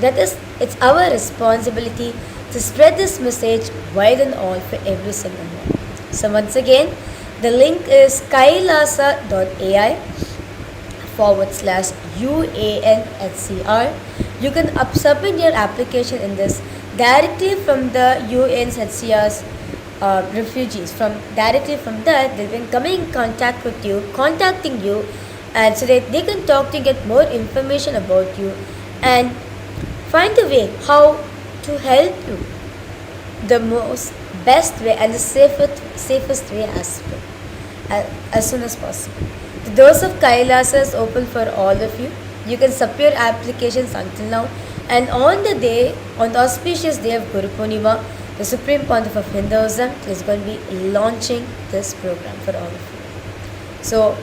that is, it's our responsibility to spread this message wide and all for every single one. So once again, the link is kailasa.ai/UANHCR. You can submit your application in this directly from the UNHCR's refugees. Directly from that, they'll be coming in contact with you, contacting you, and so that they can talk to get more information about you and find a way how to help you the most best way and the safest way as well, as soon as possible. The doors of Kailasa is open for all of you. You can submit your applications until now, and on the auspicious day of Guru Purnima, the Supreme Pontiff of Hinduism is going to be launching this program for all of you. So,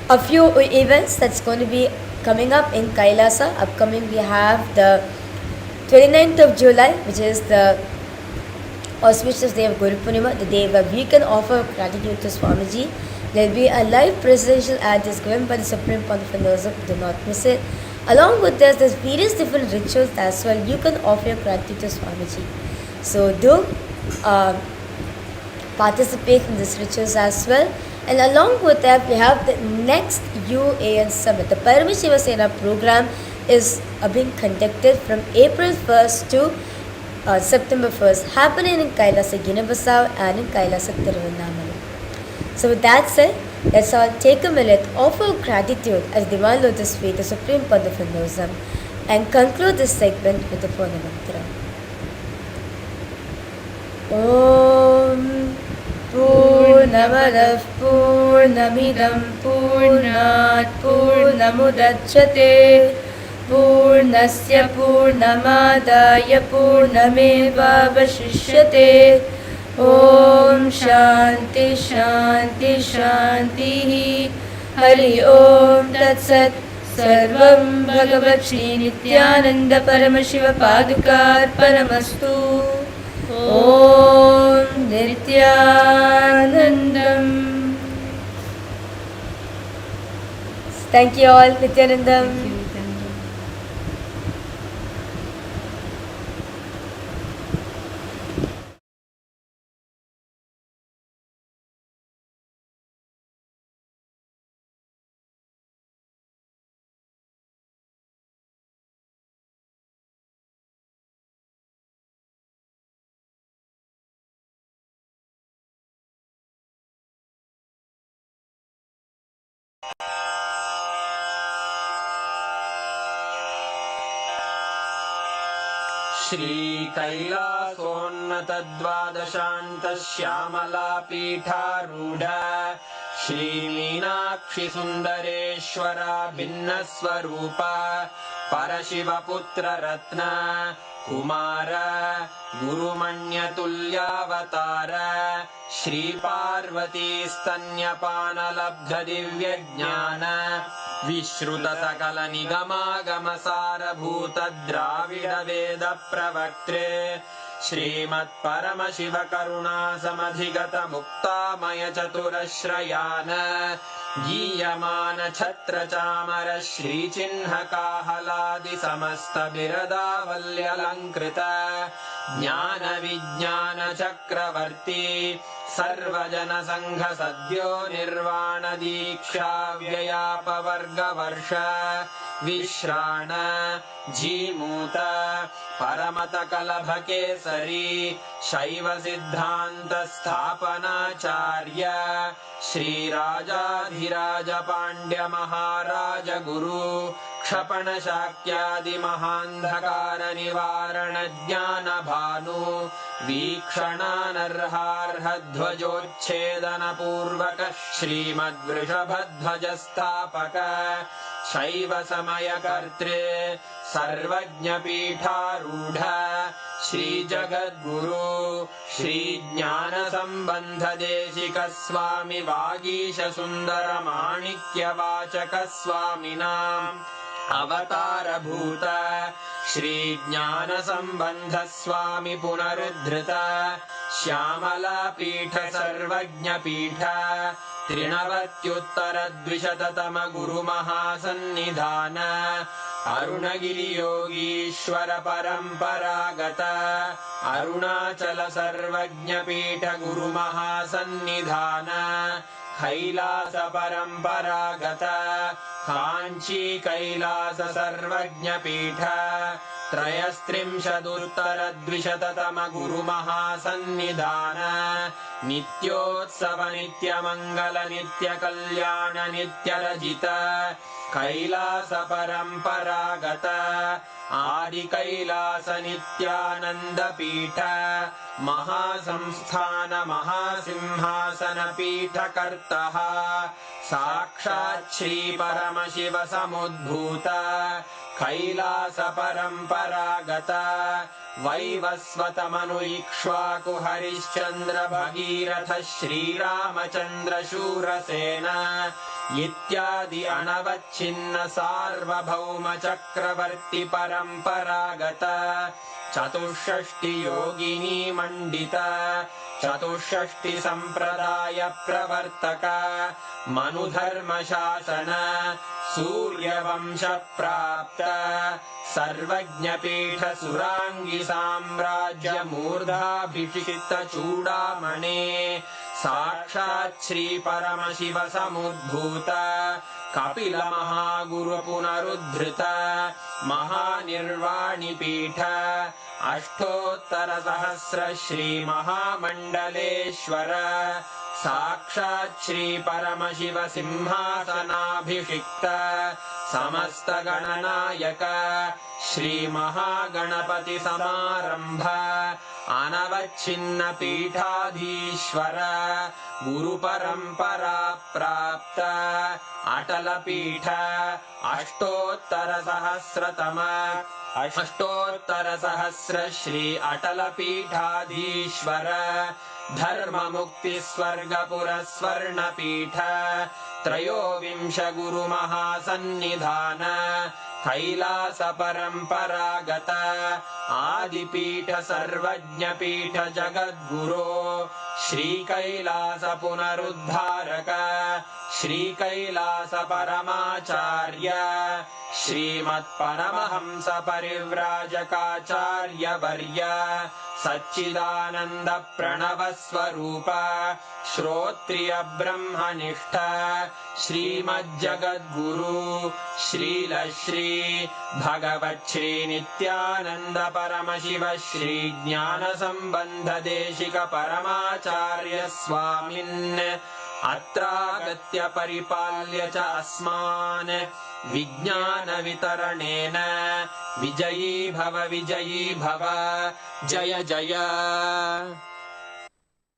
a few events that's going to be coming up in Kailasa. Upcoming, we have the 29th of July, which is the auspicious day of Guru Purnima, the day where we can offer gratitude to Swamiji. There will be a live presidential address given by the Supreme Pontiff of Hinduism. Do not miss it. Along with this, there's various different rituals as well. You can offer your gratitude to Swamiji. So do participate in these rituals as well. And along with that, we have the next UAN Summit. The Paramashiva Sena program is being conducted from April 1st to September 1st, happening in Kailasa, Guinea-Bissau and in Kailasa, Tiruvannamala. So with that said, let's all take a minute, offer gratitude as Divine Lotus Feet, the Supreme Pontiff of Hinduism, and conclude this segment with the Purna Mantra. Om Purnamadav Purnamidam Purnat Purnamudachyate Purnasya Purnamadaya Purnameva Vashishyate. Om Shanti Shanti Shanti Hari Om Tat Sat Sarvam Bhagavat Shri Nithyananda Paramashiva Padukar Paramastu. Om Nithyanandam. Thank you all, Nithyanandam. श्रीकैलासोन्नतद्वादशान्तश्यामलापीठारूढ श्रीमीनाक्षिसुन्दरेश्वरा भिन्नस्वरूप परशिवपुत्ररत्न Kumar गुरुमण्यतुल्यावतार श्रीपार्वतीस्तन्यपानलब्धदिव्यज्ञान विश्रुतसकलनिगमागमसारभूतद्राविडवेदप्रवक्त्रे श्रीमत्परमशिवकरुणासमधिगतमुक्तामयचतुरश्रयान् गीयमानछत्रचामर श्रीचिह्नकाहलादिसमस्तबिरदावल्यलङ्कृत ज्ञानविज्ञानचक्रवर्ती सर्वजनसङ्घसद्यो निर्वाणदीक्षाव्ययापवर्गवर्ष विश्राण Jimuta परमतकलभकेसरी शैवसिद्धान्तस्थापनाचार्य श्रीराजाधिराजपाण्ड्यमहाराजगुरु क्षपणशाक्यादिमहान्धकारनिवारणज्ञानभानु वीक्षणानर्हार्हध्वजोच्छेदनपूर्वक श्रीमद्वृषभध्वजस्थापक शैवसमयकर्त्रे सर्वज्ञपीठारूढ श्रीजगद्गुरु श्रीज्ञानसम्बन्धदेशिकस्वामि वागीशसुन्दरमाणिक्यवाचकस्वामिनाम् अवतारभूत श्रीज्ञानसम्बन्धस्वामि पुनरुद्धृत श्यामलापीठ सर्वज्ञपीठ त्रिनवत्युत्तरद्विशततम गुरुमहासन्निधान अरुणगिरियोगीश्वर परम्परागत अरुणाचल सर्वज्ञपीठ गुरुमहासन्निधान कैलास परम्परागत काञ्ची कैलास सर्वज्ञपीठ त्रयस्त्रिंशदुत्तरद्विशततम गुरुमहासन्निधान नित्योत्सव नित्यमङ्गल नित्यकल्याण नित्यरजित कैलास परम्परागत आदिकैलास नित्यानन्द पीठ महासंस्थान महासिंहासन पीठकर्तः साक्षात् श्री परमशिव समुद्भूत कैलास परम्परागत वैवस्वतमनु इक्ष्वाकु हरिश्चन्द्र भगीरथ श्रीरामचन्द्र शूरसेन इत्यादि अनवच्छिन्न सार्वभौम चक्रवर्ति परम्परागत चतुष्षष्टि योगिनी मण्डित चतुष्षष्टि सम्प्रदाय प्रवर्तक मनुधर्म शासन सूर्यवंश प्राप्त सर्वज्ञपीठ सुराङ्गी साम्राज्य मूर्धाभिषिक्त चूडामणे साक्षात् श्री परमशिव समुद्भूत कपिल महागुरु पुनरुद्धृत महानिर्वाणि पीठ अष्टोत्तर सहस्र श्री महामण्डलेश्वर साक्षात् श्री परमशिव सिंहासनाभिषिक्त समस्त गणनायक श्री महागणपति समारंभ अनवच्छिन्न पीठाधीश्वर गुरु परंपरा प्राप्त अटल पीठ अष्टोत्तर सहस्र श्री अटल पीठाधीश्वर धर्म मुक्ति स्वर्गपुर स्वर्ण पीठ त्रयोविंश गुरु महासन्निधान कैलास परम्परागत आदिपीठ सर्वज्ञ पीठ जगद्गुरो श्री कैलास पुनरुद्धारक श्री कैलास परमाचार्य श्रीमत्परमहंस परिव्राजकाचार्य वर्य सच्चिदानंद प्रणव स्वरूप श्रोत्रिय ब्रह्मनिष्ठ श्रीमज्जगद्गुरु श्रील श्री भगवत् श्री नित्यानंद परमशिव श्री ज्ञान संबंध देशिक परमाचार्य स्वामिन् अत्रागत्य परिपाल्य च अस्मान् विज्ञान वितरणेन विजयी भव जय जय।